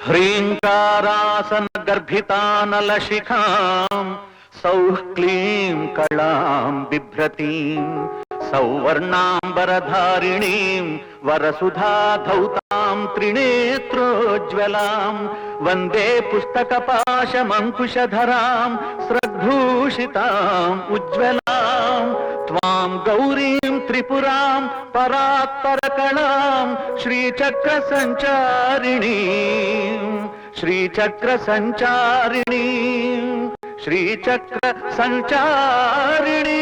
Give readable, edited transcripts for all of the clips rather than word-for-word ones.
ह्रीङ्कारासन गर्भितानलशिखाम् सौः क्लीं कलां बिभ्रतीं सौवर्णाम्बरधारिणीं वरसुधा धौतां त्रिनेत्रोज्ज्वलां वन्दे पुस्तकपाशमङ्कुशधरां स्रग्भूषिताम् उज्ज्वलां त्वां गौरीं त्रिपुरां परात्परकलां श्रीचक्रसञ्चारिणीं श्रीचक्र संचारिणी।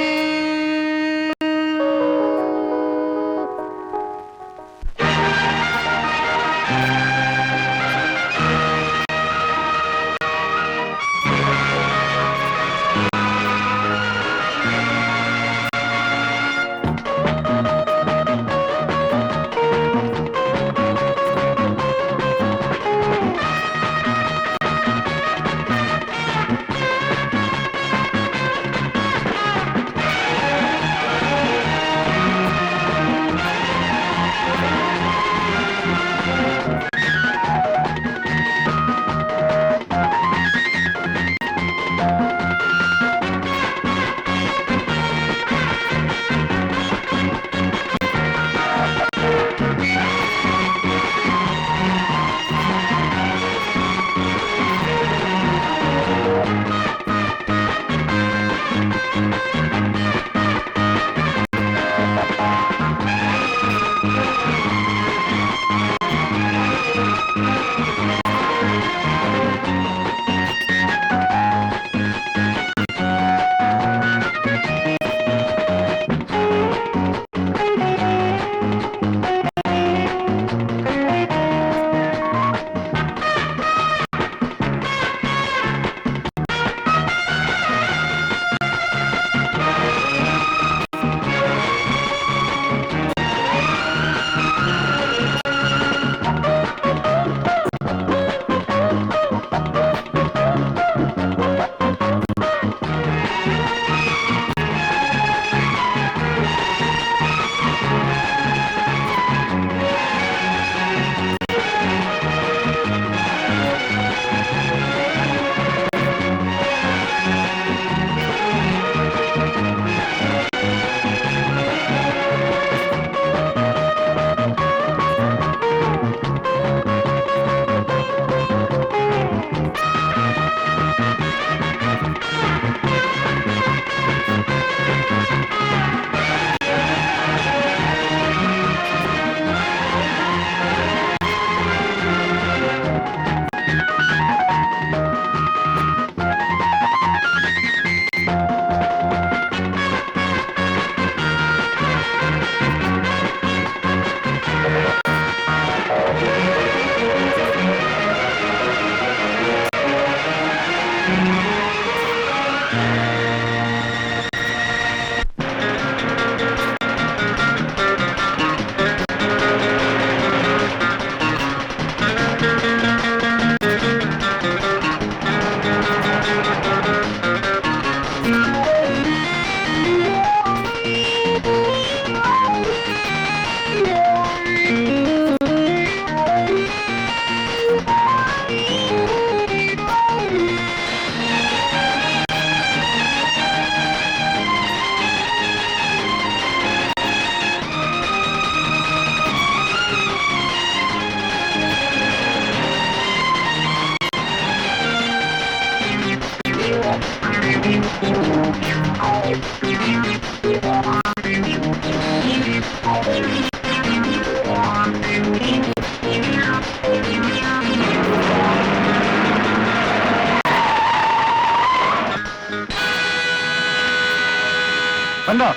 ಬಂದು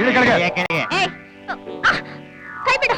ಇಳಿ ಕೆಳಗೆ ಕೈ ಬಿಡು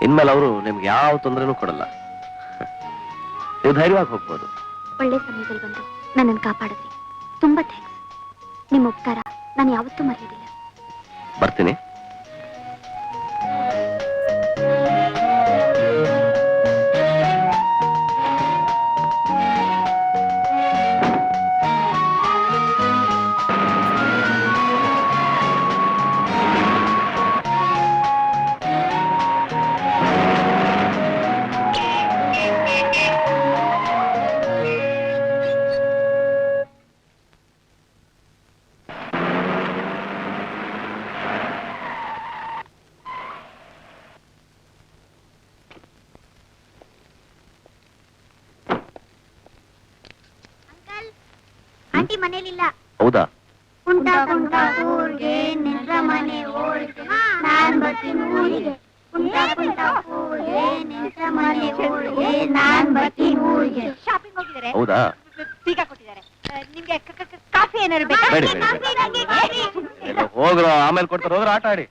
ಇನ್ಮೇಲೆ ಅವರು ನಿಮ್ಗೆ ಯಾವ ತೊಂದರೆನೂ ಕೊಡಲ್ಲ. ನೀವು ಧೈರ್ಯವಾಗಿ ಹೋಗ್ಬೋದು. ಒಳ್ಳೆ ಸಮಯದಲ್ಲಿ ಬಂದು ನನ್ನನ್ನು ಕಾಪಾಡಿದ್ರಿ. ತುಂಬಾ ಥ್ಯಾಂಕ್ಸ್. ನಿಮ್ಮ ಉಪಕಾರ ನಾನು ಯಾವತ್ತೂ ಮರೆಯೋದಿಲ್ಲ. ಬರ್ತೀನಿ. ಆಂಟಿ ಮನೇಲಿಲ್ಲ. ಹೌದಾ? ಕುಂಟ ಕುಂಟ ಊರಿಗೆ ನಿಂತ್ರ ಮನೆ ಓಡಿಗೆ ನಾನ್ ಬರ್ತೀನಿ ಊರಿಗೆ. ಕುಂಟ ಕುಂಟ ಊರಿಗೆ ನಿಂತ್ರ ಮನೆ ಓಡಿಗೆ ನಾನ್ ಬರ್ತೀನಿ ಊರಿಗೆ. ಶಾಪಿಂಗ್ ಹೋಗಿದ್ದಾರೆ. ಹೌದಾ? ಬೀಗ ಕೊಟ್ಟಿದ್ದಾರೆ. ನಿಮ್ಗೆ ಕಾಫಿ ಏನಾದ್ರು ಬೇಕಾ? ಬೇಡಿ, ಬೇಡಿ. ಎಲ್ಲ ಹೋಗ್ರ, ಆಮೇಲೆ ಕೊಡ್ತಾರೆ. ಹೋಗ್ರ, ಆಟ ಆಡಿ.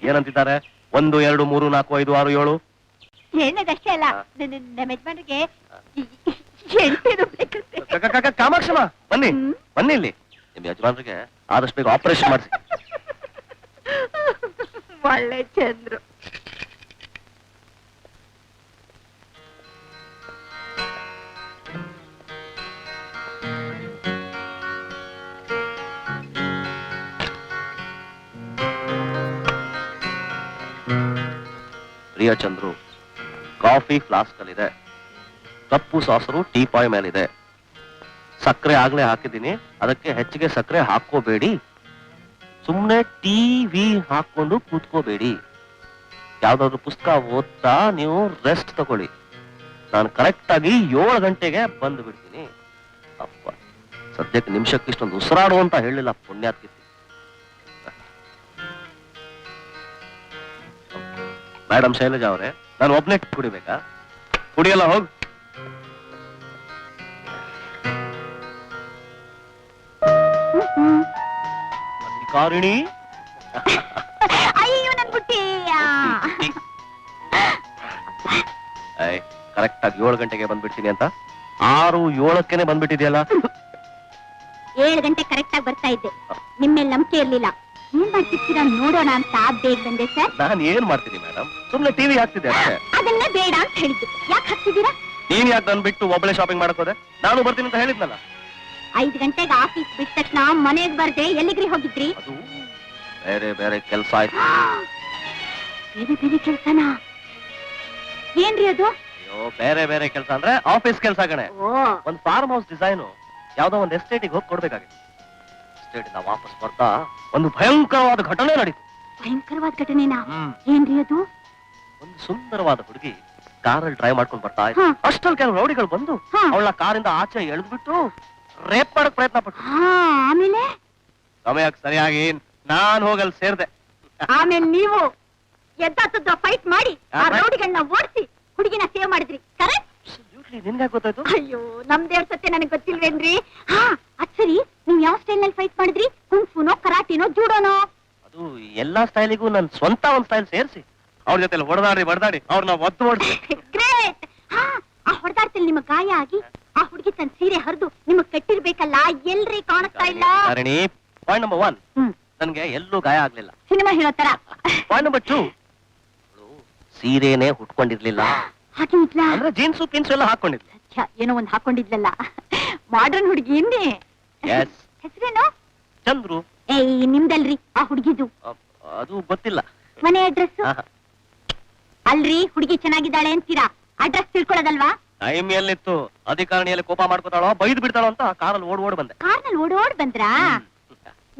ಏನಂತಿದ್ದಾರೆ? 1 2 3 4 5 6 7. ಏನದಷ್ಟೇ ಅಲ್ಲ, ನಮ್ಮ ಯಜಮಾನ್ರಿಗೆ 8 ಬೇಕಂತೆ. ಕಾಮಾಕ್ಷಮ್ಮ, ಬನ್ನಿ ಬನ್ನಿ ಇಲ್ಲಿ. ನಿಮ್ ಯಜಮಾನ್ರಿಗೆ ಆದಷ್ಟು ಬೇಗ ಆಪರೇಷನ್ ಮಾಡಿಸಿ. ಒಳ್ಳೆ ಚಂದ್ರು. ಪ್ರಿಯ ಚಂದ್ರು, ಕಾಫಿ ಫ್ಲಾಸ್ಕ್ ಅಲ್ಲಿ ಇದೆ, ಕಪ್ಪು ಸಾಸರು ಟೀಪಾಯ್ ಮೇಲಿದೆ, ಸಕ್ಕರೆ ಆಗ್ಲೇ ಹಾಕಿದ್ದೀನಿ, ಅದಕ್ಕೆ ಹೆಚ್ಚಿಗೆ ಸಕ್ಕರೆ ಹಾಕೋಬೇಡಿ, ಸುಮ್ನೆ ಟಿವಿ ಹಾಕೊಂಡು ಕೂತ್ಕೋಬೇಡಿ, ಯಾವ್ದಾದ್ರು ಪುಸ್ತಕ ಓದ್ತಾ ನೀವು ರೆಸ್ಟ್ ತಗೊಳ್ಳಿ. ನಾನು ಕರೆಕ್ಟ್ ಆಗಿ 7 ಗಂಟೆಗೆ ಬಂದು ಬಿಡ್ತೀನಿ. ಅಪ್ಪ, ಸದ್ಯಕ್ಕೆ ನಿಮಿಷಕ್ಕೆ ಇಷ್ಟೊಂದು ಉಸಿರಾಡು ಅಂತ ಹೇಳಿಲ್ಲ ಪುಣ್ಯಾತ್ಕಿ. ಮೇಡಮ್ ಶೈಲಜಾ ಅವರೇ, ನಾನು ಒಬ್ನೇ ಕುಡಿಬೇಕಾ? ಕುಡಿಯಲ್ಲ, ಹೋಗ್. ಅಧಿಕಾರಿಣಿ, ಅಯ್ಯೋ ನನ್ ಬುಟ್ಟಿ. ಕರೆಕ್ಟ್ ಆಗಿ 7 ಗಂಟೆಗೆ ಬಂದ್ಬಿಡ್ತೀನಿ ಅಂತ 6:07 ಬಂದ್ಬಿಟ್ಟಿದ್ಯಲ್ಲ. 7 ಗಂಟೆ ಕರೆಕ್ಟ್ ಆಗಿ ಬರ್ತಾ ಇದ್ದೆ. ನಿಮ್ಮೇಲೆ ನಂಬಿಕೆ ಇರ್ಲಿಲ್ಲ. ಏನ್ ಮಾಡ್ತಿರ್ತೀರಾ ನೋಡೋಣ ಅಂತ ಬೇಗ ಬಂದೆ ಸರ್. ನಾನು ಏನ್ ಮಾಡ್ತೀನಿ ಮೇಡಮ್, ಸುಮ್ನೆ ಟಿವಿ ಹಾಕ್ತಿದ್ದೆ ಅಷ್ಟೇ. ಅದನ್ನೇ ಬೇಡ ಅಂತ ಹೇಳಿದ್ದು. ಯಾಕೆ ಹಾಕ್ತಿದ್ದೀರಾ? ನೀನ್ ಯಾಕೆ ಬಂದ್ಬಿಟ್ಟು ಒಬ್ಬಳೆ ಶಾಪಿಂಗ್ ಮಾಡಕ್ ಹೋದೆ? ನಾನು ಬರ್ತೀನಿ ಅಂತ ಹೇಳಿದ್ನಲ್ಲ. 5 ಗಂಟೆಗೆ ಆಫೀಸ್ ಬಿಟ್ಟ ತಕ್ಷಣ ಮನೆಗ್ ಬರ್ದೆ ಎಲ್ಲಿಗ್ರಿ ಹೋಗಿದ್ರಿ? ಅದು ಬೇರೆ ಬೇರೆ ಕೆಲಸ ಆಯ್ತು. ಬೇರೆ ಬೇರೆ ಕೆಲ್ಸನಾ? ಏನ್ರಿ ಅದು? ಅಯ್ಯೋ, ಬೇರೆ ಬೇರೆ ಕೆಲಸ ಅಂದ್ರೆ ಆಫೀಸ್ ಕೆಲಸ ಕಣೆ. ಓ, ಒಂದ್ ಫಾರ್ಮ್ ಹೌಸ್ ಡಿಸೈನು ಯಾವ್ದೋ ಒಂದು ಎಸ್ಟೇಟಿಗೆ ಹೋಗಿ ಕೊಡ್ಬೇಕಾಗಿತ್ತು. ಎಸ್ಟೇಟ್ ಇಂದ ವಾಪಸ್ ಬರ್ತಾ ಒಂದು ಭಯಂಕರವಾದ ಘಟನೆ ನಡೀತು. ಭಯಂಕರವಾದ ಘಟನೆನಾ? ಏನ್ರಿ ಅದು? ಒಂದು ಸುಂದರವಾದ ಹುಡುಗಿ ಕಾರಲ್ಲಿ ಡ್ರೈವ್ ಮಾಡ್ಕೊಂಡು ಬರ್ತಾ ಇತ್ತು. ಹಾ. ಅಷ್ಟಲ್ಲಿ ಕೆಲವು ರೌಡಿಗಳು ಬಂದು ಹಾ. ಅವಳ ಕಾರಿಂದ ಆಚೆ ಎಳೆದ್ಬಿಟ್ಟು ರೇಪ್ ಮಾಡಕ್ ಪ್ರಯತ್ನ ಪಟ್ಟು. ಆಮೇಲೆ ಸಮಯಕ್ಕೆ ಸರಿಯಾಗಿ ನಾನ್ ಹೋಗಲ್ ಸೇರ್ದೆ. ಆಮೇಲೆ ನೀವು ಎದ್ದಾತದ್ದು ಫೈಟ್ ಮಾಡಿ ಆ ಆ, ರೌಡಿಗಳನ್ನ ಓಡಿಸಿ ಹುಡುಗಿನ ಸೇವ್ ಮಾಡಿದ್ರಿ, ಕರೆಕ್ಟ್? ನಿನ್ಗೆ ಗೊತ್ತಾಯ್ತು? ಅಯ್ಯೋ, ನಮ್ದೇವ್ ಸತ್ಯ ನನಗೆ ಗೊತ್ತಿಲ್ವೇನ್ರಿ? ಹಾ, ಅದ್ ಸರಿ, ನೀವ್ ಯಾವ ಸ್ಟೈಲ್ ನಲ್ಲಿ ಫೈಟ್ ಮಾಡಿದ್ರಿ? ಕುಂಫುನೋ, ಕರಾಟಿನೋ, ಜೂಡೋನೋ? ಅದು ಎಲ್ಲಾ ಸ್ಟೈಲಿಗೂ ನನ್ ಸ್ವಂತ ಒಂದ್ ಸ್ಟೈಲ್ ಸೇರಿಸಿ ಅವ್ರ ಜೊತೆ ಹೊಡೆದಾಡಿ ಅವ್ರನ್ನ ಒದ್ದು ಓಡಿಸಿ. ಗ್ರೇಟ್. ಹಾ, ಆ ಹೊಡೆದಾಡ್ತಲ್ಲಿ ನಿಮಗ್ ಗಾಯ ಆಗಿ ಆ ಹುಡುಗಿ ತನ್ನ ಸೀರೆ ಹರಿದು ನಿಮಗ್ ಕಟ್ಟಿರ್ಬೇಕಲ್ಲ, ಎಲ್ರಿ ಕಾಣಿಸ್ತಾ ಇಲ್ಲ? ಕಾರಣಿ, ಪಾಯಿಂಟ್ ನಂಬರ್ 1, ನನ್ಗೆ ಎಲ್ಲೂ ಗಾಯ ಆಗ್ಲಿಲ್ಲ. ಸಿನಿಮಾ ಹೇಳೋ ತರ. Point number 2, ಸೀರೆನೆ ಹುಟ್ಕೊಂಡಿರ್ಲಿಲ್ಲ. ಹಾಕಿದ್ಲಾ? ಅಂದ್ರೆ ಜೀನ್ಸು ಪಿನ್ಸು ಎಲ್ಲ ಹಾಕೊಂಡಿದ್ಲು. ಏನೋ ಒಂದ್ ಹಾಕೊಂಡಿದ್ಲಲ್ಲ, ಮಾಡ್ರನ್ ಹುಡುಗಿ ಇನ್ನೇ. ಎಸ್. ಹೆಸರೇನು? ಚಂದ್ರು. ಏಯ್, ನಿಮ್ದಲ್ರಿ ಆ ಹುಡುಗಿದು? ಅದು ಗೊತ್ತಿಲ್ಲ. ಮನೆ ಅಡ್ರೆಸ್? ಅಲ್ರಿ, ಹುಡುಗಿ ಚೆನ್ನಾಗಿದ್ದಾಳೆ ಅಂತೀರಾ, ಅಡ್ರೆಸ್ ತಿಳ್ಕೊಳ್ಳೋದಲ್ವಾ? ಟೈಮ್ ಎಲ್ಲಿತ್ತು? ಅಧಿಕಾರಿಣಿಯಲ್ಲಿ ಕೋಪ ಮಾಡ್ಕೋತಾಳೋ ಬೈದು ಬಿಡ್ತಾಳೋ ಅಂತ ಕಾರಲ್ಲಿ ಓಡ್ ಬಂದೆ. ಕಾರ್ನಲ್ಲಿ ಓಡೋಡ್ ಬಂದ್ರಾ?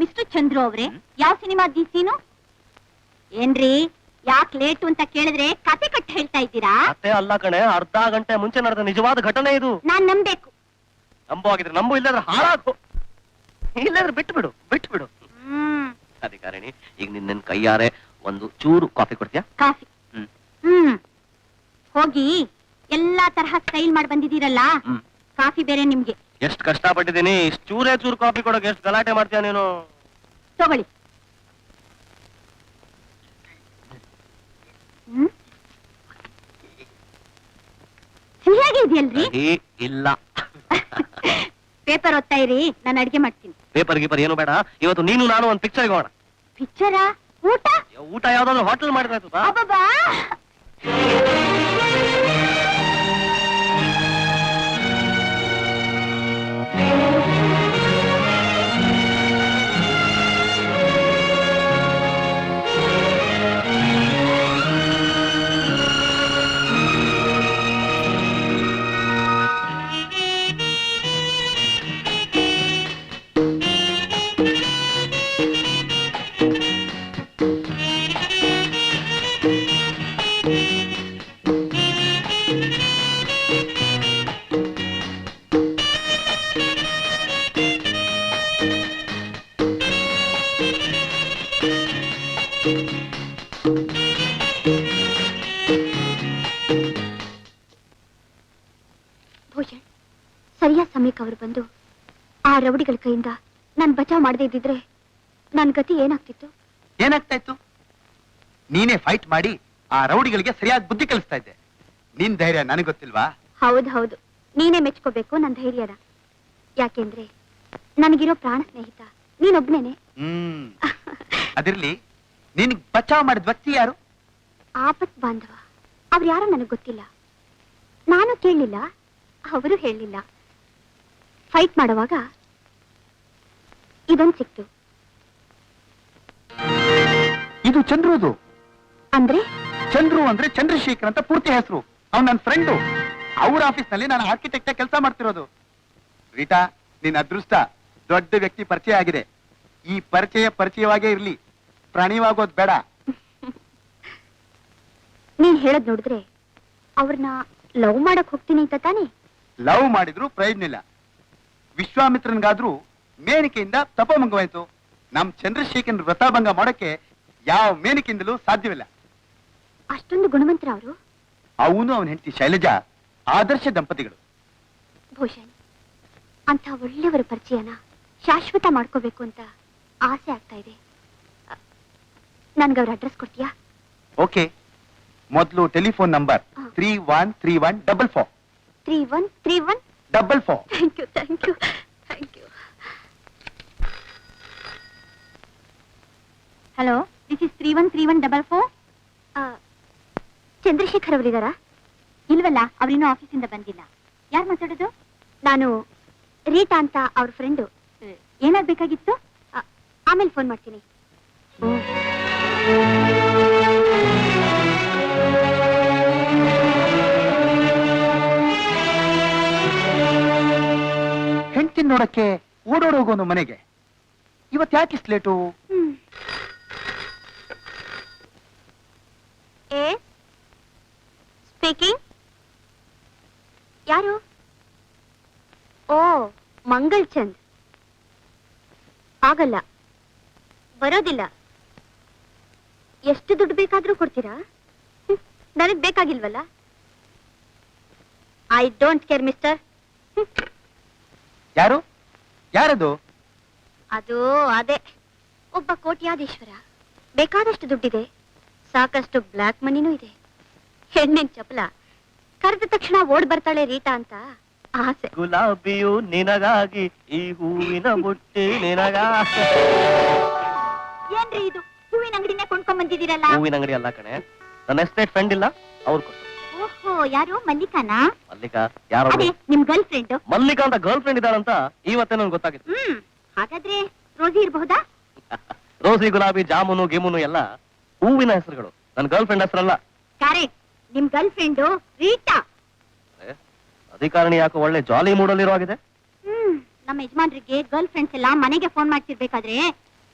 ಮಿಸ್ಟರ್ ಚಂದ್ರು ಅವ್ರೆ, ಯಾವ ಸಿನಿಮಾ ಸೀನು? ಏನ್ರಿ, ಯಾಕೆ ಲೇಟು ಅಂತ ಕೇಳಿದ್ರೆ ಕತೆ ಕಟ್ಟ ಹೇಳ್ತಾ ಇದ್ದೀರಾ? ಮತ್ತೆ ಅಲ್ಲ ಕಣೆ, ಅರ್ಧ ಗಂಟೆ ಮುಂಚೆ ನಡೆದ ನಿಜವಾದ ಘಟನೆ ಇದು. ನಾನ್ ನಂಬೇಕು. ನಂಬು ಆಗಿದ್ರೆ ನಂಬು, ಇಲ್ಲಾದ್ರೆ ಹಾಳಾಗು. ಇಲ್ಲಾದ್ರೆ ಬಿಟ್ಟು ಬಿಡು. ಅಧಿಕಾರಿಣಿ, ಈಗ ನಿನ್ನ ಕೈಯಾರೆ ಒಂದು ಚೂರು ಕಾಫಿ ಕೊಡ್ತೀಯಾ? ಕಾಫಿ? ಹೋಗಿ ಎಲ್ಲಾ ತರಹ ಸ್ಟೈಲ್ ಮಾಡಿ ಬಂದಿದ್ದೀರಲ್ಲ, ಕಾಫಿ ಬೇರೆ ನಿಮ್ಗೆ. ಎಷ್ಟು ಕಷ್ಟಪಟ್ಟಿದ್ದೀನಿ, ಇಷ್ಟು ಚೂರು ಕಾಫಿ ಕೊಡೋಕೆ ಎಷ್ಟು ಗಲಾಟೆ ಮಾಡ್ತೀಯ ನೀನು. ತಗೊಳ್ಳಿ. ಸಿಹಿಯಾಗಿ ಇದೆಯಲ್ರಿ? ಸಿಹಿ ಇಲ್ಲ. ಪೇಪರ್ ಓದ್ತಾ ಇರಿ, ನಾನು ಅಡಿಗೆ ಮಾಡ್ತೀನಿ. ಪೇಪರ್ ಗೀಪರ್ ಏನು ಬೇಡ, ಇವತ್ತು ನೀನು ನಾನು ಒಂದು ಪಿಕ್ಚರ್ಗೆ ಹೋಗೋಣ. ಪಿಕ್ಚರಾ? ಊಟ? ಊಟ ಯಾವ್ದಾದ್ರು ಹೋಟೆಲ್ ಮಾಡಿದ್ರೆ ಅಬ್ಬಬ್ಬಾ! ಭೂಷಣ್, ಸರಿಯಾದ ಸಮಯಕ್ಕೆ ಅವರು ಬಂದು ಆ ರೌಡಿಗಳ ಕೈಯಿಂದ ನಾನು ಬಚಾವ್ ಮಾಡದೇ ಇದ್ದಿದ್ರೆ ನನ್ನ ಗತಿ ಏನಾಗ್ತಿತ್ತು? ಏನಾಗ್ತಾ ಇತ್ತು? ನೀನೇ ಫೈಟ್ ಮಾಡಿ ಆ ರೌಡಿಗಳಿಗೆ ಸರಿಯಾದ ಬುದ್ಧಿ ಕಲಿಸ್ತಾ ಇದ್ದೆ. ನಿನ್ ಧೈರ್ಯ ನನಗೆ ಗೊತ್ತಿಲ್ವಾ? ಹೌದು ಹೌದು, ನೀನೇ ಮೆಚ್ಕೋಬೇಕು ನನ್ನ ಧೈರ್ಯನ. ಯಾಕೆಂದ್ರೆ ನನಗಿರೋ ಪ್ರಾಣ ಸ್ನೇಹಿತ ನೀನೊಬ್ನೇನೆ. ಅದಿರ್ಲಿ, ನಿನ್ ಬಚಾವ್ ಮಾಡಿದ ವ್ಯಕ್ತಿ ಯಾರು? ಆಪತ್ ಬಾಂಧವ. ಅವ್ರು ಯಾರೋ ನನಗೆ ಗೊತ್ತಿಲ್ಲ, ನಾನು ಕೇಳಲಿಲ್ಲ, ಅವರು ಹೇಳಲಿಲ್ಲ. ಫೈಟ್ ಮಾಡುವಾಗ ಇದೊಂದು ಸಿಕ್ತು. ಇದು ಚಂದ್ರುದು. ಅಂದ್ರೆ? ಚಂದ್ರು ಅಂದ್ರೆ ಚಂದ್ರಶೇಖರ್ ಅಂತ ಪೂರ್ತಿ ಹೆಸರು. ಅವ್ನು ನನ್ನ ಫ್ರೆಂಡು. ಅವ್ರ ಆಫೀಸ್ ನಲ್ಲಿ ನಾನು ಆರ್ಕಿಟೆಕ್ಟ್ ಕೆಲಸ ಮಾಡ್ತಿರೋದು. ರೀಟಾ, ನಿನ್ ಅದೃಷ್ಟ, ದೊಡ್ಡ ವ್ಯಕ್ತಿ ಪರಿಚಯ ಆಗಿದೆ. ಈ ಪರಿಚಯವಾಗೇ ಇರ್ಲಿ, ಪ್ರಾಣಿವಾಗೋದ್ ಬೇಡ. ನೀನ್ ಹೇಳದ್ ನೋಡಿದ್ರೆ ಅವ್ರನ್ನ ಲವ್ ಮಾಡಕ್ ಹೋಗ್ತೀನಿ ಅಂತ ತಾನೇ? ಲವ್ ಮಾಡಿದ್ರು ಪ್ರಯೋಜನ ಇಲ್ಲ. ವಿಶ್ವಾಮಿತ್ರನ್ಗಾದ್ರೂ ಮೇನಿಕೆಯಿಂದ ತಪೋಭಂಗವಾಯ್ತು. ನಮ್ ಚಂದ್ರಶೇಖರ್ ವ್ರತಭಂಗ ಮಾಡಕ್ಕೆ ಯಾವ ಮೇನಿಕೆಯಿಂದಲೂ ಸಾಧ್ಯವಿಲ್ಲ. ಅಷ್ಟೊಂದು ಗುಣವಂತರ ಅವರು? ಅವನು ಅವನ ಹೆಂಡತಿ ಶೈಲಜಾ ಆದರ್ಶ ದಂಪತಿಗಳು. ಭೂಷಣ್, ಅಂತ ಒಳ್ಳೆಯವರ ಪರಿಚಯನ ಶಾಶ್ವತ ಮಾಡ್ಕೋಬೇಕು ಅಂತ ಆಸೆ ಆಗ್ತಾ ಇದೆ. ನನ್ಗವ್ರ ಅಡ್ರೆಸ್ ಕೊಡ್ತೀಯಾ? ಓಕೆ. ಮೊದಲು telephone number 313144. 313144. Thank you thank you thank you. Hello, this is 313144. Chandrashekar ಅವರಿದ್ದಾರಾ? ಇಲ್ವಲ್ಲ, ಅವರಿನ್ನೂ ಆಫೀಸಿಂದ ಬಂದಿಲ್ಲ. ಯಾರು ಮಾತಾಡೋದು? ನಾನು ರೀಟಾ ಅಂತ ಅವ್ರ ಫ್ರೆಂಡು. ಏನಾಗ್ಬೇಕಾಗಿತ್ತು? ಆಮೇಲೆ ಫೋನ್ ಮಾಡ್ತೀನಿ. ಹೆಂಡತಿ ನೋಡಕ್ಕೆ ಓಡೋಡೋಗೋನು ಮನೆಗೆ. ಇವತ್ತು ಯಾಕೆ ಇಷ್ಟು ಲೇಟು? ಸ್ಪೀಕಿಂಗ್. ಯಾರು? ಓ, ಮಂಗಳ್ ಚಂದ್. ಆಗಲ್ಲ, ಬರೋದಿಲ್ಲ. ಎಷ್ಟು ದುಡ್ಡು ಬೇಕಾದ್ರೂ ಕೊಡ್ತೀರಾ? ನನಗ್ ಬೇಕಾಗಿಲ್ವಲ್ಲ. I don't care mister. ಯಾರು? ಯಾರದು? ಅದು ಅದೇ, ಒಬ್ಬ ಕೋಟ್ಯಾಧೀಶ್ವರ. ಬೇಕಾದಷ್ಟು ದುಡ್ಡಿದೆ, ಸಾಕಷ್ಟು ಬ್ಲ್ಯಾಕ್ ಮನಿನೂ ಇದೆ. ಹೆಣ್ಣಿನ ಚಪಲ, ಕರೆದ ತಕ್ಷಣ ಓಡ್ ಬರ್ತಾಳೆ ರೀಟಾ ಅಂತ ಆಸೆ. ಗುಲಾಬಿಯು ನಿನಗಾಗಿ, ಈ ಹೂವಿನ ಬುಟ್ಟಿ ನಿನಗಾಗಿ. ಏನ್ರಿ ಇದು, ಹೂವಿನ ಅಂಗಡಿನೇ ಕೊಂಡ್ಕೊಂಡ್ ಬಂದಿದ್ದೀರಲ್ಲ? ಹೂವಿನ ಅಂಗಡಿ ಅಲ್ಲ ಕಣೆ, ನನ್ನ ಎಸ್ಟೇಟ್ ಫ್ರೆಂಡ್ ಇಲ್ಲ, ಅವ್ರು ಕೊಟ್ಟು. ಓಹೋ, ಯಾರು? ಮಲ್ಲಿಕಾನಾ? ಮಲ್ಲಿಕಾ ಯಾರು? ಅದೇ ನಿಮ್ ಗರ್ಲ್ ಫ್ರೆಂಡ್. ಮಲ್ಲಿಕಾ ಅಂತ ಗರ್ಲ್ ಫ್ರೆಂಡ್ ಇದ್ದಾಳಂತ ಇವತ್ತೇ ನನ್ಗೆ ಗೊತ್ತಾಗಿತ್ತು. ಹಾಗಾದ್ರೆ ರೋಸಿ ಇರಬಹುದಾ? ರೋಸಿ, ಗುಲಾಬಿ, ಜಾಮೂನು, ಗಿಮುನು ಎಲ್ಲ ಹೂವಿನ ಹೆಸರುಗಳು, ನನ್ನ ಗರ್ಲ್ ಫ್ರೆಂಡ್ ಹೆಸರಲ್ಲ. ಕರೆಕ್ಟ್, ನಿಮ್ ಗರ್ಲ್ ಫ್ರೆಂಡು ರೀಟಾ. ಅಧಿಕಾರಣಿ ಯಾಕೋ ಒಳ್ಳೆ ಜಾಲಿ ಮೂಡಲ್ಲಿರೋ ಆಗಿದೆ. ನಮ್ಮ ಯಜಮಾನ್ರಿಗೆ ಗರ್ಲ್ ಫ್ರೆಂಡ್ಸ್ ಎಲ್ಲ ಮನೆಗೆ ಫೋನ್ ಮಾಡ್ತಿರ್ಬೇಕಾದ್ರೆ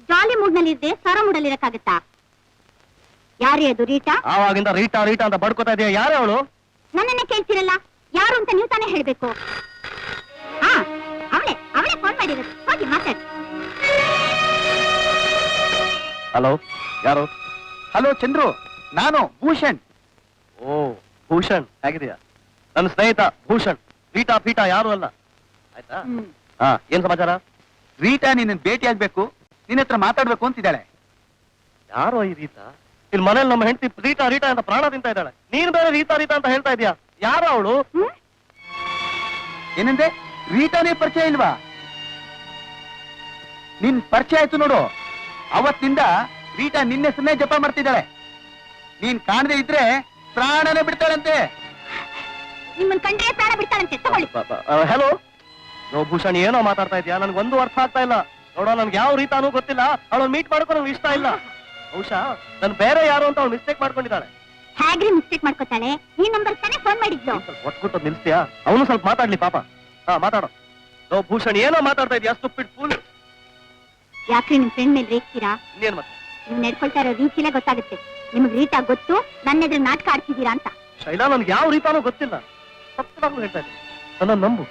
ಜಾಲಿ ಮೂಡ್ ನಲ್ಲಿ ಇರ್ದೆ ಸರ ಮೂಡಲ್ಲಿ ಇರಕ್ಕಾಗತ್ತಾ? ಯಾರೇ ಅದು ರೀಟಾ? ಆವಾಗಿಂದ ರೀಟಾ ರೀಟಾ ಅಂತ ಬಡ್ಕೋತಾ ಇದೆಯಾ? ಯಾರೇ ಅವಳು? ನನ್ನನ್ನೇ ಕೇಳ್ತಿರಲ್ಲ, ಯಾರು ಅಂತ ನೀವು ತಾನೇ ಹೇಳ್ಬೇಕು. ಹಾ, ಅವಳೇ ಫೋನ್ ಮಾಡಿರೋದು. ಹೋಗಿ ಮಾತಾಡಿ. ಹಲೋ, ಯಾರು? ಹಲೋ ಚಂದ್ರು, ನಾನು ಭೂಷಣ್. ಓ ಭೂಷಣ್, ಹೇಗಿದೆಯಾ? ನನ್ನ ಸ್ನೇಹಿತ ಭೂಷಣ್. ರೀಟಾ ಪೀಟಾ ಯಾರು ಅಲ್ಲ, ಆಯ್ತಾ? ಹಾ, ಏನ್ ಸಮಾಚಾರ? ರೀಟಾ ನಿನ್ನ ಭೇಟಿ ಆಗ್ಬೇಕು, ನಿನ್ನ ಹತ್ರ ಮಾತಾಡ್ಬೇಕು ಅಂತಿದ್ದಾಳೆ. ಯಾರೋ ಈ ರೀಟಾ? ಇಲ್ಲಿ ಮನೇಲಿ ನಮ್ಮ ಹೆಂಡತಿ ರೀಟಾ ರೀಟಾ ಅಂತ ಪ್ರಾಣ ತಿಂತಾ ಇದ್ದಾಳೆ, ನೀನ್ ಬೇರೆ ರೀತಾ ರೀತಾ ಅಂತ ಹೇಳ್ತಾ ಇದೀಯಾ. ಯಾರು ಅವಳು? ಏನಂದೆ? ರೀಟಾನೇ ಪರಿಚಯ ಇಲ್ವಾ? ನಿನ್ ಪರಿಚಯ ಆಯ್ತು ನೋಡು. ಅವತ್ತಿಂದ ರೀಟಾ ನಿನ್ನ ಹೆಸರನ್ನೇ ಜಪ ಮಾಡ್ತಿದ್ದಾಳೆ. ನೀನ್ ಕಾಣದೆ ಇದ್ರೆ ಪ್ರಾಣನೇ ಬಿಡ್ತಾಳಂತೆ. ನಿಮ್ಮನ್ ಕಂಡ್ರೆ ಪ್ರಾಣ ಬಿಡ್ತಾಳಂತೆ, ತಗೊಳ್ಳಿ. ಹಲೋ ಭೂಷಣ್, ಏನೋ ಮಾತಾಡ್ತಾ ಇದೀಯಾ? ನನ್ಗೊಂದು ಅರ್ಥ ಆಗ್ತಾ ಇಲ್ಲ. ನೋಡೋ, ನನ್ಗೆ ಯಾವ ರೀತಾನೂ ಗೊತ್ತಿಲ್ಲ. ಅವಳನ್ನ ಮೀಟ್ ಮಾಡ್ಕೊ ನಂಗೆ ಇಷ್ಟ ಇಲ್ಲ. ಬಹುಶಃ ನನ್ ಬೇರೆ ಯಾರು ಅಂತ ಅವಳು ಮಿಸ್ಟೇಕ್ ಮಾಡ್ಕೊಂಡಿದ್ದಾಳೆ. ಹೇಗ್ರಿ ಮಿಸ್ಟೇಕ್ ಮಾಡ್ಕೋತಾಳೆ? ಈ ನಂಬರ್ ತಾನೇ ಫೋನ್ ಮಾಡಿದ್ಲು. ಒಟ್ಕೊಟ್ಟು ನಿಲ್ಸ್ತೀಯಾ? ಅವನು ಸ್ವಲ್ಪ ಮಾತಾಡ್ಲಿ ಪಾಪ. ಹಾ, ಮಾತಾಡೋ. ಭೂಷಣ್, ಏನೋ ಮಾತಾಡ್ತಾ ಇದೀಯಾ? Stupid fool. ಯಾಕ್ರಿ ನಿಮ್ ಫ್ರೆಂಡ್ ಮೇಲೆ ರೇಗ್ತೀರಾ? ಇನ್ನೇನ್ ಮತ್ತೆ? ನೀವ್ ನಡ್ಕೊಳ್ತಾ ಇರೋ ರೀತಿಲೇ ಗೊತ್ತಾಗುತ್ತೆ. ನಿಮಗ್ ರೀಟಾ ಗೊತ್ತು, ನನ್ನ ಎದುರು ನಾಟಕ ಆಡ್ತಿದ್ದೀರಾ ಅಂತ. ಶೈಲಾ, ನನ್ಗೆ ಯಾವ ರೀತಾನೂ ಗೊತ್ತಿಲ್ಲ. ಸತ್ಯವಾಗ್ಲೂ ಹೇಳ್ತಾ ಇದ್ದೀನಿ, ನನ್ನ ನಂಬು.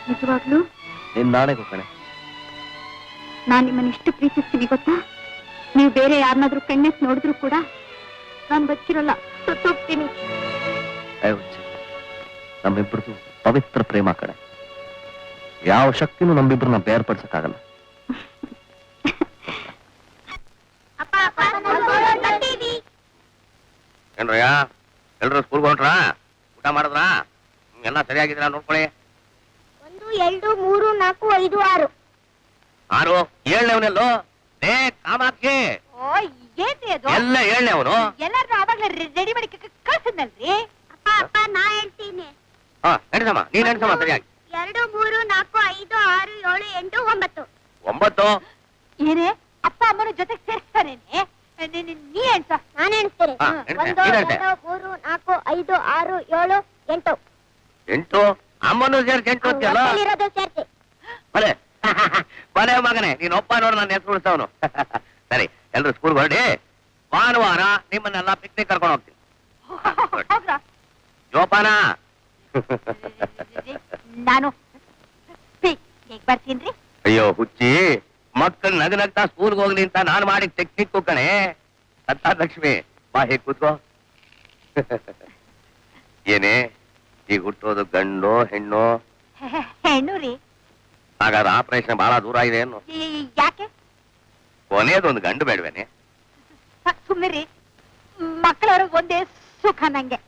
ನಿಜವಾಗ್ಲೂ ನೀನ್ ನಾಳೆ ಹೋಗ್ತಾನೆ. ನಾನ್ ನಿಮ್ಮನ್ನ ಎಷ್ಟು ಪ್ರೀತಿಸ್ತೀನಿ ಗೊತ್ತಾ? ನೀವು ಬೇರೆ ಯಾರನ್ನಾದ್ರೂ ಕಣ್ಣೆಸ್ ನೋಡಿದ್ರು ಕೂಡ ನಾನ್ ಬದುಕಿರಲ್ಲ, ಸತ್ತೋಗ್ತೀನಿ. ನಮ್ಮಿಬ್ರದು ಪವಿತ್ರ ಪ್ರೇಮ ಕಡೆ. ಯಾವ ಶಕ್ತಿನೂ ನಮ್ಮಿಬ್ರನ್ನ ಬೇರ್ಪಡಿಸಕ್ಕಾಗಲ್ಲ. ಏನ್ರಯ್ಯ, ಎಲ್ರು ಸ್ಕೂಲ್ಗೆ ಹೊಂಟ್ರ? ಊಟ ಮಾಡಿದ್ರ? ಎಲ್ಲ ಸರಿಯಾಗಿದ್ದೀರಾ ನೋಡ್ಕೊಳ್ಳಿ. 1 2 3 4 5 6 6 7ನೇವನೆಲ್ಲೋ? ಲೇ ಕಾಮಾಕ್ಷಿ, ಎಲ್ಲ 7ನೇವನು. ಎಲ್ಲಾರು ಅವಾಗ್ಲೇ ರೆಡಿ ಮಾಡಿ ಕಳ್ಸಿದ್ನಲ್ರಿ. ಅಪ್ಪ ಅಪ್ಪ ನಾ ಹೇಳ್ತೀನಿ. ಹಾ, ನಡೆಸಮ್ಮ, ನೀನ್ ನಡೆಸಮ್ಮ ಸರಿಯಾಗಿ. 2 3 4 5 6 7 8 9 9. ಏನೇ ಅಪ್ಪ ಅಮ್ಮನ ಜೊತೆಗೆ ಸೇರಿಸ್ತಾನೇನೆ? ನೀ ಎಣ್ಸ? ನಾನು ಎಣಿಸ್ತೇನೆ. ಹಾ, 1 ಎಣ್ಸೆ, ನೀನ್ ಎಣ್ಸೆ. 2 3 4 5 6 7 8 8. ಅಮ್ಮನು ಸೇರ್ಸಿ 8 ಅಂತೀಯಲ್ಲ? ಇರೋದು ಸೇರ್ಸಿ. ಬಲೆ ಬಲೆ ಮಗನೇ, ನೀನ್ ಒಪ್ಪ ನೋಡು ನನ್ನ ಹೆಸರು ಉಳಿಸವನು. ಸರಿ, ಎಲ್ರು ಸ್ಕೂಲ್ಗೆ ಹೊರಡಿ. ಭಾನುವಾರ ನಿಮ್ಮನ್ನೆಲ್ಲ ಪಿಕ್ನಿಕ್ ಕರ್ಕೊಂಡು ಹೋಗ್ತೀನಿ. ಹೋಗ್ರಾ? ಜೋಪಾನ. ನಾನು ಹೇಗ್ ಬರ್ತೀನ್ರಿ? ಅಯ್ಯೋ ಹುಚ್ಚಿ, ಮಕ್ಕಳು ನಗನಗ್ತಾ ಸ್ಕೂಲ್ಗೆ ಹೋಗ್ಲಿ ಅಂತ ನಾನು ಮಾಡಿ ಟೆಕ್ನಿಕ್ ಕಣೆ. ಸತ್ತ ಲಕ್ಷ್ಮಿ, ಬಾ ಹೇಗ್ ಕೂತ್ಕೋ. ಏನೇ ಈಗ ಹುಟ್ಟೋದು ಗಂಡು ಹೆಣ್ಣು? ಹೆಣ್ಣು ರೀ. ಹಾಗಾದ್ರೆ ಆಪರೇಷನ್ ಬಹಳ ದೂರ ಇದೆ ಏನು? ಯಾಕೆ? ಕೊನೆಯದೊಂದು ಗಂಡು ಬೇಡವೇನೆ? ಸುಮ್ಮನೆ ಮಕ್ಕಳವ್ರಿಗೆ ಒಂದೇ ಸುಖ ನಂಗೆ.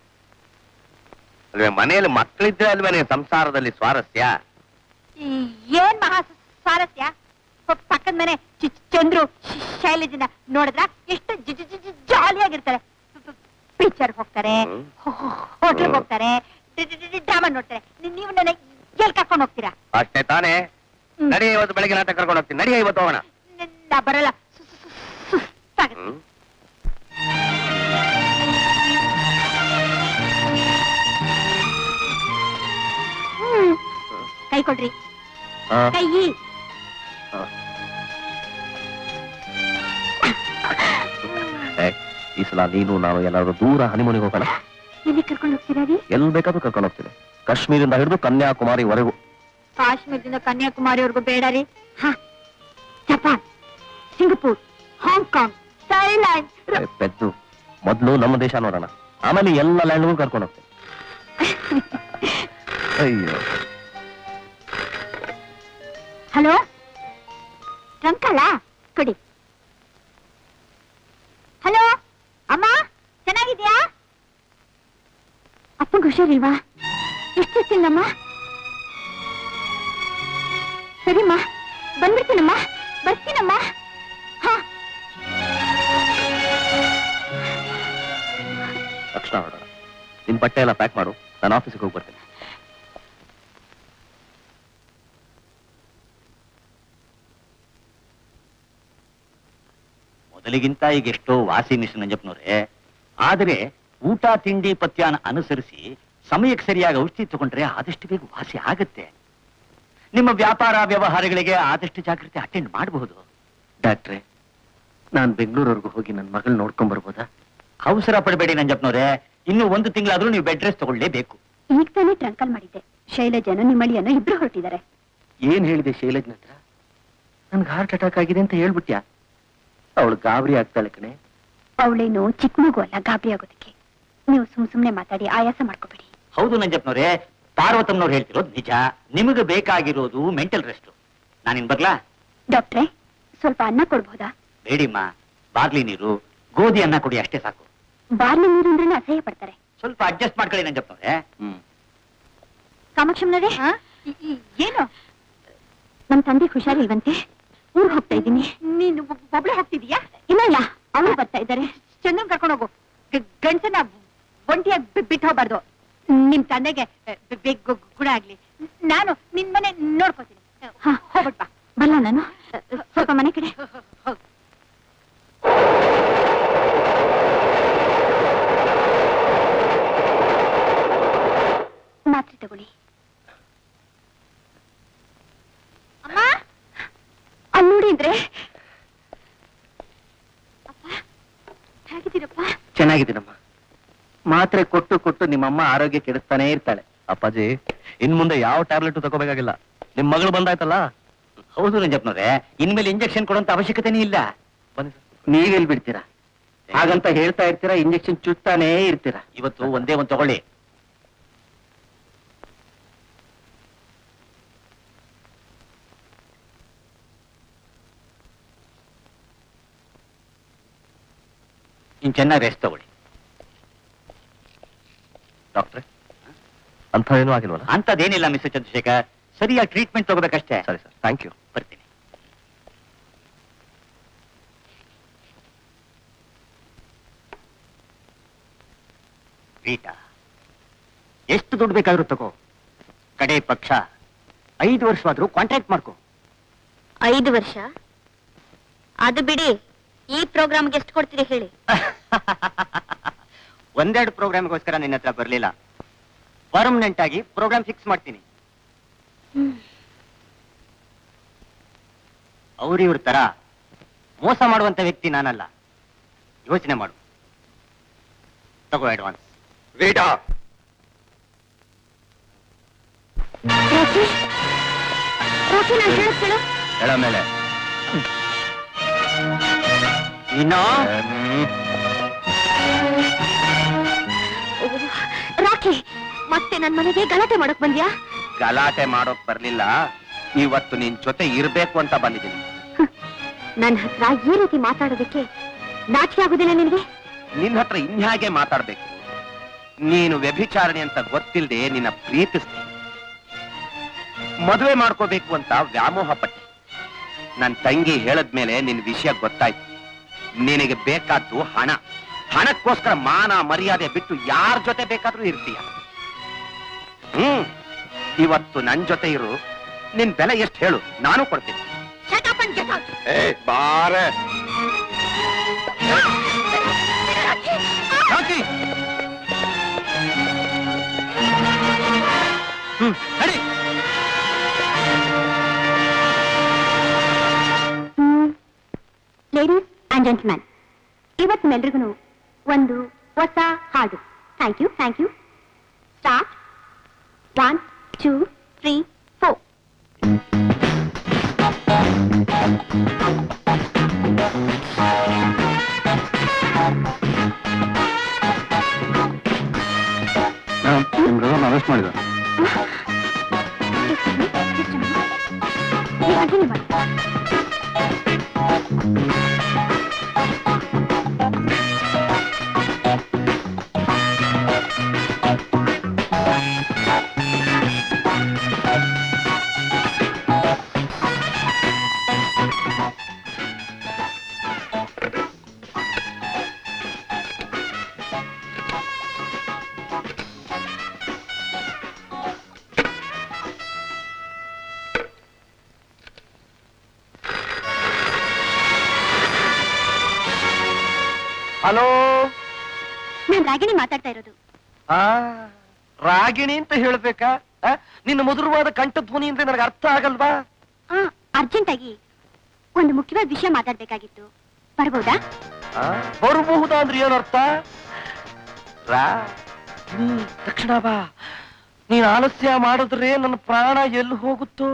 ಅಲ್ವೇ, ಮನೆಯಲ್ಲಿ ಮಕ್ಕಳಿದ್ರೆ ಅಲ್ವೇನೆ ಸಂಸಾರದಲ್ಲಿ ಸ್ವಾರಸ್ಯ. ಏನ್ ಮಹಾ ಸ್ವಾರಸ್ಯ? ಪಕ್ಕದ ಮನೆ ಚಂದ್ರು ಶೈಲಜನ ನೋಡಿದ್ರ ಎಷ್ಟು ಜಾಲಿಯಾಗಿರ್ತಾರೆ. ಪಿಕ್ಚರ್ ಹೋಗ್ತಾರೆ, ಹೋಟೆಲ್ ಹೋಗ್ತಾರೆ, ಡ್ರಾಮಾ ನೋಡ್ತಾರೆ. ನೀವು ನನ್ನ ಎಲ್ಲಿ ಕರ್ಕೊಂಡು ಹೋಗ್ತೀರಾ? ಅಷ್ಟೇ ತಾನೇ. ನಡಿ, ಇವತ್ತು ಬೆಳಗ್ಗೆ ನಾಟಕ ಕರ್ಕೊಂಡು ಹೋಗ್ತೀನಿ. ನಡಿ, ಇವತ್ತು ಹೋಗೋಣ. ನಾ ಬರಲ್ಲ. ಕೈ ಕೊಡ್ರಿ. ಕೈ. ಈ ಸಲ ನೀನು ನಾನು ಎಲ್ಲಾದ್ರೂ ದೂರ ಹನಿಮೂನಿಗೆ ಹೋಗೋಣ. ಎಲ್ಲಿ ಕರ್ಕೊಂಡು ಹೋಗ್ತೀರಾ ರೀ? ಎಲ್ಲಿ ಬೇಕಾದ್ರೂ ಕರ್ಕೊಂಡು ಹೋಗ್ತೀನಿ. ಕಾಶ್ಮೀರಿಂದ ಹಿಡಿದು ಕನ್ಯಾಕುಮಾರಿವರೆಗೂ. ಕಾಶ್ಮೀರದಿಂದ ಕನ್ಯಾಕುಮಾರಿವರೆಗೂ ಬೇಡ ರೀ. Japan, Singapore, Hong Kong, Thailand. ಪೆದ್ದು ಮೊದ್ಲು ನಮ್ಮ ದೇಶ ನೋಡೋಣ, ಆಮೇಲೆ ಎಲ್ಲ ಲ್ಯಾಂಡ್ಗೂ ಕರ್ಕೊಂಡು ಹೋಗ್ತೀನಿ. ಅಯ್ಯೋ. ಹಲೋ, ಟ್ರಂಕಲ್ಲ ಕೊಡಿ. ಹಲೋ ಅಮ್ಮ, ಚೆನ್ನಾಗಿದ್ಯಾ? ಅಪ್ಪಂಗೆ ಹುಷಾರಿಲ್ವಾ? ಎಷ್ಟಿರ್ತೀನಮ್ಮ? ಸರಿಮ್ಮ, ಬಂದ್ಬಿಡ್ತೀನಮ್ಮ, ಬರ್ತೀನಮ್ಮ. ಹಾ, ತಕ್ಷಣ ಹೊರಡೋಣ. ನಿನ್ ಬಟ್ಟೆ ಎಲ್ಲ ಪ್ಯಾಕ್ ಮಾಡು, ನಾನು ಆಫೀಸಿಗೆ ಹೋಗಿ ಬರ್ತೀನಿ. ಮೊದಲಿಗಿಂತ ಈಗ ಎಷ್ಟೋ ವಾಸಿ ಮಿಸ್ ನಂಜಪ್ಪನವ್ರೆ. ಆದರೆ ಊಟ ತಿಂಡಿ ಪಥ್ಯನ ಅನುಸರಿಸಿ ಸಮಯಕ್ಕೆ ಸರಿಯಾಗಿ ಔಷಧಿ ತಗೊಂಡ್ರೆ ಆದಷ್ಟು ಬೇಗ ವಾಸಿ ಆಗತ್ತೆ. ನಿಮ್ಮ ವ್ಯಾಪಾರ ವ್ಯವಹಾರಗಳಿಗೆ ಆದಷ್ಟು ಜಾಗೃತಿ ಅಟೆಂಡ್ ಮಾಡಬಹುದು. ಡಾಕ್ಟ್ರೆ, ನಾನ್ ಬೆಂಗಳೂರವರೆಗೂ ಹೋಗಿ ನನ್ನ ಮಗಳು ನೋಡ್ಕೊಂಡ್ ಬರ್ಬೋದಾ? ಅವಸರ ಪಡಬೇಡಿ ನಂಜಪ್ಪನವ್ರೆ, ಇನ್ನು 1 ತಿಂಗಳಾದ್ರೂ ನೀವು ಬೆಡ್ ರೆಸ್ಟ್ ತಗೊಳ್ಳೇಬೇಕು. ಈಗ ತಾನೇ ಟ್ರಂಕಲ್ ಮಾಡಿದ್ದೆ. ಶೈಲಜನ ನಿಮ್ಮಳಿಯನ್ನು ಇಬ್ರು ಹೊರಟಿದ್ದಾರೆ. ಏನ್ ಹೇಳಿದೆ ಶೈಲಜ್ನ ಹತ್ರ? ನನ್ಗೆ ಹಾರ್ಟ್ ಅಟ್ಯಾಕ್ ಆಗಿದೆ ಅಂತ ಹೇಳ್ಬಿಟ್ಯಾ? ಅವಳು ಗಾಬರಿ ಆಗ್ತಾಳೆ ಕಣೆ. ಅವಳೇನು ಚಿಕ್ಕ ಮಗು ಅಲ್ಲ ಗಾಬರಿ ಆಗೋದಕ್ಕೆ. ನೀವು ಸುಮ್ನೆ ಮಾತಾಡಿ ಆಯಾಸ ಮಾಡ್ಕೋಬೇಡಿ. ಹೌದು ನಂಜಪ್ಪನವ್ರೆ, ಪಾರ್ವತಮ್ಮನವ್ರು ಹೇಳ್ತಿರೋದು ನಿಜ. ನಿಮಗೆ ಬೇಕಾಗಿರೋದು ಮೆಂಟಲ್ ರೆಸ್ಟ್. ನಾನಿನ್ ಬರ್ಲಾ? ಡಾಕ್ಟ್ರೆ, ಸ್ವಲ್ಪ ಅನ್ನ ಕೊಡ್ಬೋದಾ? ಬೇಡಿಮ್ಮ, ಬಾರ್ಲಿ ನೀರು, ಗೋಧಿ ಅನ್ನ ಕೊಡಿ, ಅಷ್ಟೇ ಸಾಕು. ಬಾರ್ಲಿ ನೀರು ಅಂದ್ರೆ ಅಸಹ್ಯ ಪಡ್ತಾರೆ. ಸ್ವಲ್ಪ ಅಡ್ಜಸ್ಟ್ ಮಾಡ್ಕೊಳ್ಳಿ ನಂಜಪ್ಪನವ್ರೆ. ಕಾಮಾಕ್ಷಮ್ಮನವ್ರೆ, ಏನು ನಮ್ ತಂದೆ ಹುಷಾರಿಲ್ವಂತೆ, ಊರ್ಗ್ ಹೋಗ್ತಾ ಇದ್ದೀನಿ. ನೀನು ಒಬ್ಳೆ ಹೋಗ್ತಿದೀಯಾ? ಇಲ್ಲ ಇಲ್ಲ, ಅವರು ಬರ್ತಾ ಇದ್ದಾರೆ. ಚಂದ್ರನ್ ಕರ್ಕೊಂಡು ಹೋಗು. ಗಂಡಸನ ಒಂಟಿಯಾಗಿ ಬಿಟ್ಟು ಹೋಗ್ಬಾರ್ದು. ನಿಮ್ ತಂದೆಗೆ ಬೇಗ ಗುಣ ಆಗ್ಲಿ. ನಾನು ನಿನ್ ಮನೆ ನೋಡ್ಕೋತೀನಿ. ಹೋಗ್ಬಿಟ್ ಬಾ. ಬಲ್ಲ ನಾನು ಸ್ವಲ್ಪ ಮನೆ ಕಡೆ. ಮಾತ್ರೆ ತಗೊಳ್ಳಿ. ಅಮ್ಮ, ಅಲ್ಲಿ ನೋಡಿ ಇದ್ರೆ. ಅಪ್ಪ, ಹೇಗಿದ್ದೀರಪ್ಪ? ಚೆನ್ನಾಗಿದ್ದೀನಮ್ಮ. ಮಾತ್ರೆ ಕೊಟ್ಟು ಕೊಟ್ಟು ನಿಮ್ಮಮ್ಮ ಆರೋಗ್ಯ ಕೆಡಿಸ್ತಾನೇ ಇರ್ತಾಳೆ. ಅಪ್ಪಾಜಿ, ಇನ್ ಮುಂದೆ ಯಾವ ಟ್ಯಾಬ್ಲೆಟ್ ತಗೋಬೇಕಾಗಿಲ್ಲ. ನಿಮ್ ಮಗಳು ಬಂದಾಯ್ತಲ್ಲ. ಹೌದು ನಂಜಪ್ಪನವ್ರೆ, ಇನ್ಮೇಲೆ ಇಂಜೆಕ್ಷನ್ ಕೊಡುವಂತ ಅವಶ್ಯಕತೆನೇ ಇಲ್ಲ. ಬನ್ನಿ ಸರ್. ನೀವೆಲ್ಲಿ ಬಿಡ್ತೀರಾ? ಹಾಗಂತ ಹೇಳ್ತಾ ಇರ್ತೀರಾ, ಇಂಜೆಕ್ಷನ್ ಚುಚ್ತಾನೇ ಇರ್ತೀರಾ. ಇವತ್ತು ಒಂದೇ ಒಂದು ತಗೊಳ್ಳಿ. ಇನ್ ಚೆನ್ನಾಗಿ ರೆಸ್ಟ್ ತಗೊಳ್ಳಿ. ಡಾಕ್ಟ್ರೆ, ಅಂಥವೇನೂ ಆಗಿಲ್ವಲ್ಲ? ಅಂತದೇನಿಲ್ಲ ಮಿಸ್ಟರ್ ಚಂದ್ರಶೇಖರ್, ಸರಿಯಾಗಿ ಟ್ರೀಟ್ಮೆಂಟ್ ತಗೋಬೇಕಷ್ಟೇ. ಸರಿ ಸರ್, ಥ್ಯಾಂಕ್ ಯು. ಬರ್ತೀನಿ. ರೀಟಾ, ಎಷ್ಟು ದುಡ್ಡು ಬೇಕಾದ್ರೂ ತಗೋ. ಕಡೆ ಪಕ್ಷ 5 ವರ್ಷವಾದ್ರೂ ಕಾಂಟ್ಯಾಕ್ಟ್ ಮಾಡ್ಕೋ. 5 ವರ್ಷ? ಅದು ಬಿಡಿ, ಈ ಪ್ರೋಗ್ರಾಮ್ಗೆ ಎಷ್ಟು ಕೊಡ್ತೀರಿ ಹೇಳಿ. ಒಂದೆರಡು ಪ್ರೋಗ್ರಾಮ್ಗೋಸ್ಕರ ನಿನ್ನ ಹತ್ರ ಬರ್ಲಿಲ್ಲ. ಪರ್ಮನೆಂಟ್ ಆಗಿ ಪ್ರೋಗ್ರಾಮ್ ಫಿಕ್ಸ್ ಮಾಡ್ತೀನಿ. ಅವ್ರಿವ್ರ ತರ ಮೋಸ ಮಾಡುವಂತ ವ್ಯಕ್ತಿ ನಾನಲ್ಲ. ಯೋಚನೆ ಮಾಡು. ತಗೋ ಅಡ್ವಾನ್ಸ್. ರೀಟಾ, ರಾಕಿ, ರಾಕಿ, ನಾನು ಹೇಳೋದ್ ಕೇಳು. ಎಳ ಮೇಲೆ ಇನ್ನು ರಾಕಿ, ಮತ್ತೆ ನನ್ ಮನೆಗೆ ಗಲಾಟೆ ಮಾಡಕ್ ಬಂದ್ಯಾ? ಗಲಾಟೆ ಮಾಡೋಕ್ ಬರ್ಲಿಲ್ಲ, ಇವತ್ತು ನಿನ್ ಜೊತೆ ಇರ್ಬೇಕು ಅಂತ ಬಂದಿದ್ದೀನಿ. ನನ್ ಹತ್ರ ಈ ರೀತಿ ಮಾತಾಡೋದಕ್ಕೆ ನಾಚಿಕೆ ಆಗುದಿಲ್ಲ ನಿನಗೆ? ನಿನ್ ಹತ್ರ ಇನ್ಯಾಗೆ ಮಾತಾಡ್ಬೇಕು? ನೀನು ವ್ಯಭಿಚಾರಣೆ ಅಂತ ಗೊತ್ತಿಲ್ಲದೆ ನಿನ್ನ ಪ್ರೀತಿಸ್ತೀನಿ. ಮದುವೆ ಮಾಡ್ಕೋಬೇಕು ಅಂತ ವ್ಯಾಮೋಹ ಪಟ್ಟೆ. ನನ್ ತಂಗಿ ಹೇಳದ್ಮೇಲೆ ನಿನ್ ವಿಷಯ ಗೊತ್ತಾಯ್ತು. ನಿನಗೆ ಬೇಕಾದ್ದು ಹಣ. ಹಣಕ್ಕೋಸ್ಕರ ಮಾನ ಮರ್ಯಾದೆ ಬಿಟ್ಟು ಯಾರ ಜೊತೆ ಬೇಕಾದ್ರೂ ಇರ್ತೀಯ. ಇವತ್ತು ನನ್ ಜೊತೆ ಇರು. ನಿನ್ ಬೆಲೆ ಎಷ್ಟು ಹೇಳು, ನಾನು ಕೊಡ್ತೀನಿ. Shut up and get out. ಬಾರೆ ರಾಕಿ! ನಡಿ. ಲೇಡೀಸ್ ಅಂಡ್ ಜೆಂಟಲ್ಮನ್, ಇವತ್ತು ಎಲ್ರಿಗೂ ಒಂದು ಹೊಸ ಹಾಡು. Thank you, thank you. Start. 1, 2, 3, 4. ನಿಮ್ ಬ್ರದರ್ನ ಅರೆಸ್ಟ್ ಮಾಡಿದ. ಕಂಟಿನ್ಯೂ ಮಾಡಿ. ಹಲೋ, ನಾನು ರಾಗಿಣಿ ಮಾತಾಡ್ತಾ ಇರೋದು. ರಾಗಿಣಿ ಅಂತ ಹೇಳ್ಬೇಕಾ? ನಿನ್ನ ಮಧುರವಾದ ಕಂಠಧ್ವನಿ ಅಂದ್ರೆ ನನಗೆ ಅರ್ಥ ಆಗಲ್ವಾ? ಅರ್ಜೆಂಟ್ ಆಗಿ ಒಂದು ಮುಖ್ಯವಾದ ವಿಷಯ ಮಾತಾಡ್ಬೇಕಾಗಿತ್ತು. ಬರ್ಬೋದಾ? ಬರಬಹುದಾ ಅಂದ್ರೆ ಏನರ್ಥ? ತಕ್ಷಣ ಬಾ. ನೀನ್ ಆಲಸ್ಯ ಮಾಡಿದ್ರೆ ನನ್ನ ಪ್ರಾಣ ಎಲ್ಲಿ ಹೋಗುತ್ತೋ.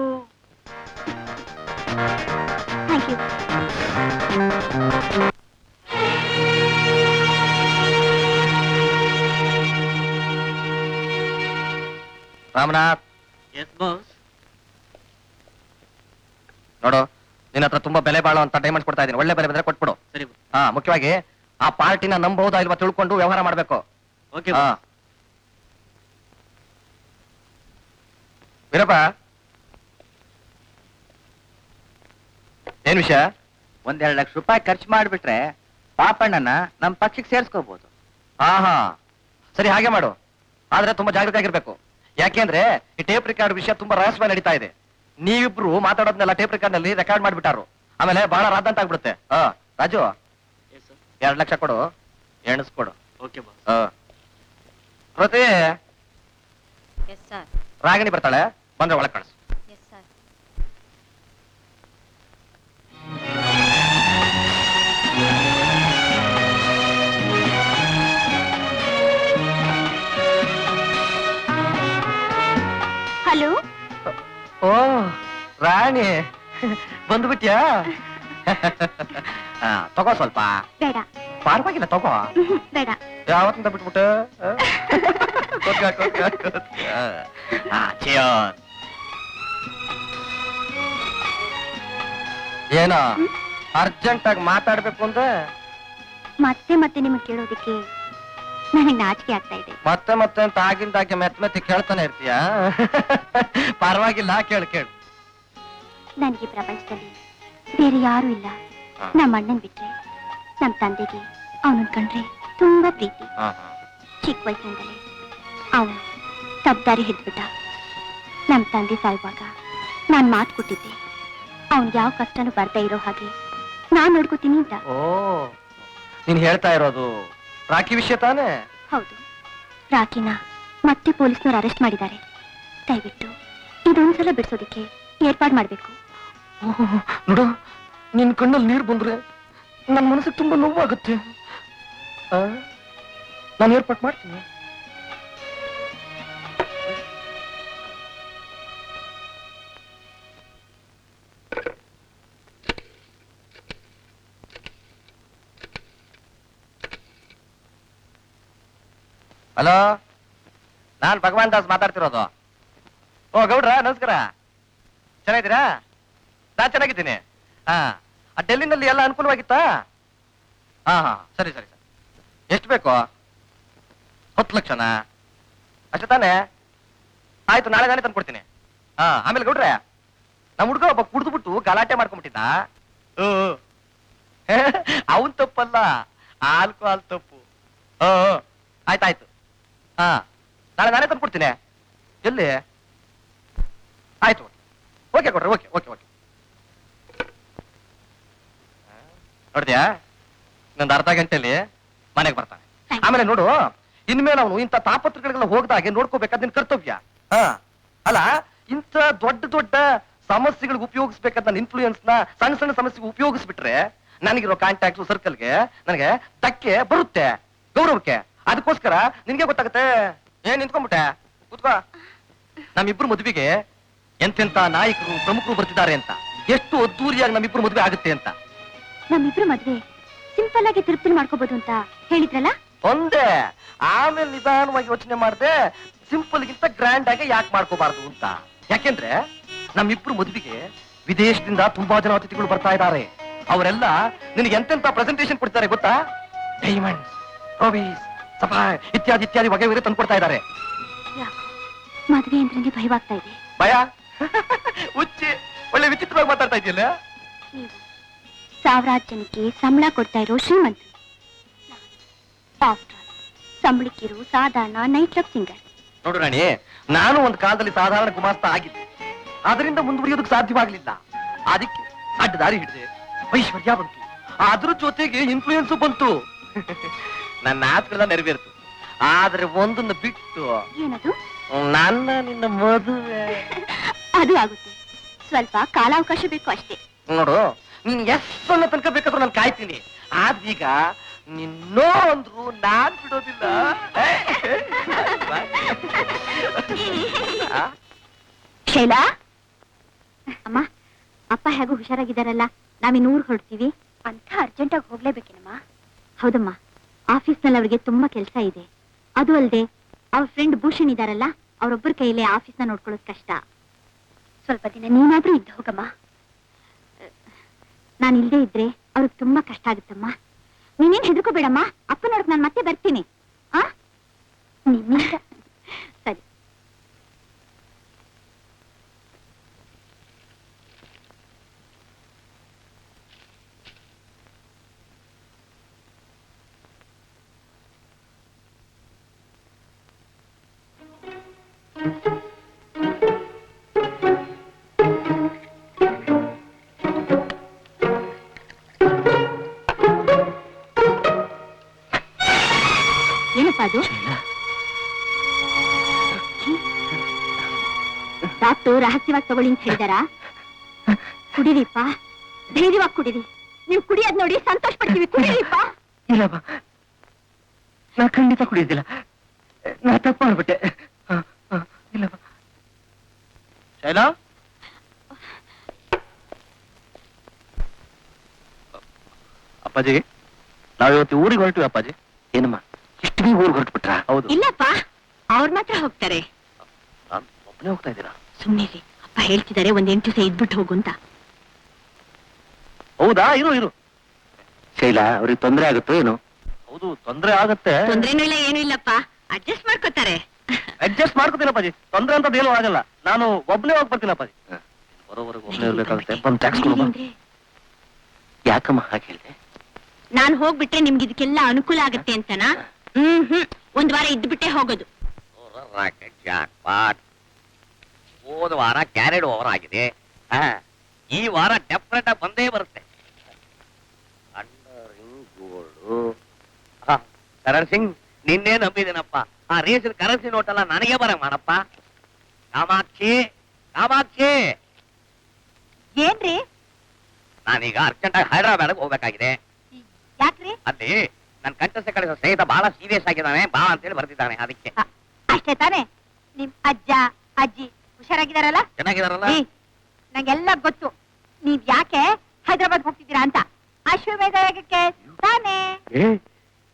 Thank you. Ramanath, yes boss. ನೋಡು, ನಿನ್ನ ಹತ್ರ ತುಂಬಾ ಬೆಲೆ ಬಾಳೋ ಅಂತ ಡೈಮಂಡ್ಸ್ ಕೊಡ್ತಾ ಇದೀನಿ. ಒಳ್ಳೆ ಬೆಲೆ ಬಂದ್ರೆ ಕೊಟ್ಬಿಡು. ಸರಿ ಹಾ, ಮುಖ್ಯವಾಗಿ ಆ ಪಾರ್ಟಿನ ನಂಬಹುದಾ ಇಲ್ವಾ ತಿಳ್ಕೊಂಡು ವ್ಯವಹಾರ ಮಾಡ್ಬೇಕು. ಓಕೆ ಹಾ. ವೀರಪ್ಪ, ಏನ್ ವಿಷಯ? ಒಂದೆರಡು ಲಕ್ಷ ರೂಪಾಯಿ ಖರ್ಚು ಮಾಡ್ಬಿಟ್ರೆ ಪಾಪಣ್ಣನ ನಮ್ ಪಕ್ಷಕ್ಕೆ ಸೇರ್ಸ್ಕೋಬಹುದು. ಹಾ ಹಾ, ಸರಿ ಹಾಗೆ ಮಾಡು. ಆದ್ರೆ ತುಂಬಾ ಜಾಗೃತಿ ಆಗಿರ್ಬೇಕು. ಯಾಕೆಂದ್ರೆ ಈ ಟೇಪ್ ರೆಕಾರ್ಡ್ ವಿಷಯ ತುಂಬಾ ರಹಸ್ಯವಾಗಿ ನಡೀತಾ ಇದೆ. ನೀವಿಬ್ರು ಮಾತಾಡೋದ್ನೆಲ್ಲ ಟೇಪ್ ರೆಕಾರ್ಡ್ ನಲ್ಲಿ ರೆಕಾರ್ಡ್ ಮಾಡ್ಬಿಟ್ಟಾರು. ಆಮೇಲೆ ಬಹಳ ರಾದಂತ ಆಗ್ಬಿಡುತ್ತೆ. ರಾಜು, 2 ಲಕ್ಷ ಕೊಡು, ಎಣಿಸ್ಕೊಡು. Okay boss. ಪ್ರತಿ ಎಸ್ ಸರ್, ರಾಗಿಣಿ ಬರ್ತಾಳೆ, ಬಂದ್ರೆ ಒಳಗ್ ಕಳಿಸು. Yes sir. ಹಲೋ, ಓ ರಾಣಿ, ಬಂದ್ಬಿಟ್ಯಾ? ತಗೋ ಸ್ವಲ್ಪ. ಬೇಡ. ಪರವಾಗಿಲ್ಲ, ತಗೋ. ಬೇಡ. ಯಾವತ್ತಿಂದ ಬಿಟ್ಬಿಟ್ಟು? ಏನ ಅರ್ಜೆಂಟ್ ಆಗಿ ಮಾತಾಡ್ಬೇಕು ಅಂದ್ರೆ ಮತ್ತೆ ಮತ್ತೆ ನಿಮಗೆ ಕೇಳೋದಕ್ಕೆ ನನಗೆ ನಾಚಿಕೆ ಆಗ್ತಾ ಇದೆ. ಮತ್ತೆ ಮತ್ತೆ ಅಂತ ಆಗಿಂದಾಗೆ ಮೆತ್ತ ಕೇಳ್ತಾನೆ ಇರ್ತೀಯ. ಪರವಾಗಿಲ್ಲ, ಕೇಳು ಕೇಳು. ನನಗೆ ಪ್ರಪಂಚದಲ್ಲಿ ಬೇರೆ ಯಾರು ಇಲ್ಲ. ನಮ್ಮ ಅಣ್ಣನ್ ಬಿಟ್ರೆ ನಮ್ಮ ತಂದೆಗೆ ಅವನನ್ ಕಂಡ್ರೆ ತುಂಬಾ ಪ್ರೀತಿ. ಚಿಕ್ಕ ವಯಸ್ಸಿನಿಂದಲೇ ಅವನು ತಪ್ಪದಾರಿ ಹಿಡ್ಬಿಟ್ಟ. ನಮ್ಮ ತಂದೆ ಸಾಯುವಾಗ ನಾನ್ ಮಾತು ಕೊಟ್ಟಿದ್ದೆ, ಅವನ್ಗೆ ಯಾವ ಕಷ್ಟನೂ ಬರ್ತಾ ಇರೋ ಹಾಗೆ ನಾನ್ ನೋಡ್ಕೋತೀನಿ ಅಂತ. ಓ, ನೀನ್ ಹೇಳ್ತಾ ಇರೋದು ರಾಕಿ ವಿಷಯ ತಾನೇ? ಹೌದು, ರಾಕಿನ ಮತ್ತೆ ಪೊಲೀಸ್ನವ್ರು ಅರೆಸ್ಟ್ ಮಾಡಿದ್ದಾರೆ. ದಯವಿಟ್ಟು ಇದೊಂದ್ಸಲ ಬಿಡಿಸೋದಕ್ಕೆ ಏರ್ಪಾಡು ಮಾಡ್ಬೇಕು. ನೋಡು, ನಿನ್ ಕಣ್ಣಲ್ಲಿ ನೀರು ಬಂದ್ರೆ ನನ್ನ ಮನಸ್ಸಿಗೆ ತುಂಬಾ ನೋವಾಗುತ್ತೆ. ನಾನು ಏರ್ಪಾಟ್ ಮಾಡ್ತೀನಿ. ಹಲೋ, ನಾನ್ ಭಗವಾನ್ ದಾಸ್ ಮಾತಾಡ್ತಿರೋದು. ಓ ಗೌಡ್ರ, ನಮಸ್ಕಾರ. ಚೆನ್ನಾಗಿದ್ದೀರಾ? ನಾನ್ ಚೆನ್ನಾಗಿದ್ದೀನಿ. ಹಾ, ಆ ಡೆಲ್ಲಿನಲ್ಲಿ ಎಲ್ಲ ಅನುಕೂಲವಾಗಿತ್ತಾ? ಹಾ ಹಾ, ಸರಿ ಸರಿ ಸರಿ. ಎಷ್ಟು ಬೇಕು? 10 ಲಕ್ಷನಾ? ಅಷ್ಟೇ ತಾನೆ? ಆಯ್ತು, ನಾಳೆ ತಂದ್ಕೊಡ್ತೀನಿ. ಹಾ, ಆಮೇಲೆ ಗೌಡ್ರೆ, ನಮ್ಮ ಹುಡುಗ ಒಬ್ಬ ಕುಡ್ದು ಗಲಾಟೆ ಮಾಡ್ಕೊಂಡ್ಬಿಟ್ಟಿದ್ದ. ಅವನ್ ತಪ್ಪಲ್ಲ, ಆಲ್ಕೋಹಾಲ್ ತಪ್ಪು. ಆಯ್ತಾಯ್ತು. ಹಾ, ನಾಳೆ ತಂದ್ಕೊಡ್ತೀನಿ. ಎಲ್ಲಿ? ಆಯ್ತು, ಓಕೆ ಕೊಡ್ರಿ. Okay okay okay. ನೋಡ್ದ್ಯಾ, ಇನ್ನೊಂದು ಅರ್ಧ ಗಂಟೆಯಲ್ಲಿ ಮನೆಗೆ ಬರ್ತಾನೆ. ಆಮೇಲೆ ನೋಡು, ಇನ್ಮೇಲೆ ಅವನು ಇಂಥ ತಾಪತ್ರಗಳಿಗೆಲ್ಲ ಹೋಗದಾಗೆ ನೋಡ್ಕೋಬೇಕಾದ ನಿನ್ ಕರ್ತವ್ಯ. ಅಲ್ಲ, ಇಂಥ ದೊಡ್ಡ ದೊಡ್ಡ ಸಮಸ್ಯೆಗಳಿಗೆ ಉಪಯೋಗಿಸ್ಬೇಕಾದ ನನ್ನ ಇನ್ಫ್ಲೂಯೆನ್ಸ್ ನ ಸಣ್ಣ ಸಣ್ಣ ಸಮಸ್ಯೆಗೆ ಉಪಯೋಗಿಸ್ಬಿಟ್ರೆ ನನಗಿರೋ ಕಾಂಟ್ಯಾಕ್ಟ್ ಸರ್ಕಲ್ಗೆ ನನಗೆ ಧಕ್ಕೆ ಬರುತ್ತೆ, ಗೌರವಕ್ಕೆ. ಅದಕ್ಕೋಸ್ಕರ ನಿನ್ಗೆ ಗೊತ್ತಾಗುತ್ತೆ. ಏನ್ ನಿಂತ್ಕೊಂಡ್ಬಿಟ್ಟೆ? ಕೂತ್ಕೋ. ನಮ್ಮಿಬ್ರು ಮದುವೆಗೆ ಎಂತೆಂತ ನಾಯಕರು ಪ್ರಮುಖರು ಬರ್ತಿದ್ದಾರೆ ಅಂತ, ಎಷ್ಟು ಅದ್ದೂರಿಯಾಗಿ ನಮ್ಮಿಬ್ರು ಮದುವೆ ಆಗುತ್ತೆ ಅಂತ. ನಮ್ಮಿಬ್ರು ಮದ್ವೆ ಸಿಂಪಲ್ ಆಗಿ ತಿರುಪ್ತಿ ಮಾಡ್ಕೋಬಹುದು ಅಂತ ಹೇಳಿದ್ರಲ್ಲ? ಒಂದೇ. ಆಮೇಲೆ ನಿಧಾನವಾಗಿ ಯೋಚನೆ ಮಾಡಿದೆ, ಸಿಂಪಲ್ ಗಿಂತ ಗ್ರ್ಯಾಂಡ್ ಆಗಿ ಯಾಕೆ ಮಾಡ್ಕೋಬಾರ್ದು ಅಂತ. ಯಾಕೆಂದ್ರೆ ನಮ್ಮಿಬ್ರು ಮದುವೆಗೆ ವಿದೇಶದಿಂದ ತುಂಬಾ ಜನ ಅತಿಥಿಗಳು ಬರ್ತಾ ಇದ್ದಾರೆ. ಅವರೆಲ್ಲ ನಿನಗೆ ಎಂತೆಂತ ಪ್ರೆಸೆಂಟೇಶನ್ ಕೊಡ್ತಾರೆ ಗೊತ್ತಾ? ಡೈಮಂಡ್ಸ್, ರೂಬೀಸ್, ಸಫೈರ್ ಇತ್ಯಾದಿ ಇತ್ಯಾದಿ ವಗೆ ವಗೆ ತಂದ್ಕೊಡ್ತಾ ಇದ್ದಾರೆ. ಯಾಕೋ ಮದ್ವೆ ಅಂದ್ರೆ ಭಯವಾಗ್ತಾ ಇದೆ. ಭಯ? ಹುಚ್ಚಿ, ಒಳ್ಳೆ ವಿಚಿತ್ರವಾಗಿ ಮಾತಾಡ್ತಾ ಇದೆಯಲ್ಲ. ನೀವು ಸಾವಿರಾರು ಜನಕ್ಕೆ ಸಂಬಳ ಕೊಡ್ತಾ ಇರೋ ಶ್ರೀಮಂತರು. ಆಫ್ಟರ್ ಆಲ್ ಸಂಬಳಕ್ಕಿರೋ ಸಾಧಾರಣ ನೈಟ್ ಕ್ಲಬ್ ಸಿಂಗರ್. ನೋಡು ರಾಣಿ, ನಾನು ಒಂದು ಕಾಲದಲ್ಲಿ ಸಾಧಾರಣ ಗುಮಾಸ್ತ ಆಗಿದ್ದೆ. ಅದರಿಂದ ಮುಂದುವರಿಯೋದಕ್ಕೆ ಸಾಧ್ಯವಾಗ್ಲಿಲ್ಲ. ಅದಕ್ಕೆ ಅಡ್ಡ ದಾರಿ ಹಿಡಿದೆ, ಐಶ್ವರ್ಯ ಬಂತು, ಅದ್ರ ಜೊತೆಗೆ ಇನ್ಫ್ಲೂಯೆನ್ಸ್ ಬಂತು. ನನ್ನ ಆಸೆಗಳೆಲ್ಲ ನೆರವೇರ್ತು. ಆದ್ರೆ ಒಂದನ್ನು ಬಿಟ್ಟು, ಏನದು? ನನ್ನ ನಿನ್ನ ಮದುವೆ. ಅದು ಆಗುತ್ತೆ, ಸ್ವಲ್ಪ ಕಾಲಾವಕಾಶ ಬೇಕು ಅಷ್ಟೇ. ನೋಡು, ನೀನ್ ಎಷ್ಟನ್ನ ತನಕ ಬೇಕಾದ್ರೂ ನಾನು ಕಾಯ್ತೀನಿ. ಆದ್ರೀಗ ನಿನ್ನೋ ಅಂದ್ರು ನಾನ್ ಬಿಡೋದಿಲ್ಲ. ಶೈಲಾ, ಅಮ್ಮ, ಅಪ್ಪ ಹೇಗೂ ಹುಷಾರಾಗಿದ್ದಾರಲ್ಲ, ನಾವಿನ್ನೂರು ಹೊರಡ್ತೀವಿ ಅಂತ ಅರ್ಜೆಂಟಾಗಿ ಹೋಗ್ಲೇಬೇಕೇನಮ್ಮ? ಹೌದಮ್ಮ, ಆಫೀಸ್ನಲ್ಲಿ ಅವ್ರಿಗೆ ತುಂಬಾ ಕೆಲಸ ಇದೆ. ಅದು ಅಲ್ಲದೆ ಅವ್ರ ಫ್ರೆಂಡ್ ಭೂಷಣ್ ಇದಾರಲ್ಲ, ಅವರೊಬ್ಬರ ಕೈಯಲ್ಲೇ ಆಫೀಸ್ನ ನೋಡ್ಕೊಳ್ಳೋದು ಕಷ್ಟ. ಸ್ವಲ್ಪ ದಿನ ನೀನಾದ್ರೂ ಇದ್ದು ಹೋಗಮ್ಮ. ನಾನು ಇಲ್ಲದೆ ಇದ್ರೆ ಅವ್ರಿಗೆ ತುಂಬಾ ಕಷ್ಟ ಆಗುತ್ತಮ್ಮ. ನೀನೇನ್ ಹೆದರ್ಕೋಬೇಡಮ್ಮ, ಅಪ್ಪ ನೋಡಕ್ ನಾನು ಮತ್ತೆ ಬರ್ತೀನಿ. ಆ ನಿನ್ನಿಷ್ಟ. ಸರಿ. ಏನಪ್ಪ ಅದು? ಡಾಕ್ಟರ್ ರಹಸ್ಯವಾಗಿ ತಗೊಳ್ಳಿ ಅಂತ ಹೇಳಿದಾರ? ಕುಡಿರಿಪ್ಪ, ಧೈರ್ಯವಾಗಿ ಕುಡಿರಿ. ನೀವು ಕುಡಿಯೋದ್ ನೋಡಿ ಸಂತೋಷ ಪಡ್ತೀವಿ. ಕುಡಿರಿಪ್ಪ. ಇಲ್ಲಪ್ಪ, ನಾ ಖಂಡಿತ ಕುಡಿಯೋದಿಲ್ಲ. ನಾ ತಪ್ಪು ಮಾಡ್ಬಿಟ್ಟೆ. ಇಲ್ಲಪ್ಪ. ಶೈಲಾ, ಅಪ್ಪಾಜಿ ನಾವಿವತ್ತು ಊರಿಗೆ ಹೊರಟಿವಿ. ಅಪ್ಪಾಜಿ ಏನಮ್ಮ ಇಷ್ಟು ಬಿ ಊರಿಗೆ ಹೊರಟ್ಬಿಟ್ರ? ಹೌದು. ಇಲ್ಲಪ್ಪ, ಅವ್ರ ಮಾತ್ರ ಹೋಗ್ತಾರೆ. ನಾನು ಒಬ್ಬನೇ ಹೋಗ್ತಾ ಇದ್ದೀರಾ? ಸುಮ್ಮನೆ ಅಪ್ಪ ಹೇಳ್ತಿದ್ದಾರೆ, ಒಂದ್ 8 ದಿವಸ ಇದ್ಬಿಟ್ಟು ಹೋಗು ಅಂತ. ಹೌದಾ? ಇರು ಇರು. ಶೈಲಾ, ಅವ್ರಿಗೆ ತೊಂದರೆ ಆಗುತ್ತೋ ಏನೋ? ಹೌದು, ತೊಂದ್ರೆ ಆಗತ್ತೆ. ತೊಂದ್ರೆನೂ ಇಲ್ಲ, ಏನೂ ಇಲ್ಲಪ್ಪ, ಅಡ್ಜಸ್ಟ್ ಮಾಡ್ಕೋತಾರೆ. ಅಡ್ಜಸ್ಟ್ ಮಾಡ್ಕೋತೀನಿ ಅಪ್ಪಾಜಿ, ತೊಂದ್ರೆ ಅಂತ ಏನೂ ಆಗಲ್ಲ. ನಾನು ಒಬ್ಬನೇ ಹೋಗಿ ಬರ್ತೀನಿ ಅಪ್ಪಾಜಿ. ಬರೋವರೆಗೂ ಒಬ್ಬನೇ ಇರ್ಬೇಕಾಗುತ್ತೆ. ಬಂದು ಟ್ಯಾಕ್ಸ್ ಕೊಡು. ಯಾಕಮ್ಮ ಹಾಗೆ ಹೇಳಿದೆ? ನಾನ್ ಹೋಗ್ಬಿಟ್ರೆ ನಿಮ್ಗೆ ಇದಕ್ಕೆಲ್ಲ ಅನುಕೂಲ ಆಗತ್ತೆ ಅಂತನಾ? ಒಂದ್ ವಾರ ಇದ್ಬಿಟ್ಟೆ ಹೋಗೋದು. ಹೋದ ವಾರ ಕ್ಯಾರೆಡ್ ಓವರ್ ಆಗಿದೆ. ಈ ವಾರ ಡೆಫಿನೆಟ್ ಆಗಿ ಬಂದೇ ಬರುತ್ತೆ. ಕರಣ್ ಸಿಂಗ್, ನಿನ್ನೆ ನಂಬಿದ್ದೀನಪ್ಪ. ಆ ರೇಸಿನ ಕರೆನ್ಸಿ ನೋಟ್ ಎಲ್ಲ ನನಗೆ ಬರ ಮಾಡಪ್ಪ. ಕಾಮಾಕ್ಷಿ, ಕಾಮಾಕ್ಷಿ, ಏನ್ರಿ? ನಾನೀಗ ಅರ್ಜೆಂಟ್ ಆಗಿ ಹೈದರಾಬಾದ್ ಹೋಗ್ಬೇಕಾಗಿದೆ. ಯಾಕ್ರಿ? ಅಲ್ಲಿ ನನ್ನ ಕಂಠಸ್ಥ ಕಳಿಸೋ ಸ್ನೇಹಿತ ಬಹಳ ಸೀರಿಯಸ್ ಆಗಿದ್ದಾನೆ, ಬಾ ಅಂತೇಳಿ ಬರ್ತಿದ್ದಾನೆ. ಅದಕ್ಕೆ ಅಷ್ಟೇ ತಾನೇ? ನಿಮ್ ಅಜ್ಜ ಅಜ್ಜಿ ಹುಷಾರಾಗಿದಾರಲ್ಲ? ಚೆನ್ನಾಗಿದಾರಲ್ಲ? ನಂಗೆಲ್ಲ ಗೊತ್ತು ನೀವ್ ಯಾಕೆ ಹೈದರಾಬಾದ್ ಹೋಗ್ತಿದ್ದೀರಾ ಅಂತ. ಅಶ್ವಮೇಧ ಯಾಗಕ್ಕೆ ತಾನೇ?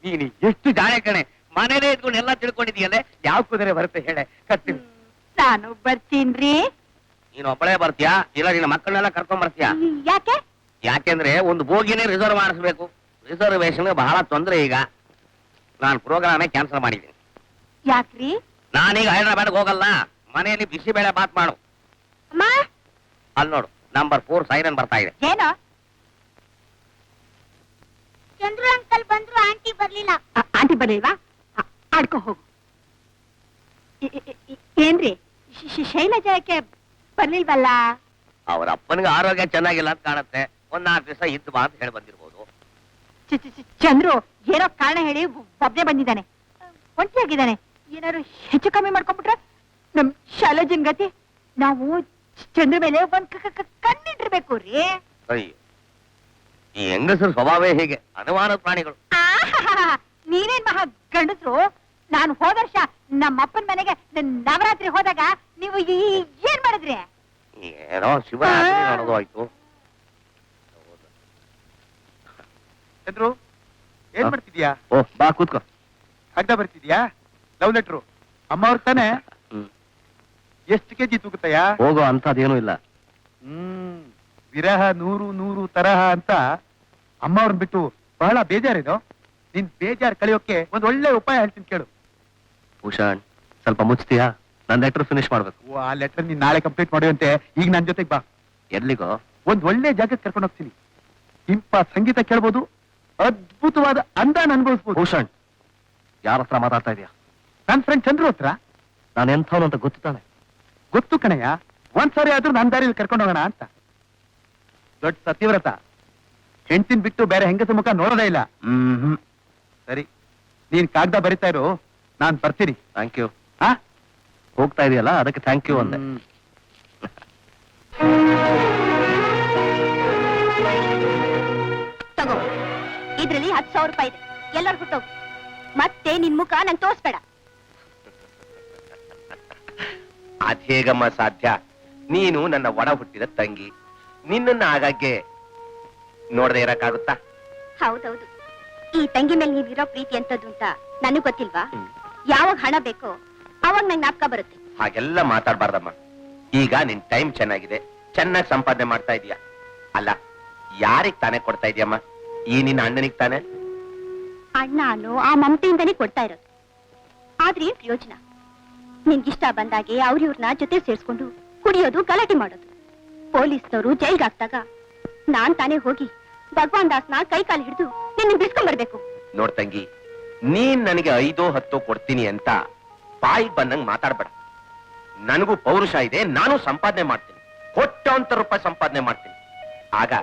ನೀನು ಎಷ್ಟು ಜಾಣೆ ಕಣೆ, ಮನೇಲೇ ಇದ್ಕೊಂಡು ಎಲ್ಲ ತಿಳ್ಕೊಂಡಿದೀಯಲ್ಲೇ. ಯಾವ ಕುದುರೆ ಬರುತ್ತೆ ಹೇಳೆ, ಕಟ್ತೀನಿ. ನಾನು ಬರ್ತೀನ್ರಿ. ನೀನು ಒಬ್ಬಳೇ ಬರ್ತೀಯಾ ಇಲ್ಲ ನಿನ್ನ ಮಕ್ಕಳನ್ನೆಲ್ಲ ಕರ್ಕೊಂಡ್ ಬರ್ತೀಯಾ? ಯಾಕೆ? ಯಾಕೆಂದ್ರೆ ಒಂದು ಬೋಗಿನೇ ರಿಸರ್ವ್ ಮಾಡಿಸ್ಬೇಕು. ರಿಸರ್ವೇಶನ್ ಬಹಳ ತೊಂದರೆ. ಈಗ ನಾನು ಪ್ರೋಗ್ರಾಮೇ ಕ್ಯಾನ್ಸಲ್ ಮಾಡಿದ್ದೀನಿ. ಯಾಕ್ರಿ? ನಾನೀಗ ಹೈದರಾಬಾದ್ ಹೋಗಲ್ಲ. ಮನೆಯಲ್ಲಿ ಬಿಸಿ ಬೇಳೆ ಬಾತ್ ಮಾಡು. ಅಮ್ಮ, ಅಲ್ಲಿ ನೋಡು, ನಂಬರ್ 4 ಸೈರನ್ ಬರ್ತಾ ಇದೆ. ಏನೋ? ಚಂದ್ರು ಅಂಕಲ್ ಬಂದ್ರು, ಆಂಟಿ ಬರ್ಲಿಲ್ಲ. ಆಂಟಿ ಬರ್ಲಿಲ್ವಾ? ಆಡ್ಕೊ ಹೋಗು. ಏನ್ರಿ ಶೈಲಜಾಕ್ಕೆ ಬರ್ಲಿಲ್ವಲ್ಲ? ಅವ್ರ ಅಪ್ಪನಿಗೆ ಆರೋಗ್ಯ ಚೆನ್ನಾಗಿಲ್ಲ ಅಂತ ಕಾಣುತ್ತೆ. 4 ದಿವಸ ಇದ್ದು ಬಾ ಅಂತ ಹೇಳಿ ಬಂದಿರ್ಬೋದು. ಚಂದ್ರು ಏನೋ ಕಾರಣ ಹೇಳಿ ಒಬ್ಬನೇ ಬಂದಿದ್ದಾನೆ. ಒಂಟಿಯಾಗಿದ್ದಾನೆ. ಏನಾದ್ರು ಹೆಚ್ಚು ಕಮ್ಮಿ ಮಾಡ್ಕೊಂಡ್ಬಿಟ್ರೆ ನಮ್ ಶೈಲಜನ್ ಗತಿ. ನಾವು ಚಂದ್ರ ಮೇಲೆ ಒಂದ್ ಕಣ್ಣಿಟ್ಟಿರ್ಬೇಕು ರೀ. ಅಯ್ಯೋ, ಈ ಹೆಂಗಸರ ಸ್ವಭಾವೇ ಹೀಗೆ, ಅನುಮಾನದ ಪ್ರಾಣಿಗಳು. ನೀನೇನ್ ಮಹಾ ಗಂಡಸ್ರು. ನಾನು ಹೋದ ವರ್ಷ ನಮ್ಮ ಅಪ್ಪನ ಮನೆಗೆ ನವರಾತ್ರಿ ಹೋದಾಗ ನೀವು ಏನ್ ಮಾಡಿದ್ರಿ? ಏನೋ ಶಿವರಾತ್ರಿ ನೋಡೋದು ಆಯ್ತು. ಚಂದ್ರು, ಏನ್ ಮಾಡ್ತಿದ್ಯಾ? ಓ, ಬಾ ಕೂತ್ಕೋ. ಅಡ್ಡ ಬರ್ತಿದ್ಯಾ? ಲವ್ ಲೆಟ್ರು ಅಮ್ಮ ಅವ್ರ ತಾನೆ? ಎಷ್ಟು ಕೆಜಿ ತೂಗುತ್ತಯ್ಯ? ಹೋಗೋ ಅಂತದೇನೂ ಇಲ್ಲ. ವಿರಹ 100 ತರಹ ಅಂತ ಅಮ್ಮ ಅವ್ರನ್ನ ಬಿಟ್ಟು ಬಹಳ ಬೇಜಾರೇನು? ನಿನ್ ಬೇಜಾರ್ ಕಳಿಯೋಕೆ ಒಂದ್ ಒಳ್ಳೆ ಉಪಾಯ ಹೇಳ್ತೀನಿ ಕೇಳು. ಭೂಷಣ್, ಸ್ವಲ್ಪ ಮುಚ್ತೀಯಾ? ನನ್ನ ಲೆಟರ್ ಫಿನಿಶ್ ಮಾಡ್ಬೇಕು. ಓ, ಆ ಲೆಟರ್ ನೀನ್ ನಾಳೆ ಕಂಪ್ಲೀಟ್ ಮಾಡುವಂತೆ. ಈಗ ನನ್ ಜೊತೆಗೆ ಬಾ. ಎಲ್ಲಿಗೋ? ಒಂದ್ ಒಳ್ಳೆ ಜಾಗಕ್ಕೆ ಕರ್ಕೊಂಡು ಹೋಗ್ತೀನಿ. ಇಂಪ ಸಂಗೀತ ಕೇಳ್ಬೋದು, ಅದ್ಭುತವಾದ ಅಂದಾನ ಅನುಭವಿಸ್ಬೋದು. ಭೂಷಣ್, ಯಾರ ಹತ್ರ ಮಾತಾಡ್ತಾ ಇದೀಯಾ? ನನ್ ಫ್ರೆಂಡ್ ಚಂದ್ರು ಹತ್ರ. ನಾನು ಎಂಥವನು ಅಂತ ಗೊತ್ತು ತಾನೆ? ಗೊತ್ತು ಕಣಯ್ಯ. ಒಂದ್ಸಾರಿ ಆದ್ರೂ ನನ್ ದಾರಿಯಲ್ಲಿ ಕರ್ಕೊಂಡು ಹೋಗೋಣ ಅಂತ. ದೊಡ್ಡ ಸತ್ಯವ್ರತ, ಹೆಂಡತಿನ ಬಿಟ್ಟು ಬೇರೆ ಹೆಂಗಸ ಮುಖ ನೋಡೋದೇ ಇಲ್ಲ. ಸರಿ, ನೀನ್ ಕಾಗ್ದ ಬರಿತಾ ಇರು, ನಾನ್ ಬರ್ತೀನಿ. Thank you. ಹಾ, ಹೋಗ್ತಾ ಇದೆಯಲ್ಲ, ಅದಕ್ಕೆ ಥ್ಯಾಂಕ್ ಯು ಅಂದೆ. ತಗೋ, ಇದ್ರಲ್ಲಿ 10,000 ರೂಪಾಯಿ ಇದೆ. ಎಲ್ಲರಿಗೂ ತಗೋ. ಮತ್ತೆ ನಿನ್ ಮುಖ ನಂಗೆ ತೋರ್ಸ್ಬೇಡ. ಅದೇಗಮ್ಮ ಸಾಧ್ಯ? ನೀನು ನನ್ನ ಒಡ ಹುಟ್ಟಿದ ತಂಗಿ. ನಿನ್ನನ್ನ ಆಗಾಗ್ಗೆ ನೋಡದೆ ಇರಕ್ಕಾಗುತ್ತಾ? ಹೌದೌದು, ಈ ತಂಗಿ ಮೇಲೆ ನೀವಿರೋ ಪ್ರೀತಿ ಅಂತದ್ದು ಅಂತ ನನಗ್ ಗೊತ್ತಿಲ್ವಾ? ಯಾವಾಗ ಹಣ ಬೇಕೋ ಅವಾಗ ನಂಗೆ ಜ್ಞಾಪಕ ಬರುತ್ತೆ. ಹಾಗೆಲ್ಲ ಮಾತಾಡ್ಬಾರ್ದಮ್ಮ. ಈಗ ನಿನ್ ಟೈಮ್ ಚೆನ್ನಾಗಿದೆ, ಚೆನ್ನಾಗಿ ಸಂಪಾದನೆ ಮಾಡ್ತಾ ಇದೀಯ. ಅಲ್ಲ, ಯಾರಿಗ್ ತಾನೇ ಕೊಡ್ತಾ ಇದೀಯಮ್ಮ? ಈ ನಿನ್ನ ಅಣ್ಣನಿಗ್ ತಾನೆ? ಅಣ್ಣ ಅನ್ನೋ ಆ ಮಮತೆಯಿಂದನೇ ಕೊಡ್ತಾ ಇರೋದು. ಆದ್ರೆ ಏನ್ ಪ್ರಯೋಜನ? ನಿನ್ಗಿಷ್ಟ ಬಂದಾಗೆ ಅವ್ರಿವ್ರನ್ನ ಜೊತೆ ಸೇರ್ಸ್ಕೊಂಡು ಕುಡಿಯೋದು, ಗಲಾಟೆ ಮಾಡೋದು. ಪೊಲೀಸ್ನವರು ಜೈಲ್ಗೆ ಹಾಕ್ದಾಗ ನಾನ್ ತಾನೇ ಹೋಗಿ ಭಗವಾನ್ ದಾಸ್ನ ಕೈ ಕಾಲು ಹಿಡಿದು ನಿನ್ನ ಬಿಡ್ಸ್ಕೊಂಡ್ ಬರ್ಬೇಕು. ನೋಡ್ತಂಗಿ, ನೀನ್ ನನಗೆ 5-10 ಕೊಡ್ತೀನಿ ಅಂತ ಬಾಯಿಗೆ ಬಂದಂಗ್ ಮಾತಾಡ್ಬೇಡ. ನನಗೂ ಪೌರುಷ ಇದೆ, ನಾನು ಸಂಪಾದನೆ ಮಾಡ್ತೀನಿ, ಕೋಟ್ಯಾಂತರ ರೂಪಾಯಿ ಸಂಪಾದನೆ ಮಾಡ್ತೀನಿ. ಆಗ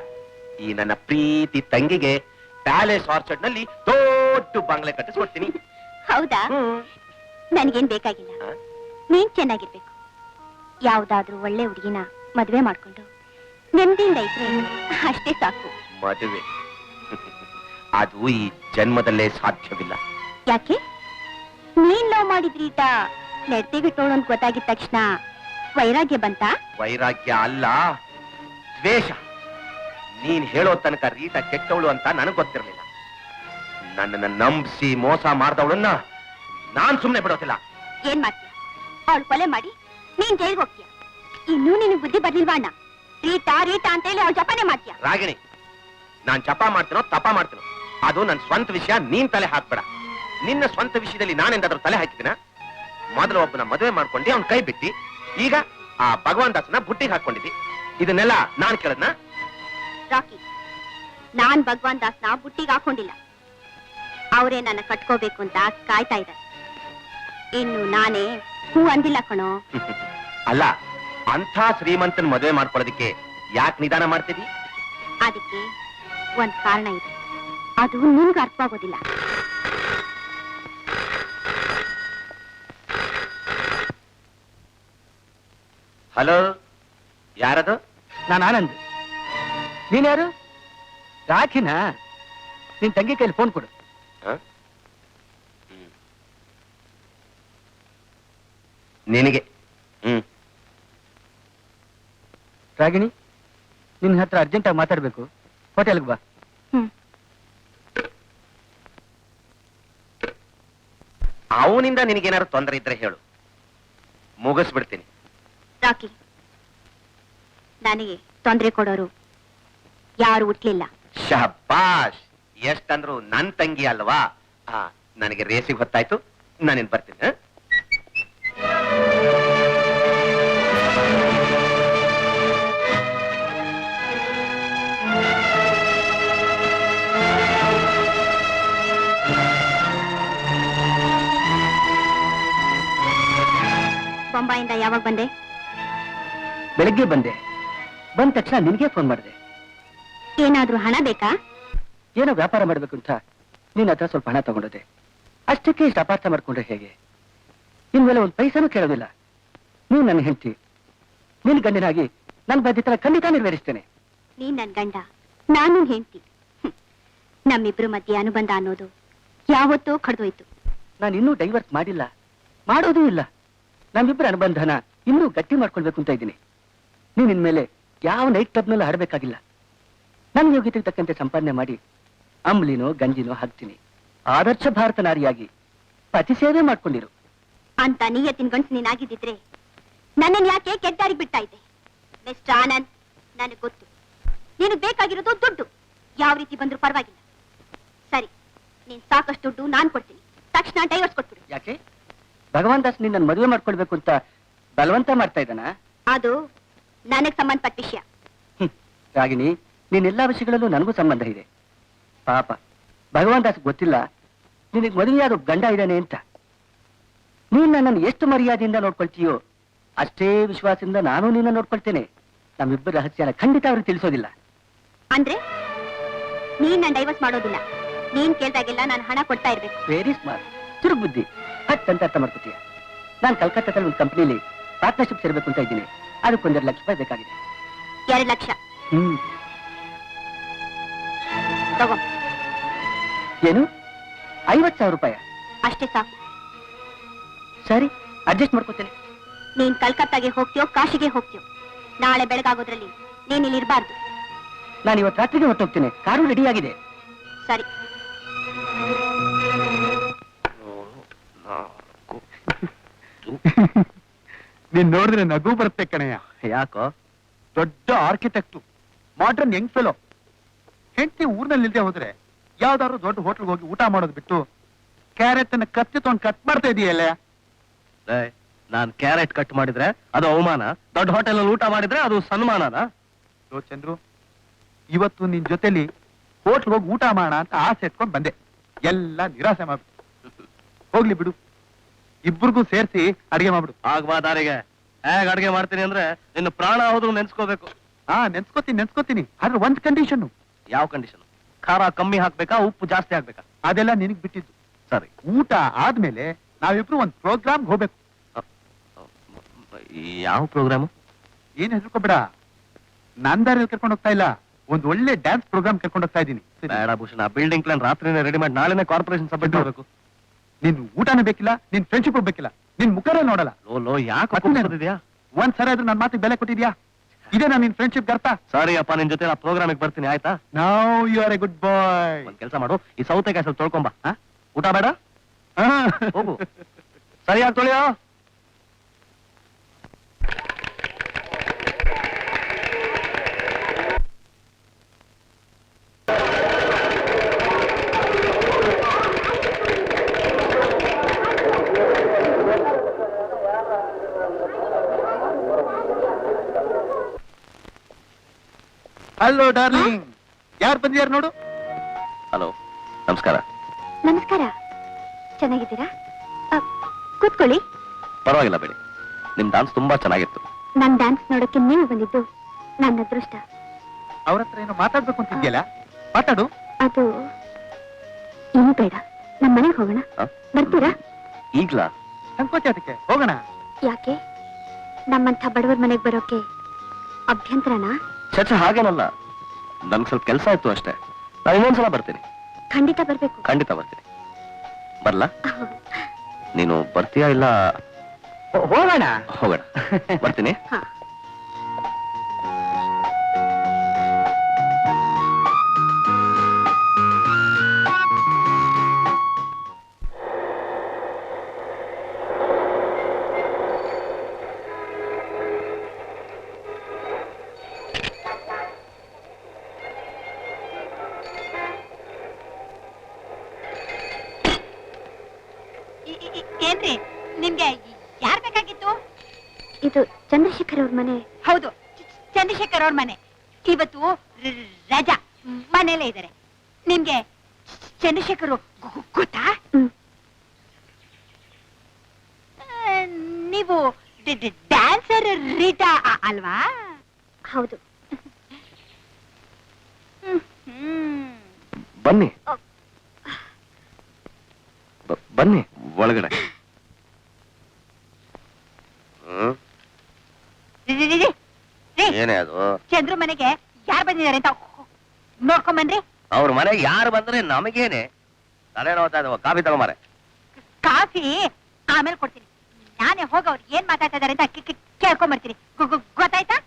ಈ ನನ್ನ ಪ್ರೀತಿ ತಂಗಿಗೆ ಪ್ಯಾಲೇಸ್ ಆರ್ಚರ್ಡ್ ನಲ್ಲಿ ದೊಡ್ಡ ಬಂಗ್ಲೆ ಕಟ್ಟಿಸ್ಕೊಡ್ತೀನಿ. ಹೌದಾ? ನನ್ಗೇನ್ ಬೇಕಾಗಿಲ್ಲ, ನೀನ್ ಚೆನ್ನಾಗಿರ್ಬೇಕು. ಯಾವ್ದಾದ್ರೂ ಒಳ್ಳೆ ಹುಡುಗಿನ ಮದ್ವೆ ಮಾಡ್ಕೊಂಡು ನೆಮ್ಮದಿಯಿಂದ ಇದ್ರೆ ಅಷ್ಟೇ ಸಾಕು. ಮದುವೆ ಅದು ಈ ಜನ್ಮದಲ್ಲೇ ಸಾಧ್ಯವಿಲ್ಲ. ಯಾಕೆ? ನೀನ್ ಲವ್ ಮಾಡಿದ್ರೀಟ ನೆಡ್ತಿಗಿಟ್ಟೋಳು ಅಂತ ಗೊತ್ತಾಗಿದ ತಕ್ಷಣ ವೈರಾಗ್ಯ ಬಂತ? ವೈರಾಗ್ಯ ಅಲ್ಲ, ದ್ವೇಷ. ನೀನ್ ಹೇಳೋ ತನಕ ರೀಟಾ ಕೆಟ್ಟವಳು ಅಂತ ನನಗ್ ಗೊತ್ತಿರ್ಲಿಲ್ಲ. ನನ್ನನ್ನ ನಂಬಿಸಿ ಮೋಸ ಮಾಡ್ದವಳನ್ನ ನಾನ್ ಸುಮ್ನೆ ಬಿಡೋತಿಲ್ಲ. ಏನ್ ಮಾಡ್ತೀಯ? ಅವಳು ಕೊಲೆ ಮಾಡಿ ನೀನ್ ಜೈಲ್ಗೆ ಹೋಗ್ತೀಯ. ಇನ್ನೂ ನಿನಗ್ ಬುದ್ಧಿ ಬರ್ಲಿಲ್ವಾ ಅಣ್ಣ? ರೀಟಾ ರೀಟಾ ಅಂತ ಹೇಳಿ ಅವಳು ಜಪಾನೆ ಮಾಡ್ತೀಯ. ರಾಗಿಣಿ, ನಾನ್ ಜಪ ಮಾಡ್ತೀನೋ ತಪ ಮಾಡ್ತೀನೋ ಅದು ನನ್ ಸ್ವಂತ ವಿಷಯ, ನೀನ್ ತಲೆ ಹಾಕ್ಬೇಡ. ನಿನ್ನ ಸ್ವಂತ ವಿಷಯದಲ್ಲಿ ನಾನೆಂದಾದ್ರೂ ತಲೆ ಹಾಕಿದಿನ? ಮೊದಲು ಒಬ್ಬನ ಮದುವೆ ಮಾಡ್ಕೊಂಡು ಅವ್ನ್ ಕೈ ಬಿಟ್ಟಿ, ಈಗ ಆ ಭಗವಾನ್ ದಾಸನ ಬುಟ್ಟಿಗೆ ಹಾಕೊಂಡಿದ್ದಿ. ಇದನ್ನೆಲ್ಲ ನಾನ್ ಕೇಳದ್ನ? ರಾಕಿ, ನಾನ್ ಭಗವಾನ್ ದಾಸ್ನ ಬುಟ್ಟಿಗೆ ಹಾಕೊಂಡಿಲ್ಲ. ಅವರೇ ನನ್ನ ಕಟ್ಕೋಬೇಕು ಅಂತ ಕಾಯ್ತಾ ಇದ್ದಾರೆ. ಇನ್ನು ನಾನೇ ಹೂ ಅಂದಿಲ್ಲ ಕಣೋ. ಅಲ್ಲ, ಅಂಥ ಶ್ರೀಮಂತನ ಮದುವೆ ಮಾಡ್ಕೊಳ್ಳೋದಕ್ಕೆ ಯಾಕೆ ನಿಧಾನ ಮಾಡ್ತೀವಿ? ಅದಕ್ಕೆ ಒಂದ್ ಕಾರಣ ಇದೆ, ಅದು ನಿಮ್ಗೆ ಅರ್ಥವಾಗೋದಿಲ್ಲ. ಹಲೋ, ಯಾರದು? ನಾನು ಆನಂದ್. ನೀನ್ ಯಾರು? ರಾಖಿನ? ನಿನ್ ತಂಗಿ ಕೈಲಿ ಫೋನ್ ಕೊಡು. ಹ? ನಿನಗೆ ರಾಗಿಣಿ, ನಿನ್ ಹತ್ರ ಅರ್ಜೆಂಟಾಗಿ ಮಾತಾಡ್ಬೇಕು, ಹೋಟೆಲ್ಗೆ ಬಾ. ಅವನಿಂದ ನಿನಗೇನಾದ್ರು ತೊಂದರೆ ಇದ್ರೆ ಹೇಳು, ಮುಗಿಸ್ಬಿಡ್ತೀನಿ. ರಾಕಿ, ನನಗೆ ತೊಂದರೆ ಕೊಡೋರು ಯಾರು ಹುಟ್ಲಿಲ್ಲ. ಶಹಬ್ಬಾಷ್, ಎಷ್ಟಂದ್ರು ನನ್ ತಂಗಿ ಅಲ್ವಾ? ನನಗೆ ರೇಸಿಗೆ ಹೊತ್ತಾಯ್ತು, ನಾನಿನ್ ಬರ್ತೀನಿ. ಹ? ಬೊಂಬಾಯಿಂದ ಯಾವಾಗ ಬಂದೆ? ಬೆಳಗ್ಗೆ ಬಂದೆ. ಬಂದ ತಕ್ಷಣ ನಿನ್ಗೆ ಫೋನ್ ಮಾಡಿದೆ. ಏನಾದ್ರೂ ಹಣ ಬೇಕಾ? ಏನೋ ವ್ಯಾಪಾರ ಮಾಡ್ಬೇಕು ಅಂತ ನಿನ್ನ ಹತ್ರ ಸ್ವಲ್ಪ ಹಣ ತಗೊಂಡೋದೆ. ಅಷ್ಟಕ್ಕೆ ಇಷ್ಟು ಅಪಾರ್ಥ ಮಾಡ್ಕೊಂಡ್ರೆ ಹೇಗೆ? ಇನ್ಮೇಲೆ ಒಂದ್ ಪೈಸಾನು ಕೇಳೋದಿಲ್ಲ. ನೀನ್ ನನ್ನ ಹೆಂಡತಿ, ನಿನ್ ಗಂಡನಾಗಿ ನನ್ ಬಾಧ್ಯತೆ ಖಂಡಿತ ನೆರವೇರಿಸ್ತೇನೆ. ನೀನ್ ನನ್ ಗಂಡ, ನಾನು ಹೆಂಡತಿ. ನಮ್ಮಿಬ್ರು ಮಧ್ಯೆ ಅನುಬಂಧ ಅನ್ನೋದು ಯಾವತ್ತೋ ಕಡ್ದೋಯ್ತು. ನಾನು ಇನ್ನೂ ಡೈವರ್ಸ್ ಮಾಡಿಲ್ಲ, ಮಾಡೋದೂ ಇಲ್ಲ. ನಮ್ಮಿಬ್ಬರ ಅನುಬಂಧನ ಇನ್ನೂ ಗಟ್ಟಿ ಮಾಡ್ಕೊಳ್ಬೇಕು ಅಂತ ಇದ್ದೀನಿ. ನೀನ್ ಇನ್ಮೇಲೆ ಯಾವ ನೈಟ್ ಕ್ಲಬ್ನಲ್ಲೂ ಆಡಬೇಕಾಗಿಲ್ಲ. ನನ್ನ ಯೋಗ್ಯತೆಗೆ ತಕ್ಕಂತೆ ಸಂಪಾದನೆ ಮಾಡಿ ಅಂಬ್ಲಿನೋ ಗಂಜಿನೋ ಹಾಕ್ತೀನಿ. ಆದರ್ಶ ಭಾರತ ನಾರಿಯಾಗಿ ಪತಿ ಸೇವೆ ಮಾಡ್ಕೊಂಡಿರು. ಅಂತ ನಿಯತ್ತಿನ ಗಂಡ್ಸು ನೀನಾಗಿದ್ದಿದ್ರೆ ನನ್ನನ್ನು ಯಾಕೆ ಕೆಟ್ಟಾರಿಗೆ ಬಿಡ್ತಾ ಇದ್ದೆ? ಮಿಸ್ಟರ್ ಆನಂದ್, ನನಗೆ ಗೊತ್ತು ನಿನಗೆ ಬೇಕಾಗಿರೋದು ದುಡ್ಡು. ಯಾವ ರೀತಿ ಬಂದ್ರೂ ಪರವಾಗಿಲ್ಲ. ಸರಿ, ನೀನ್ ಸಾಕಷ್ಟು ದುಡ್ಡು ನಾನ್ ಕೊಡ್ತೀನಿ. ತಕ್ಷಣ ಡೈವರ್ಸ್ ಕೊಟ್ಬಿಡು. ಯಾಕೆ? ಭಗವಾನ್ ದಾಸ್ ನಿನ್ನ ಮದುವೆ ಮಾಡ್ಕೊಳ್ಬೇಕು ಅಂತ ಬಲವಂತ ಮಾಡ್ತಾ ಇದ್ದಾನ? ಅದು ನನಗ್ ಸಂಬಂಧಪಟ್ಟ ವಿಷಯ. ರಾಗಿಣಿ, ನೀನೆಲ್ಲಾ ವಿಷಯಗಳಲ್ಲೂ ನನಗೂ ಸಂಬಂಧ ಇದೆ. ಪಾಪ ಭಗವಾನ್ ದಾಸ್ ಗೊತ್ತಿಲ್ಲ ನಿನಗೆ ಮದುವೆಯಾದ ಗಂಡ ಇದ್ದಾನೆ ಅಂತ. ನೀನ್ ನನ್ನನ್ನು ಎಷ್ಟು ಮರ್ಯಾದೆಯಿಂದ ನೋಡ್ಕೊಳ್ತೀಯೋ ಅಷ್ಟೇ ವಿಶ್ವಾಸದಿಂದ ನಾನು ನಿನ್ನ ನೋಡ್ಕೊಳ್ತೇನೆ. ನಮ್ಮಿಬ್ಬರ ರಹಸ್ಯನ ಖಂಡಿತ ಅವ್ರಿಗೆ ತಿಳಿಸೋದಿಲ್ಲ. ಅಂದ್ರೆ ನೀನ್ ನನ್ನ ಡೈವರ್ಸ್ ಮಾಡೋದಿಲ್ಲ. ನೀನ್ ಕೇಳ್ದಾಗೆಲ್ಲ ನಾನು ಹಣ ಕೊಡ್ತಾ ಇರ್ಬೇಕು. ವೆರಿ ಸ್ಮಾರ್ಟ್, ಚುರುಕ್ ಬುದ್ಧಿ. ಹಟ್ ಅಂತ ಅರ್ಥ ಮಾಡ್ಕೊತೀಯ. ನಾನು ಕಲ್ಕತ್ತಾದಲ್ಲಿ ಒಂದು ಕಂಪ್ನಿಲಿ ಪಾರ್ಟ್ನರ್ಶಿಪ್ ಸೇರ್ಬೇಕು ಅಂತ ಇದ್ದೀನಿ. ಅದಕ್ಕೆ 1.5 ಲಕ್ಷ ರೂಪಾಯಿ ಬೇಕಾಗಿದೆ. 2 ಲಕ್ಷ ತಗೋ. ಏನು, 50,000 ರೂಪಾಯಿ? ಅಷ್ಟೇ ಸಾಕು. ಸರಿ, ಅಡ್ಜಸ್ಟ್ ಮಾಡ್ಕೋತೇನೆ. ನೀನ್ ಕಲ್ಕತ್ತಾಗೆ ಹೋಗ್ತೀಯೋ ಕಾಶಿಗೆ ಹೋಗ್ತೀಯೋ, ನಾಳೆ ಬೆಳಗಾಗೋದ್ರಲ್ಲಿ ನೀನ್ ಇಲ್ಲಿ ಇರಬಾರ್ದು. ನಾನು ಇವತ್ತು ರಾತ್ರಿಗೆ ಹೊರಟೋಗ್ತೇನೆ. ಕಾರು ರೆಡಿ ಆಗಿದೆ. ಸರಿ. ನೀನ್ ನೋಡಿದ್ರೆ ನಗು ಬರುತ್ತೆ ಕಣಯ್ಯ. ಯಾಕೋ? ದೊಡ್ಡ ಆರ್ಕಿಟೆಕ್ಟು, ಮಾಡರ್ನ್ ಯಂಗ್ ಫೆಲೋ, ಹೆಂಡತಿ ಊರ್ನಲ್ಲಿ ಇಲ್ದೆ ಹೋದ್ರೆ ಯಾವ್ದಾದ್ರು ದೊಡ್ಡ ಹೋಟ್ಲ್ಗೆ ಹೋಗಿ ಊಟ ಮಾಡೋದು ಬಿಟ್ಟು ಕ್ಯಾರೆಟ್ ಅನ್ನ ಕತ್ತಿ ತಗೊಂಡು ಕಟ್ ಮಾಡ್ತಾ ಇದೆಯಲ್ಲ. ನಾನ್ ಕ್ಯಾರೆಟ್ ಕಟ್ ಮಾಡಿದ್ರೆ ಅದು ಅವಮಾನ, ದೊಡ್ಡ ಹೋಟೆಲ್ ಅಲ್ಲಿ ಊಟ ಮಾಡಿದ್ರೆ ಅದು ಸನ್ಮಾನನಾ? ಚಂದ್ರು, ಇವತ್ತು ನಿನ್ ಜೊತೆಲಿ ಹೋಟ್ಲ್ ಹೋಗಿ ಊಟ ಮಾಡೋಣ ಅಂತ ಆಸೆ ಇಟ್ಕೊಂಡ್ ಬಂದೆ, ಎಲ್ಲ ನಿರಾಸೆ ಮಾಡ್ಬಿಟ್ಟು. ಹೋಗ್ಲಿ ಬಿಡು, ಇಬ್ರಿಗೂ ಸೇರ್ಸಿ ಅಡಿಗೆ ಮಾಡ್ಬಿಡು. ಆಗ್ಬಾ ದಾರಿಗೆ. ಹೇಗ್ ಅಡ್ಗೆ ಮಾಡ್ತೀನಿ ಅಂದ್ರೆ ನಿನ್ನ ಪ್ರಾಣ ಹೋದ್ರು ನೆನ್ಸ್ಕೋಬೇಕು. ನೆನ್ಸ್ಕೋತೀನಿ ಆದ್ರೆ ಒಂದ್ ಕಂಡೀಷನ್. ಯಾವ ಕಂಡೀಷನ್? ಖಾರ ಕಮ್ಮಿ ಹಾಕ್ಬೇಕಾ, ಉಪ್ಪು ಜಾಸ್ತಿ ಹಾಕ್ಬೇಕಾ? ಅದೆಲ್ಲ ನಿನಗ್ ಬಿಟ್ಟಿದ್ದು. ಸರಿ. ಊಟ ಆದ್ಮೇಲೆ ನಾವಿಬ್ರು ಒಂದ್ ಪ್ರೋಗ್ರಾಮ್ ಹೋಗ್ಬೇಕು. ಯಾವ ಪ್ರೋಗ್ರಾಮ್? ಏನ್ ಹೆದರ್ಕೋಬೇಡ, ನಂದಾರಲ್ಲಿ ಕರ್ಕೊಂಡು ಹೋಗ್ತಾ ಇಲ್ಲ, ಒಂದ್ ಒಳ್ಳೆ ಡ್ಯಾನ್ಸ್ ಪ್ರೋಗ್ರಾಮ್ ಕರ್ಕೊಂಡು ಹೋಗ್ತಾ ಇದೀನಿ. ಬೇಡ ಭೂಷಣ, ಬಿಲ್ಡಿಂಗ್ ಪ್ಲಾನ್ ರಾತ್ರಿನೇ ರೆಡಿ ಮಾಡಿ ನಾಳೆನೇ ಕಾರ್ಪೊರೇಷನ್ ಸಬ್ಮಿಟ್ ಮಾಡಬೇಕು. ನಿನ್ ಊಟನೂ ಬೇಕಿಲ್ಲ, ನಿನ್ ಫ್ರೆಂಡ್ಶಿಪ್ ಬೇಕಿಲ್ಲ, ನಿನ್ ಮುಖರೇ ನೋಡಲ್ಲ. ಲೋ ಯಾಕೆ ಒಂದ್ಸರಿ ಆದ್ರೂ ನನ್ ಮಾತಿಗೆ ಬೆಲೆ ಕೊಟ್ಟಿದ್ಯಾ? ಇದೇನಾ ನಿನ್ ಫ್ರೆಂಡ್ಶಿಪ್ ಅರ್ಥ? ಸರಿ ಅಪ್ಪ, ನಿನ್ ಜೊತೆ ಆ ಪ್ರೋಗ್ರಾಮಿಗೆ ಬರ್ತೀನಿ, ಆಯ್ತಾ? Now you are a good boy. ಒಂದ್ ಕೆಲಸ ಮಾಡು, ಈ ಸೌತೆಕಾಯಿ ಸ್ವಲ್ಪ ತೊಳ್ಕೊಂಬ. ಊಟ ಬೇಡ, ಹೋಗು. ಸರಿಯಾಗಿ ತೊಳೆಯೋ. ಹಲೋ ಡಾರ್ಲಿಂಗ್, ಯಾರು ಬಂದಿಯಾರು ನೋಡು. ಹಲೋ, ನಮಸ್ಕಾರ. ನಮಸ್ಕಾರ, ಚೆನ್ನಾಗಿದ್ದೀರಾ? ಕೂತ್ಕೊಳ್ಳಿ. ಪರವಾಗಿಲ್ಲ ಬಿಡಿ, ನಿಮ್ ಡಾನ್ಸ್ ತುಂಬಾ ಚೆನ್ನಾಗಿತ್ತು. ನನ್ ಡ್ಯಾನ್ಸ್ ನೋಡಕ್ಕೆ ನೀವು ಬಂದಿದ್ದು ನನ್ನ ಅದೃಷ್ಟ. ಅವ್ರ ಹತ್ರ ಏನೋ ಮಾತಾಡ್ಬೇಕು ಅಂತಿದ್ಯಲ್ಲ, ಮಾತಾಡು. ಅದು ಏನು ಬೇಡ, ನಮ್ಮ ಮನೆಗೆ ಹೋಗೋಣ. ಬರ್ತೀರಾ? ಈಗ್ಲಾ? ಸಂಕೋಚ ಅದಕ್ಕೆ, ಹೋಗೋಣ. ಯಾಕೆ? ನಮ್ಮಂಥ ಬಡವರ ಮನೆಗೆ ಬರೋಕೆ ಅಭ್ಯಂತರನಾ? ಚಚ ಹಾಗೇನಲ್ಲ, ನನ್ಗೆ ಸ್ವಲ್ಪ ಕೆಲಸ ಇತ್ತು ಅಷ್ಟೇ. ನಾನು ಇನ್ನೊಂದ್ಸಲ ಬರ್ತೀನಿ. ಖಂಡಿತ ಬರ್ಬೇಕು. ಖಂಡಿತ ಬರ್ತೀನಿ. ಬರ್ಲಾ? ನೀನು ಬರ್ತೀಯಾ ಇಲ್ಲ? ಹೋಗೋಣ. ಹೋಗೋಣ, ಬರ್ತೀನಿ. ಹಾ. ಏನ್ರಿ, ನಿಮ್ಗೆ ಯಾರ್ ಬೇಕಾಗಿತ್ತು? ಇದು ಚಂದ್ರಶೇಖರ್ ಅವ್ರ ಮನೆ. ಹೌದು, ಚಂದ್ರಶೇಖರ್ ಅವ್ರ ಮನೆ. ಇವತ್ತು ರಜಾ, ಮನೇಲೇ ಇದ್ದಾರೆ. ನಿಮ್ಗೆ ಚಂದ್ರಶೇಖರ್ ಗೊತ್ತಾ? ನೀವು ಡ್ಯಾನ್ಸರ್ ರೀಟಾ ಅಲ್ವಾ? ಹೌದು. ಬನ್ನಿ ಬನ್ನಿ ಒಳಗಡೆ. ಏನೇ ಅದು? ಚಂದ್ರು ಮನೆಗೆ ಯಾರು ಬಂದಿದ್ದಾರೆ ಅಂತ ನೋಡ್ಕೊಂಬನ್ರಿ. ಅವ್ರ ಮನೆಗೆ ಯಾರು ಬಂದ್ರೆ ನಮಗೇನೆ ತಲೆ ನೋಡ್ತಾ ಇದಾವ. ಕಾಫಿ ತಗೊಂಬಾರೆ. ಕಾಫಿ ಆಮೇಲೆ ಕೊಡ್ತೀನಿ. ನಾನೇ ಹೋಗ ಅವ್ರು ಏನ್ ಮಾತಾಡ್ತಾ ಇದಾರೆ ಅಂತ ಕೇಳ್ಕೊಂಬರ್ತೀನಿ. ಗೊತ್ತಾಯ್ತಾ?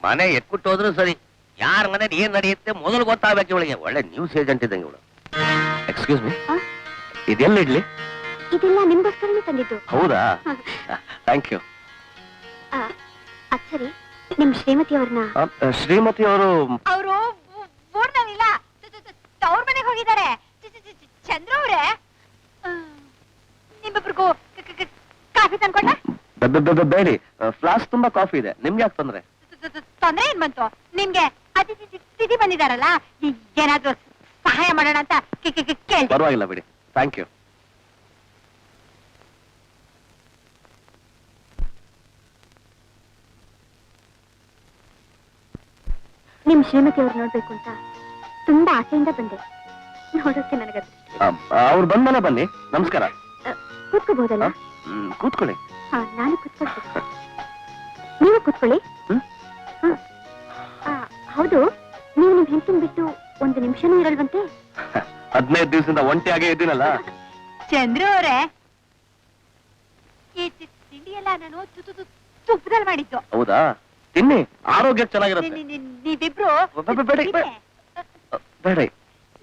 ಮನೆ ಎಕ್ಕುಟ್ಟು ಹೋದ್ರು ಸರಿ, ಯಾರ ಮನೆ ಏನ್ ನಡೆಯುತ್ತೆ ಮೊದಲು ಗೊತ್ತಾಗ್ಬೇಕು ಇವಳಿಗೆ. ಒಳ್ಳೆ ನ್ಯೂಸ್ ಏಜೆಂಟ್ ಇದ್ದಂಗೆ ಇವಳು. ಎಕ್ಸ್ಕ್ಯೂಸ್ ಮೀ, ಇದೆಲ್ಲ ಇಡ್ಲಿ? ಇದೆಲ್ಲ ನಿಮ್ಗೋಸ್ಕರನೇ ತಂದಿದ್ದು. ಹೌದಾ? Thank you. ಅದ್ ಸರಿ, ನಿಮ್ ಶ್ರೀಮತಿ ಅವ್ರನ್ನ? ಶ್ರೀಮತಿ ಅವರು ಊರ್ನಲ್ಲಿಲ್ಲ, ಅವ್ರ ಮನೆಗೆ ಹೋಗಿದ್ದಾರೆ. ಚಂದ್ರ ಅವ್ರೆ, ನಿಮ್ಮಿಬ್ರಿಗೂ ಕಾಫಿ ತಂದ್ಕೊಂಡ? ಬೇಡಿ, ಫ್ಲಾಸ್ಕ್ ತುಂಬಾ ಕಾಫಿ ಇದೆ. ನಿಮ್ಗೆ ಯಾಕೆ ತೊಂದ್ರೆ? ತೊಂದ್ರೆ ಏನ್ ಬಂತು? ನಿಮ್ಗೆ ಅತಿಥಿ ಬಂದಿದಾರಲ್ಲ, ಏನಾದ್ರೂ ಸಹಾಯ ಮಾಡೋಣ ಅಂತ ಕೇಳಿ. ಪರವಾಗಿಲ್ಲ ಬಿಡಿ, ಥ್ಯಾಂಕ್ ಯು. ನಿಮ್ ಶ್ರೀಮತಿ ಅವ್ರು ನೋಡ್ಬೇಕು ಅಂತ ತುಂಬಾ ಆಸೆಯಿಂದ ಬಂದೆ. ನೋಡೋಕೆ ನನಗ ಅವ್ರು ಬಂದ್ಮೇಲೆ ಬನ್ನಿ. ನಮಸ್ಕಾರ. ಕೂತ್ಕೋಬಹುದಲ್ಲ? ಕೂತ್ಕೊಳ್ಳಿ. ಹಾ, ನಾನು ಕೂತ್ಕೊಳ್ತೀನಿ. ನೀವು ಕೂತ್ಕೊಳ್ಳಿ. ಹೌದು, ನೀವು ನಿಮ್ ಹೆಂಡತಿನ ಬಿಟ್ಟು ಒಂದು ನಿಮಿಷನೂ ಇರಲ್ವಂತೆ? 15 ದಿವಸದಿಂದ ಒಂಟಿಯಾಗೇ ಇದ್ದೀನಲ್ಲ. ಚಂದ್ರು ಅವರೇ, ಈ ತಿಂಡಿ ಎಲ್ಲ ನಾನು ತುಪ್ಪದಲ್ಲಿ ಮಾಡಿದ್ದು. ಹೌದಾ? ತಿನ್ನಿ, ಆರೋಗ್ಯಕ್ಕೆ ಚೆನ್ನಾಗಿರುತ್ತೆ. ನೀವಿಬ್ರು ಬೇಡ,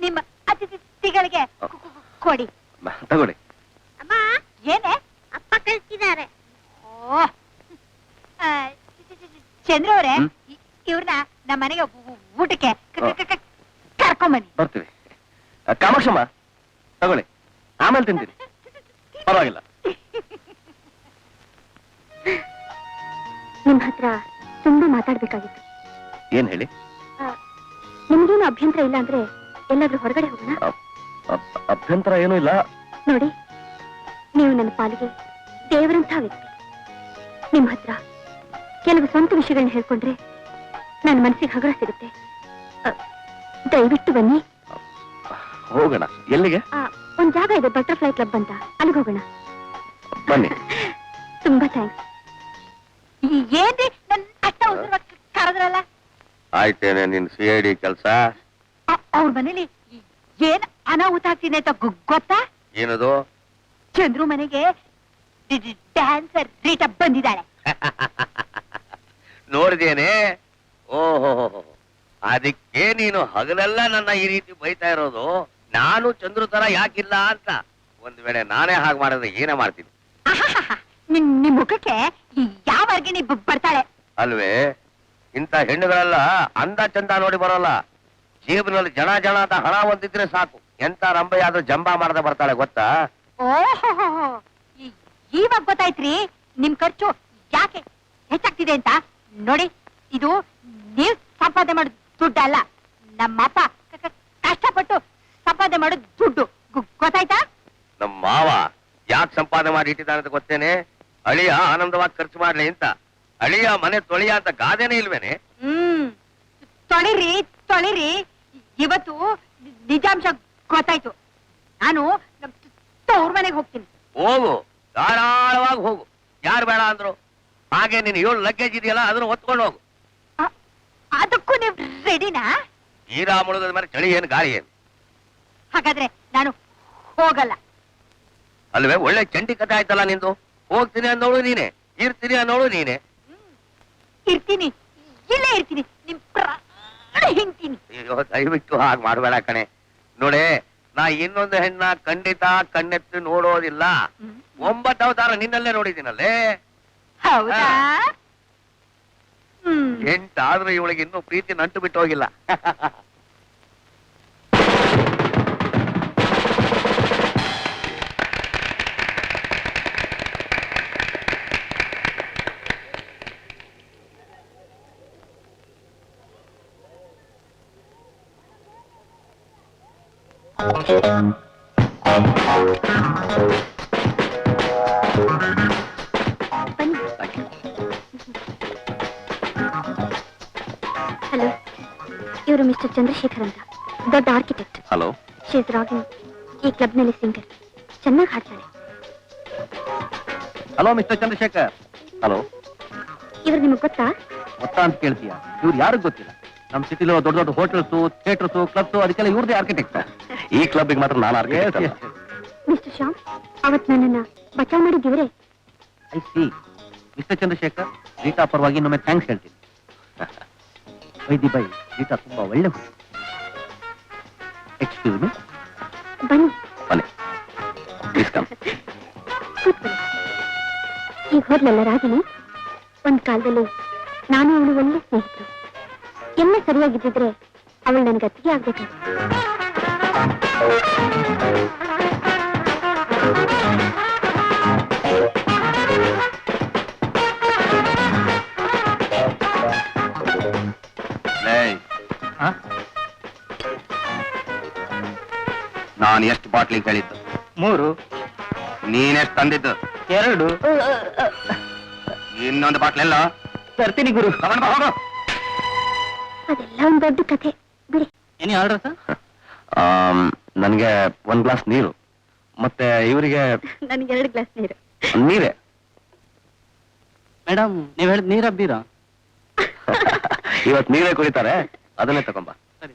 ನಿಮ್ಮ ಅತಿಥಿಗಳಿಗೆ ಕೊಡಿ. ತಗೊಳ್ಳಿ. ಅಮ್ಮ, ಏನೇ ಅಪ್ಪ ಕಳ್ಸಿದ್ದಾರೆ? ಓ, ಚಂದ್ರ ಅವರೇ, ಇವ್ರನ್ನ ನಮ್ಮ ಮನೆಗೆ ಊಟಕ್ಕೆ ಕರ್ಕೊಂಬನ್ನಿ. ಬರ್ತೀವಿ. ಕಾಮಾಕ್ಷಮ್ಮ ತಗೊಳ್ಳಿ, ಆಮೇಲೆ ತಿಂತೀನಿ, ಪರವಾಗಿಲ್ಲ. ನಿಮ್ ಹತ್ರ ತುಂಬಾ ಮಾತಾಡ್ಬೇಕಾಗಿತ್ತು. ಏನ್ ಹೇಳಿ? ನಿಮ್ಗೇನು ಅಭ್ಯಂತರ ಇಲ್ಲ ಅಂದ್ರೆ ಎಲ್ಲಾದ್ರೂ ಹೊರಗಡೆ ಹೋಗೋಣ? ಅಭ್ಯಂತರ ಏನೂ ಇಲ್ಲ. ನೋಡಿ, ನೀವು ನನ್ನ ಪಾಲಿಗೆ ದೇವರಂಥ ವ್ಯಕ್ತಿ. ನಿಮ್ ಹತ್ರ ಕೆಲವು ಸ್ವಂತ ವಿಷಯಗಳನ್ನ ಹೇಳ್ಕೊಂಡ್ರೆ ನನ್ನ ಮನಸ್ಸಿಗೆ ಹಗುರ ಸಿಗುತ್ತೆ. ದಯವಿಟ್ಟು ಬನ್ನಿ. ಹೋಗೋಣ. ಎಲ್ಲಿಗೆ? ಒಂದ್ ಜಾಗ ಇದೆ, ಬಟರ್ಫ್ಲೈ ಕ್ಲಬ್ ಅಂತ, ಅಲ್ಲಿಗೆ ಹೋಗೋಣ. ಬನ್ನಿ. ತುಂಬಾ ಥ್ಯಾಂಕ್ಸ್. ಏನ್ರಿ ನನ್ ಅಷ್ಟ ಉಸಿರುವಾಗಿ ಕರೆದ್ರಲ್ಲ? ಆಯ್ತೇನೆ ನಿನ್ CID ಕೆಲಸ. ಅವ್ರ ಮನೇಲಿ ಏನ್ ಅನಾಹುತ ಆಗ್ತಿದೆ ಅಂತ ಗೊತ್ತಾ? ಏನದು? ಚಂದ್ರು ಮನೆಗೆ ಡ್ಯಾನ್ಸರ್ ರೀಟಾ ಬಂದಿದ್ದಾಳೆ. ನೋಡಿದೇನೆ. ಓಹೋ, ಅದಕ್ಕೆ ನೀನು ಹಗಲೆಲ್ಲ ನನ್ನ ಈ ರೀತಿ ಬೈತಾ ಇರೋದು. ನಾನು ಚಂದ್ರು ತರ ಯಾಕಿಲ್ಲ ಅಂತ. ಒಂದ್ ವೇಳೆ ನಾನೇ ಹಾಗೆ ಮಾಡಿದ್ರೆ ಏನೇ ಮಾಡ್ತೀನಿ. ನಿಮ್ ಮುಖಕ್ಕೆ ಯಾವ ಅರ್ಗಿಣಿ ಬರ್ತಾಳೆ ಅಲ್ವೇ? ಇಂಥ ಹೆಣ್ಣುಗಳೆಲ್ಲ ಅಂದ ಚಂದ ನೋಡಿ ಬರೋಲ್ಲ. ಜೀವನದಲ್ಲಿ ಜನ ಅಂತ ಹಣ ಒಂದಿದ್ರೆ ಸಾಕು, ಎಂತ ರಂಬೆಯಾದ್ರೂ ಜಂಬಾ ಮಾಡದೆ ಬರ್ತಾಳೆ, ಗೊತ್ತಾ? ಓಹೋ, ಇವಾಗ ಗೊತ್ತಾಯ್ತ್ರಿ ನಿಮ್ ಖರ್ಚು ಯಾಕೆ ಹೆಚ್ಚಾಗ್ತಿದೆ ಅಂತ. ನೋಡಿ, ಇದು ನೀವ್ ಸಂಪಾದನೆ ಮಾಡೋದು ದುಡ್ಡು ಅಲ್ಲ, ನಮ್ಮಪ್ಪ ಕಷ್ಟಪಟ್ಟು ಸಂಪಾದನೆ ಮಾಡೋದು ದುಡ್ಡು. ಗೊತ್ತಾಯ್ತಾ? ನಮ್ಮ ಮಾವ ಯಾಕೆ ಸಂಪಾದನೆ ಮಾಡಿ ಇಟ್ಟಿದ್ದಾನೆ ಅಂತ ಗೊತ್ತೇನೆ? ಅಳಿಯ ಆನಂದವಾಗಿ ಖರ್ಚು ಮಾಡ್ಲಿ ಅಂತ. ಅಳಿಯ ಮನೆ ತೊಳಿಯ ಅಂತ ಗಾದೆನೇ ಇಲ್ವೇನೆ? ತೊಳಿರಿ. ಇವತ್ತು ನಿಜಾಂಶ ಗೊತ್ತಾಯ್ತು. ನಾನು ಅವ್ರ ಮನೆಗೆ ಹೋಗ್ತೀನಿ. ಹೋಗು, ಧಾರಾಳವಾಗಿ ಹೋಗು. ಯಾರು ಬೇಡ ಅಂದ್ರು? ಹಾಗೆ ನೀನು 7 ಲಗೇಜ್ ಇದೆಯಲ್ಲ, ಅದನ್ನು ಹೊತ್ಕೊಂಡು ಹೋಗು. ಅದಕ್ಕೂ ನೀವು ರೆಡಿನಾ? ತೀರಾ ಮುಳುಗದ ಮೇಲೆ ಚಳಿ ಏನು ಗಾಳಿ ಏನು? ಹಾಗಾದ್ರೆ ನಾನು ಹೋಗಲ್ಲ. ಅಲ್ವೇ? ಒಳ್ಳೆ ಚಂಡಿ ಕಥೆ ಆಯ್ತಲ್ಲ ನಿಂದು. ಹೋಗ್ತೀನಿ ಅನ್ನೋಳು ನೀನೆ, ಇರ್ತೀನಿ ಅನ್ನೋಳು ನೀನೆ. ಇರ್ತೀನಿ, ಇಲ್ಲೇ ಇರ್ತೀನಿ, ನಿಮ್ ಪ್ರಾಣ ಹಿಂಡ್ತೀನಿ. ಅಯ್ಯೋ, ದಯವಿಟ್ಟು ಹಾಗೆ ಮಾಡಬೇಡ ಕಣೆ. ನೋಡೆ, ನಾ ಇನ್ನೊಂದು ಹೆಣ್ಣ ಖಂಡಿತ ಕಣ್ಣೆತ್ತು ನೋಡೋದಿಲ್ಲ. 9 ಅವತಾರ ನಿನ್ನಲ್ಲೇ ನೋಡಿದ್ದೀನಲ್ಲೇ. ಹೌದಾ? 8 ಆದ್ರೂ ಇವಳಿಗೆ ಇನ್ನೂ ಪ್ರೀತಿ ನಂಟು ಬಿಟ್ಟು ಹೋಗಿಲ್ಲ. ಹಲೋ, ಇವರು ಮಿಸ್ಟರ್ ಚಂದ್ರಶೇಖರ್ ಅಂತ, ದೊಡ್ಡ architect. Hello. She is Ragini, ಈ ಕ್ಲಬ್ನಲ್ಲಿ ಸಿಂಗರ್, ಚೆನ್ನಾಗಿ ಹಾಡ್ತಾಳೆ. Hello mister Chandrashekhar. ಹಲೋ. ಇವ್ರು ನಿಮಗೆ ಗೊತ್ತಾ? ಗೊತ್ತಾ ಅಂತ ಕೇಳ್ತೀಯ? ಇವ್ರು ಯಾರಿಗೂ ಗೊತ್ತಿಲ್ಲ. ನಮ್ಮ ಸಿಟಿలో ದೊಡ್ಡ ದೊಡ್ಡ ಹೋಟೆಲ್ಸ್, ಥಿಯೇಟರ್ಸ್, ಕ್ಲಬ್ಸ್, ಅದಕ್ಕೆಲ್ಲ ಇವ್ರದೇ ಆರ್ಕಿಟೆಕ್ಟ್. ಈ ಕ್ಲಬ್ಗೆ ಮಾತ್ರ ನಾನು ಆರ್ಕಿಟೆಕ್ಟ್ ಅಲ್ಲ. ಮಿಸ್ಟರ್ ಶ್ಯಾಮ್, ಅವತ್ ನನ್ನನ್ನ ಬಚಾವ್ ಮಾಡಿದ್ದೀವ್ರೆ. I see. Mister Chandrashekhar, Rita ಪರವಾಗಿ ಇನ್ನೊಮ್ಮೆ ಥ್ಯಾಂಕ್ಸ್ ಹೇಳ್ತೀನಿ. ವೈದಿ ಬೈ, ರೀಟಾ ತುಂಬಾ ಒಳ್ಳೆ ಹುಡುಗಿ. Excuse me. ಬನ್ನಿ. ಬನ್ನಿ, ಪ್ಲೀಸ್ ಕಮ್. ಕೂತ್ಕೊಳ್ಳಿ. ಈಗ ಹೋದ್ಲಲ್ಲ ರಾಗಿಣಿ, ಒಂದ್ ಕಾಲದಲ್ಲಿ ನಾನು ಅವಳು ಒಳ್ಳೆ ಸ್ನೇಹಿತರು. ಎಲ್ಲ ಸರಿಯಾಗಿದ್ದಿದ್ರೆ ಅವಳು ನನಗೆ ಅತ್ತಿಗೆ ಆಗ್ಬೇಕಾಗಿತ್ತು. ನಾನು ಎಷ್ಟು ಬಾಟ್ಲಿ ಹೇಳಿದ್ದು? 3. ನೀನೆಷ್ಟು ತಂದಿದ್ದು? 2. ಇನ್ನೊಂದು ಬಾಟ್ಲಿ ಎಲ್ಲ ತರ್ತೀನಿ ಗುರು. ತಗೊಂಡ್ ಬಾ, ಹೋಗು. ಅದೆಲ್ಲ ಒಂದ್ ದೊಡ್ಡ ಕಥೆ ಬಿಡಿ. ಏನೇ ಆರ್ಡರ್ ಸರ್? ನನಗೆ 1 ಗ್ಲಾಸ್ ನೀರು, ಮತ್ತೆ ಇವರಿಗೆ ನನಗೆ 2 ಗ್ಲಾಸ್ ನೀರು. ನೀರೇ. ಮೇಡಮ್, ನೀವ್ ಹೇಳಿದ್ ನೀರ ಬೀರಾ? ಇವತ್ತು ನೀರೇ ಕುಡಿತಾರೆ, ಅದನ್ನೇ ತಗೊಂಬ. ಸರಿ.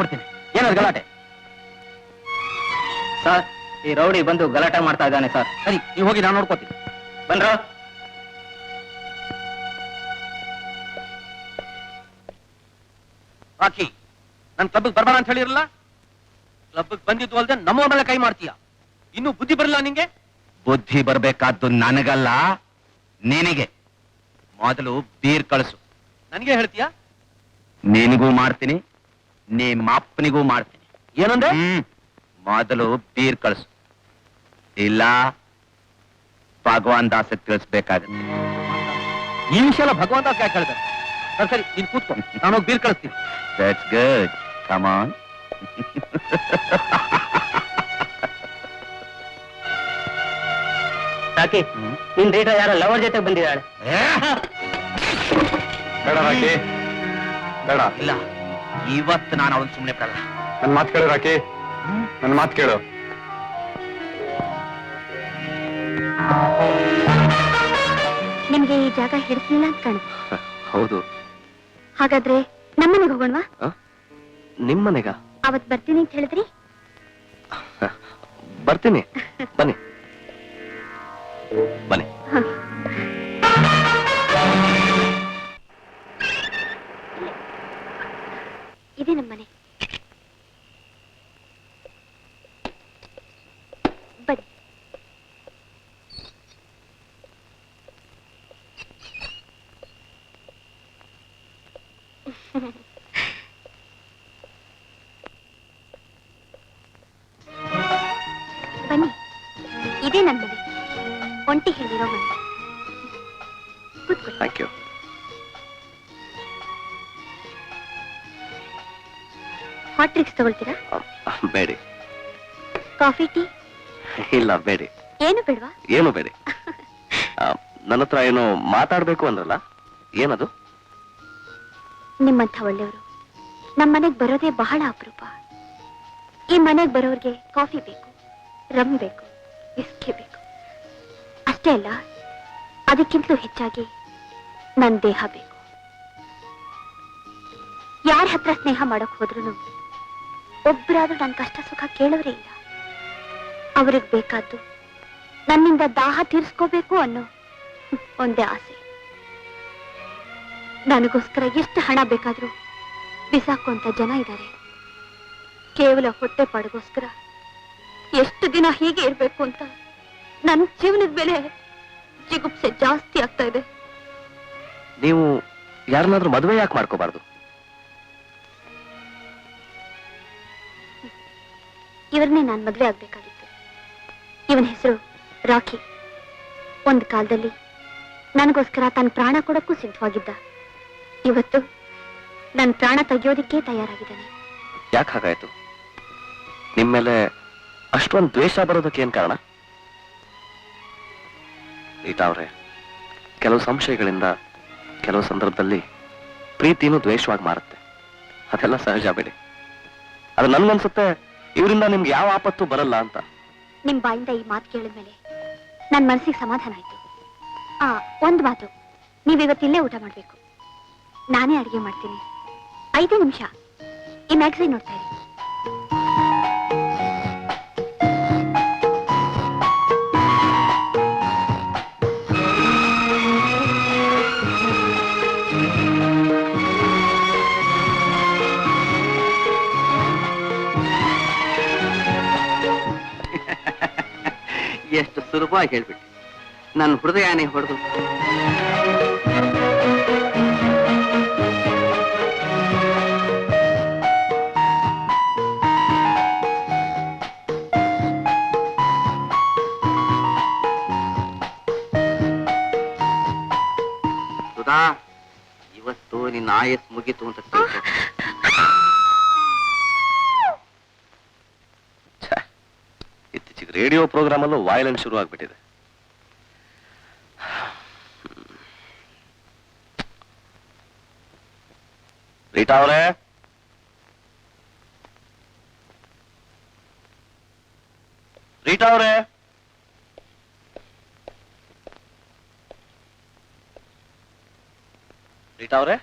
ಬಿಡ್ತೀನಿ. ಏನಾದ್ರು ಗಲಾಟೆ? ಸರ್, ಈ ರೌಡಿ ಬಂದು ಗಲಾಟೆ ಮಾಡ್ತಾ ಇದ್ದಾನೆ ಸರ್. ಸರಿ, ನೀವು ಹೋಗಿ, ನಾನು ನೋಡ್ಕೋತೀನಿ. ಬನ್ರ. ರಾಕಿ, ನನ್ ಕ್ಲಬ್ಗೆ ಬರ್ಬೇಡ ಅಂತ ಹೇಳಿರಲ್ಲ. ಕ್ಲಬ್ಗೆ ಬಂದಿದ್ದು ಅಲ್ದೆ ನಮ್ಮ ಮೇಲೆ ಕೈ ಮಾಡ್ತೀಯ. ಇನ್ನು ಬುದ್ಧಿ ಬರಲ್ಲ ನಿಂಗೆ? ಬುದ್ಧಿ ಬರ್ಬೇಕಾದ್ದು ನನಗಲ್ಲ, ನಿನಗೆ. ಮೊದಲು ಬೀರ್ ಕಳಿಸು. ನನಗೆ ಹೇಳ್ತೀಯಾ? ನಿನಗೂ ಮಾಡ್ತೀನಿ, ನಿಮ್ಮ ಅಪ್ಪನಿಗೂ ಮಾಡ್ತೀನಿ. ಏನಂದ್ರೆ? ಮೊದಲು ಬೀರ್ ಕಳಿಸು, ಇಲ್ಲ ಭಗವಾನ್ ದಾಸ ತಿಳಿಸ್ಬೇಕಾಗತ್ತೆ. ಈ ವಿಷಯ ಎಲ್ಲ ಭಗವಂತ ಯಾಕೆ ಹೇಳ್ದೆ? ಸರಿ ನೀನ್ ಕೂತ್ಕೊ, ನಾನೋಗಿ ಬೀರ್ ಕಳಿಸ್ತೀನಿ. That's good, come on. ಸಾಕಿ, ನಿನ್ ರೀಟಾ ಯಾರ ಲವರ್ ಜೊತೆ ಬಂದಿದ್ದಾಳೆ. ಬೇಡ ರಾಕಿ, ಬೇಡ. ಇಲ್ಲ, ಇವತ್ತು ನಾನು ಅವಳು ಸುಮ್ಮನೆ ಬಿಡಲ್ಲ. ನನ್ ಮಾತು ಕೇಳು ರಾಕಿ, ನನ್ ಮಾತು ಕೇಳು. ನಿಮ್ಗೆ ಈ ಜಾಗ ಹಿಡಿಸ್ಲಿಲ್ಲ ಅಂತ ಕಾಣುತ್ತೆ. ಹೌದು. ಹಾಗಾದ್ರೆ ನಮ್ಮನೆಗೆ ಹೋಗೋಣವಾ? ನಿಮ್ಮನೆಗ? ಅವತ್ ಬರ್ತೀನಿ ಅಂತ ಹೇಳಿದ್ರಿ. ಬರ್ತೀನಿ, ಬನ್ನಿ ಬನ್ನಿ. ಇದೇ ನಮ್ಮನೆ. ಬನ್ನಿ. ಬನ್ನಿ, ಇದೇ ನನ್ನ ಮನೆ. ಒಂಟಿ ಹೇಳಿರೋ ಮನೆ. ಕೂತ್ಕೊಳ್ಳಿ. Thank you. ಹಾಟ್ ಡ್ರಿಂಕ್ಸ್ ತಗೊಳ್ತೀರಾ? ಬೇಡಿ. Coffee, tea? ಇಲ್ಲ ಬೇಡಿ. ಏನು ಬೇಡವಾ? ಏನು ಬೇಡಿ. ನನ್ನ ಹತ್ರ ಏನೋ ಮಾತಾಡ್ಬೇಕು ಅಂದ್ರಲ್ಲ, ಏನದು? ನಿಮ್ಮಂಥ ಒಳ್ಳೆಯವರು ನಮ್ಮ ಮನೆಗೆ ಬರೋದೇ ಬಹಳ ಅಪರೂಪ. ಈ ಮನೆಗೆ ಬರೋರ್ಗೆ ಕಾಫಿ ಬೇಕು, ರಮ್ ಬೇಕು, ವಿಸ್ಕಿ ಬೇಕು. ಅಷ್ಟೇ ಅಲ್ಲ, ಅದಕ್ಕಿಂತಲೂ ಹೆಚ್ಚಾಗಿ ನನ್ನ ದೇಹ ಬೇಕು. ಯಾರ ಹತ್ರ ಸ್ನೇಹ ಮಾಡಕ್ ಹೋದ್ರು ಒಬ್ಬರಾದ್ರೂ ನನ್ನ ಕಷ್ಟ ಸುಖ ಕೇಳೋರೇ ಇಲ್ಲ. ಅವ್ರಿಗೆ ಬೇಕಾದ್ದು ನನ್ನಿಂದ ದಾಹ ತೀರಿಸ್ಕೋಬೇಕು ಅನ್ನೋ ಒಂದೇ ಆಸೆ. ನನಗೋಸ್ಕರ ಎಷ್ಟು ಹಣ ಬೇಕಾದ್ರೂ ಬಿಸಾಕುವಂತ ಜನ ಇದ್ದಾರೆ. ಕೇವಲ ಹೊಟ್ಟೆ ಪಾಡಿಗೋಸ್ಕರ ಎಷ್ಟು ದಿನ ಹೀಗೆ ಇರ್ಬೇಕು ಅಂತ ನನ್ನ ಜೀವನದ ಮೇಲೆ ಜಿಗುಪ್ಸೆ ಜಾಸ್ತಿ ಆಗ್ತಾ ಇದೆ. ನೀವು ಯಾರನ್ನಾದ್ರೂ ಮದುವೆ ಯಾಕೆ ಮಾಡ್ಕೋಬಾರ್ದು? ಇವರನ್ನೇ ನಾನು ಮದುವೆ ಆಗ್ಬೇಕಾಗಿತ್ತು. ಇವನ ಹೆಸರು ರಾಕಿ. ಒಂದು ಕಾಲದಲ್ಲಿ ನನಗೋಸ್ಕರ ತನ್ನ ಪ್ರಾಣ ಕೊಡಕ್ಕೂ ಸಿದ್ಧವಾಗಿದ್ದ. ಇವತ್ತು ನನ್ನ ಪ್ರಾಣ ತೆಗೆಯೋದಿಕ್ಕೆ ತಯಾರಾಗಿದ್ದಾನೆ. ಯಾಕೆ ಹಾಗಾಯ್ತು? ನಿಮ್ಮೇಲೆ ಅಷ್ಟೊಂದು ದ್ವೇಷ ಬರೋದಕ್ಕೆ ಏನ್ ಕಾರಣ? ಈತ ಅವ್ರೆ, ಕೆಲವು ಸಂಶಯಗಳಿಂದ ಕೆಲವು ಸಂದರ್ಭದಲ್ಲಿ ಪ್ರೀತಿನೂ ದ್ವೇಷವಾಗಿ ಮಾರುತ್ತೆ. ಅದೆಲ್ಲ ಸಹಜ ಬಿಡಿ. ಅದು ನನ್ಗನ್ಸುತ್ತೆ ಇವರಿಂದ ನಿಮ್ಗೆ ಯಾವ ಆಪತ್ತು ಬರಲ್ಲ ಅಂತ. ನಿಮ್ ಬಾಯಿಂದ ಈ ಮಾತು ಕೇಳಿದ್ಮೇಲೆ ನನ್ನ ಮನಸ್ಸಿಗೆ ಸಮಾಧಾನ ಆಯ್ತು. ಒಂದು ಮಾತು, ನೀವಿವತ್ತಿಲ್ಲೇ ಊಟ ಮಾಡ್ಬೇಕು. ನಾನೇ ಅಡಿಗೆ ಮಾಡ್ತೀನಿ. 5 ನಿಮಿಷ ಈ ಮ್ಯಾಗಝೈನ್ ನೋಡ್ತಾ ಇರಿ. ಎಷ್ಟು ಸುಲಭವಾಗಿ ಹೇಳ್ಬಿಟ್ಟು ನನ್ನ ಹೃದಯನೇ ಹೊಡೆದು. ಸುಧಾ, ಇವತ್ತು ನಿನ್ನ ಆಯಸ್ ಮುಗಿತು ಅಂತ ತಿಳ್ಕೊ. ಇತ್ತೀಚೆಗೆ ರೇಡಿಯೋ ಪ್ರೋಗ್ರಾಮ್ ಅಲ್ಲೂ ವಾಯಲೆನ್ಸ್ ಶುರು ಆಗ್ಬಿಟ್ಟಿದೆ. ರೀಟಾ ಅವರೇ, ರೀಟಾ ಅವರೇ, ರೀಟಾ ಅವರೇ,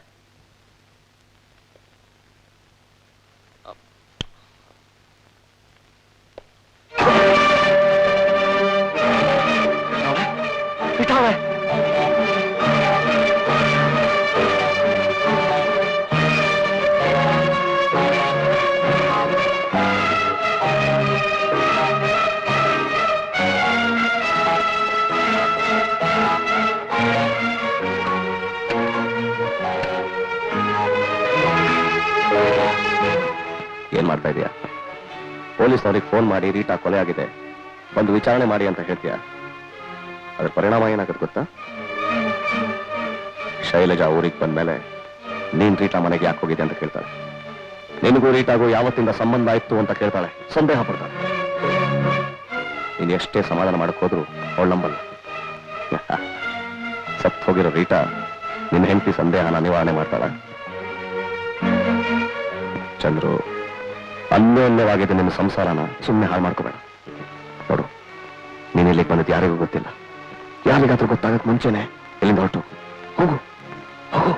ರೀಟಾ ಅವರೇ, ಮಾಡ್ತಾ ಇದೀಯಾ? ಪೊಲೀಸ್ನವ್ರಿಗೆ ಫೋನ್ ಮಾಡಿ ರೀಟಾ ಕೊಲೆ ಆಗಿದೆ, ಬಂದು ವಿಚಾರಣೆ ಮಾಡಿ ಅಂತ ಹೇಳ್ತೀಯ. ಅದ್ರ ಪರಿಣಾಮ ಏನಾಗುತ್ತೆ ಗೊತ್ತಾ? ಶೈಲಜಾ ಊರಿಗೆ ಬಂದ್ಮೇಲೆ ನೀನ್ ರೀಟಾ ಮನೆಗೆ ಯಾಕೆ ಹೋಗಿದೆ ಅಂತ ಕೇಳ್ತಾಳೆ. ನಿನಗೂ ರೀಟಾಗೂ ಯಾವತ್ತಿಂದ ಸಂಬಂಧ ಆಯ್ತು ಅಂತ ಕೇಳ್ತಾಳೆ, ಸಂದೇಹ ಪಡ್ತಾಳೆ. ನೀನ್ ಎಷ್ಟೇ ಸಮಾಧಾನ ಮಾಡಕ್ ಹೋದ್ರು ಅವಳು ನಂಬಲ್ಲ. ಸತ್ ಹೋಗಿರೋ ರೀಟಾ ನಿನ್ನ ಹೆಂಡತಿ ಸಂದೇಹನ ನಿವಾರಣೆ ಮಾಡ್ತಾಳ. ಚಂದ್ರು, ಅನ್ಯೋನ್ಯವಾಗಿದೆ ನಿನ್ನ ಸಂಸಾರನ ಸುಮ್ಮನೆ ಹಾಳು ಮಾಡ್ಕೋಬೇಡ. ನೋಡು, ನೀನ್ ಇಲ್ಲಿಗೆ ಬಂದಿದ್ದು ಯಾರಿಗೂ ಗೊತ್ತಿಲ್ಲ. ಯಾರಿಗಾದ್ರೂ ಗೊತ್ತಾಗಕ್ ಮುಂಚೆನೆ ಇಲ್ಲಿಂದ ಹೊರಟು ಹೋಗು, ಹೋಗು.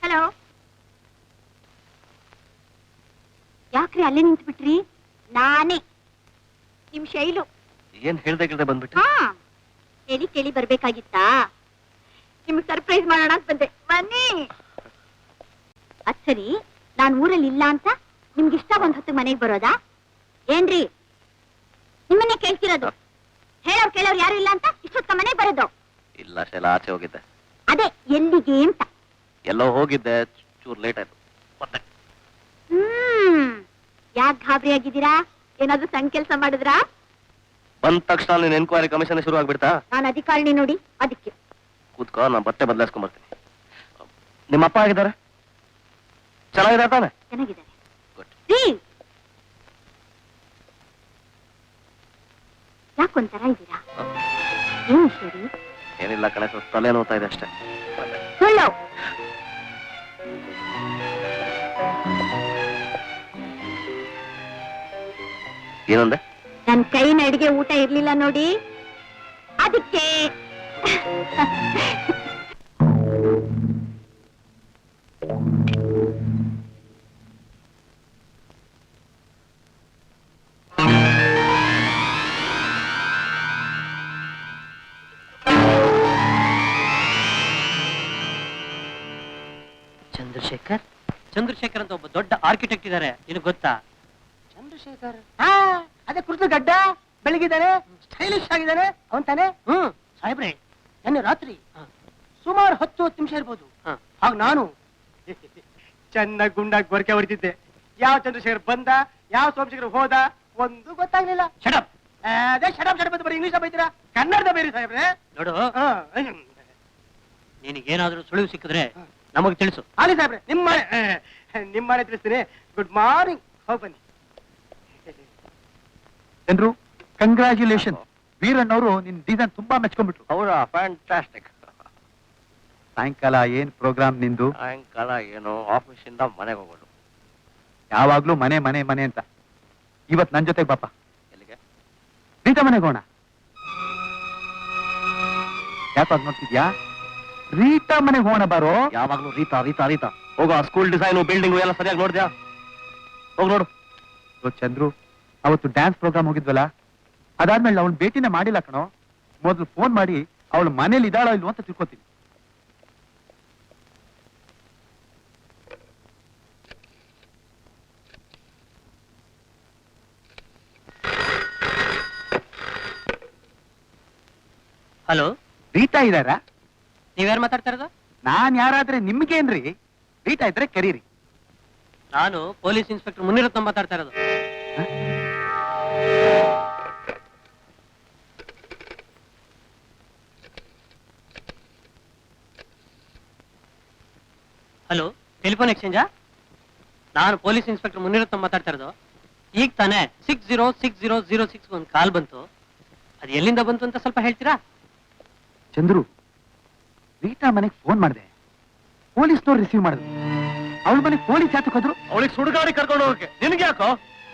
ಹಲೋ, ಯಾಕ್ರಿ ಅಲ್ಲೇ ನಿಂತು ಬಿಟ್ರಿ? ನಾನೇ ನಿಮ್ ಶೈಲು. ಏನ್ ಹೇಳ್ದೆ ಬಂದ್ಬಿಟ್ಟು? ಹಾ, ಹೇಳಿ ಕೇಳಿ ಬರ್ಬೇಕಾಗಿತ್ತಾ? ನಿಮ್ಗೆ ಸರ್ಪ್ರೈಸ್ ಮಾಡೋಣ ಅಂತ ಬಂದೆ. ಬನ್ನಿ. ಅದ್ ಸರಿ, ನಾನ್ ಊರಲ್ಲಿ ಇಲ್ಲ ಅಂತ ನಿಮ್ಗೆ ಇಷ್ಟ ಬಂದ್ ಹೊತ್ತು ಮನೆಗೆ ಬರೋದಾ ಏನ್ರಿ? ನಿಮ್ಮನ್ನೇ ಕೇಳ್ತಿರೋದು. ಹೇಳೋರ್ ಕೇಳೋರ್ ಯಾರು ಇಲ್ಲ ಅಂತ ಇಷ್ಟೊತ್ತ ಮನೆಗೆ ಬರೋದು? ಇಲ್ಲ ಶೈಲ, ಆಚೆ ಹೋಗಿದ್ದೆ. ಅದೇ ಎಲ್ಲಿಗೆ ಅಂತ. ಎಲ್ಲೋ ಹೋಗಿದ್ದೆ, ಚೂರ್ ಲೇಟ್ ಆಯ್ತು. ಯಾಕೆ ಗಾಬರಿ ಆಗಿದ್ದೀರಾ? ಏನಾದ್ರೂ ಸಣ್ಣ ಕೆಲಸ ಮಾಡಿದ್ರಾ? ಬಂದ ತಕ್ಷಣ ನೀನ್ ಎನ್ಕ್ವೈರಿ ಕಮಿಷನ್ ಶುರು ಆಗ್ಬಿಡ್ತಾ? ನಾನು ಅಧಿಕಾರಿಣಿ ನೋಡಿ, ಅದಕ್ಕೆ. ಕೂತ್ಕೋ, ನಾನು ಬಟ್ಟೆ ಬದಲಾಯಿಸ್ಕೊಂಡ್ ಬರ್ತೀನಿ. ನಿಮ್ಮ ಅಪ್ಪ ಆಗಿದ್ದಾರೆ? ಚೆನ್ನಾಗಿದೆ ತಾನೆ? ಚೆನ್ನಾಗಿದ್ದಾರೆ. ಗುಡ್. ಯಾಕೊಂಥರ ಇದ್ದೀರಾ? ಏನು ಸರಿ? ಏನಿಲ್ಲ ಕಣೆ, ಸ್ವಲ್ಪ ತಲೆ ನೋಡ್ತಾ ಇದೆ ಅಷ್ಟೇ. ಸುಳ್ಳು. ಏನಂದೆ? ನನ್ ಕೈನ ಅಡಿಗೆ ಊಟ ಇರ್ಲಿಲ್ಲ ನೋಡಿ, ಅದಕ್ಕೆ. ಚಂದ್ರಶೇಖರ್ ಅಂತ ಒಬ್ಬ ದೊಡ್ಡ ಆರ್ಕಿಟೆಕ್ಟ್ ಇದ್ದಾರೆ, ನಿನಗೆ ಗೊತ್ತಾ? ಚಂದ್ರಶೇಖರ್, ಅದೇ ಕುರ್ತು ಗಡ್ಡ, ಬೆಳಗಿದ್ದಾನೆ, ಸ್ಟೈಲಿಶ್ ಆಗಿದ್ದಾನೆ ಅವನ್ ತಾನೆ? ಸಾಹೇಬ್ರೆ, ನಿನ್ನೆ ರಾತ್ರಿ ಸುಮಾರು 10 ನಿಮಿಷ ಇರ್ಬೋದು. ಆಗ ನಾನು ಚೆನ್ನಾಗಿ ಗುಂಡಾಗಿ ಗೊರಕೆ ಹೊಡಿತಿದ್ದೆ. ಯಾವ ಚಂದ್ರಶೇಖರ್ ಬಂದ, ಯಾವ ಸೋಮಶೇಖರ್ ಹೋದ, ಒಂದು ಗೊತ್ತಾಗ್ಲಿಲ್ಲ. ಶಡಪ್, ಅದೇ ಶಡಪ್ ಶಡಪ್ ಅಂತ ಬರೀ ಇಂಗ್ಲಿಷ್ ಬೈತೀರಾ, ಕನ್ನಡದ ಬೇರೆ ಸಾಹೇಬ್ರೆ. ನೋಡು, ನಿನಗೇನಾದ್ರೂ ಸುಳಿವು ಸಿಕ್ಕಿದ್ರೆ ನಮಗ್ ತಿಳಿಸು. ಆಗಲಿ ಸಾಹೇಬ್ರೆ, ನಿಮ್ಮ ಮನೆ ತಿಳಿಸ್ತೀನಿ. ಗುಡ್ ಮಾರ್ನಿಂಗ್, ಹೋಗಿ ಬನ್ನಿ. ಜನರು, ಕಂಗ್ರಾಚ್ಯುಲೇಷನ್. ವೀರಣ್ಣವರು ನಿನ್ ಡಿಸೈನ್ ತುಂಬಾ ಮೆಚ್ಕೊಂಡ್ಬಿಟ್ರು. ಹೌದಾ? ಫ್ಯಾಂಟಾಸ್ಟಿಕ್. ಸಾಯಂಕಾಲ ಏನ್ ಪ್ರೋಗ್ರಾಮ್ ನಿಂದು? ಸಾಯಂಕಾಲ ಏನು, ಆಫೀಸಿಂದ ಮನೆಗೆ ಹೋಗೋದು. ಯಾವಾಗ್ಲೂ ಮನೆ ಮನೆ ಮನೆ ಅಂತ. ಇವತ್ ನನ್ ಜೊತೆಗೆ ಬಾಪ. ಎಲ್ಲಿಗೆ? ರೀಟಾ ಮನೆಗೆ ಹೋಗೋಣ. ಯಾಕಾಗ ನೋಡ್ತಿದ್ಯಾ? ರೀಟಾ ಮನೆಗೆ ಹೋಗೋಣ ಬಾರೋ. ಯಾವಾಗ್ಲೂ ರೀತಾ ರೀತಾ ರೀತಾ. ಹೋಗೋ, ಸ್ಕೂಲ್ ಡಿಸೈನು ಬಿಲ್ಡಿಂಗು ಎಲ್ಲ ಸರಿಯಾಗಿ ನೋಡಿದ್ಯಾ? ಹೋಗ್ ನೋಡು. ಚಂದ್ರು, ಅವತ್ತು ಡ್ಯಾನ್ಸ್ ಪ್ರೋಗ್ರಾಮ್ ಹೋಗಿದ್ವಲ್ಲ, ಅದಾದ್ಮೇಲೆ ಅವಳು ಭೇಟಿನೇ ಮಾಡಿಲ್ಲ ಕಣೋ. ಮೊದಲು ಫೋನ್ ಮಾಡಿ ಅವಳು ಮನೇಲಿ ಇದ್ದಾಳೋ ಇಲ್ವೋ ಅಂತ ತಿಳ್ಕೊತೀನಿ. Hello, Rita ಇದಾರಾ? ನೀವ್ಯಾರು ಮಾತಾಡ್ತಾ ಇರೋದು? ನಾನ್ ಯಾರಾದ್ರೆ ನಿಮ್ಗೇನ್ರಿ? ರೀಟಾ ಇದ್ರೆ ಕರೀರಿ. ನಾನು ಪೊಲೀಸ್ ಇನ್ಸ್ಪೆಕ್ಟರ್ ಮುನಿರತ್ನ ಮಾತಾಡ್ತಾ ಇರೋದು. ಹಲೋ, ಟೆಲಿಫೋನ್ ಎಕ್ಸ್ಚೇಂಜಾ? ನಾನು ಪೊಲೀಸ್ ಇನ್ಸ್ಪೆಕ್ಟರ್ ಮುನಿರತ್ನ ಮಾತಾಡ್ತಾ ಇರೋದು. ಈಗ ತಾನೇ 606006 ಒಂದು ಕಾಲ್ ಬಂತು. ಅದು ಎಲ್ಲಿಂದ ಬಂತು ಅಂತ ಸ್ವಲ್ಪ ಹೇಳ್ತೀರಾ? ಚಂದ್ರು, ರೀಟಾ ಮನೆಗೆ ಫೋನ್ ಮಾಡಿದೆ, ಪೊಲೀಸ್ನವ್ರು ರಿಸೀವ್ ಮಾಡಿದ್ರು. ಅವಳ ಮನೆಗೆ ಪೊಲೀಸ್ ಯಾತಕ್ಕೆ ಹೋದ್ರು? ಅವಳಿಗೆ ಸುಡುಗಾಡಿ ಕರ್ಕೊಂಡು ಹೋಗಕ್ಕೆ. ನಿನ್ಗೆ ಯಾಕೋ?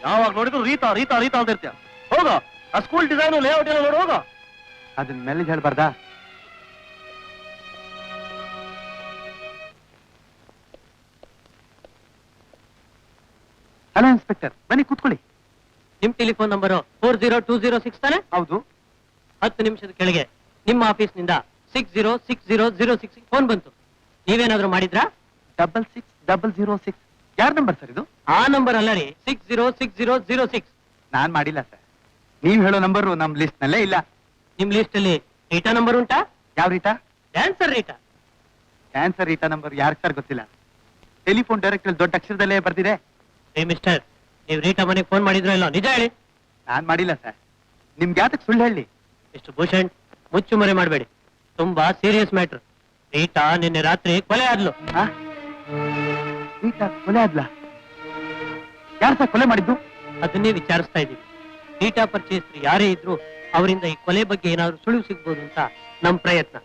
ಯಾವಾಗ ನೋಡಿದ್ರು ರೀತಾ ರೀತಾ ರೀತಾ ಅಂತ ಇರ್ತೀಯ. ಹೋಗೋ, ಆ ಸ್ಕೂಲ್ ಡಿಸೈನು ಲೇಔಟ್ ಎಲ್ಲ ನೋಡು, ಹೋಗೋ. ಅದನ್ನ ಮೆಲ್ಲಿಗೆ ಹೇಳ್ಬಾರ್ದಾ? ಹಲೋ ಇನ್ಸ್ಪೆಕ್ಟರ್, ಬನ್ನಿ ಕೂತ್ಕೊಳ್ಳಿ. ನಿಮ್ ಟೆಲಿಫೋನ್ ನಂಬರ್ 40206 ತಾನೆ? ಹೌದು. 10 ನಿಮಿಷದ ಕೆಳಗೆ ನಿಮ್ಮ ಆಫೀಸ್ ನಿಂದ 606006 ಫೋನ್ ಬಂತು. ನೀವೇನಾದ್ರೂ ಮಾಡಿದ್ರಾ? 66006 ಯಾರ ನಂಬರ್ ಸರ್ ಇದು? ಆ ನಂಬರ್ ಅಲ್ಲ ರೀ, 606006. ನಾನ್ ಮಾಡಿಲ್ಲ ಸರ್. ನೀವ್ ಹೇಳೋ ನಂಬರ್ ನಮ್ ಲಿಸ್ಟ್ ನಲ್ಲೇ ಇಲ್ಲ. ನಿಮ್ ಲಿಸ್ಟ್ ಅಲ್ಲಿ ರೀಟಾ ನಂಬರ್ ಉಂಟಾ? ಯಾವ Rita? Dancer Rita. Cancer Rita number ಯಾರು ಸರ್ ಗೊತ್ತಿಲ್ಲ. ಟೆಲಿಫೋನ್ ಡೈರೆಕ್ಟ್ ದೊಡ್ಡ ಅಕ್ಷರದಲ್ಲೇ ಬರ್ದಿದೆ. ಏ ಮಿಸ್ಟರ್, ನೀವು ರೀಟಾ ಮನೆಗೆ ಫೋನ್ ಮಾಡಿದ್ರೋ ಇಲ್ಲ, ನಿಜ ಹೇಳಿ. ನಾನ್ ಮಾಡಿಲ್ಲ ಸರ್. ನಿಮ್ಗೆ ಯಾತಕ್ ಸುಳ್ಳು ಹೇಳಿ? ಎಷ್ಟು ಭೂಷಣ್, ಮುಚ್ಚು ಮರೆ ಮಾಡಬೇಡಿ. ತುಂಬಾ ಸೀರಿಯಸ್ ಮ್ಯಾಟರ್. ರೀಟಾ ನಿನ್ನೆ ರಾತ್ರಿ ಕೊಲೆ ಆದ್ಲು. ರೀಟಾ ಕೊಲೆ ಆದ್ಲಾ? ಯಾರು ಸರ್ ಕೊಲೆ ಮಾಡಿದ್ದು? ಅದನ್ನೇ ವಿಚಾರಿಸ್ತಾ ಇದ್ದೀವಿ. ರೀಟಾ ಪರಿಚಯಸ್ಥರು ಯಾರೇ ಇದ್ರು ಅವರಿಂದ ಈ ಕೊಲೆ ಬಗ್ಗೆ ಏನಾದ್ರು ಸುಳಿವು ಸಿಗ್ಬೋದು ಅಂತ ನಮ್ ಪ್ರಯತ್ನ.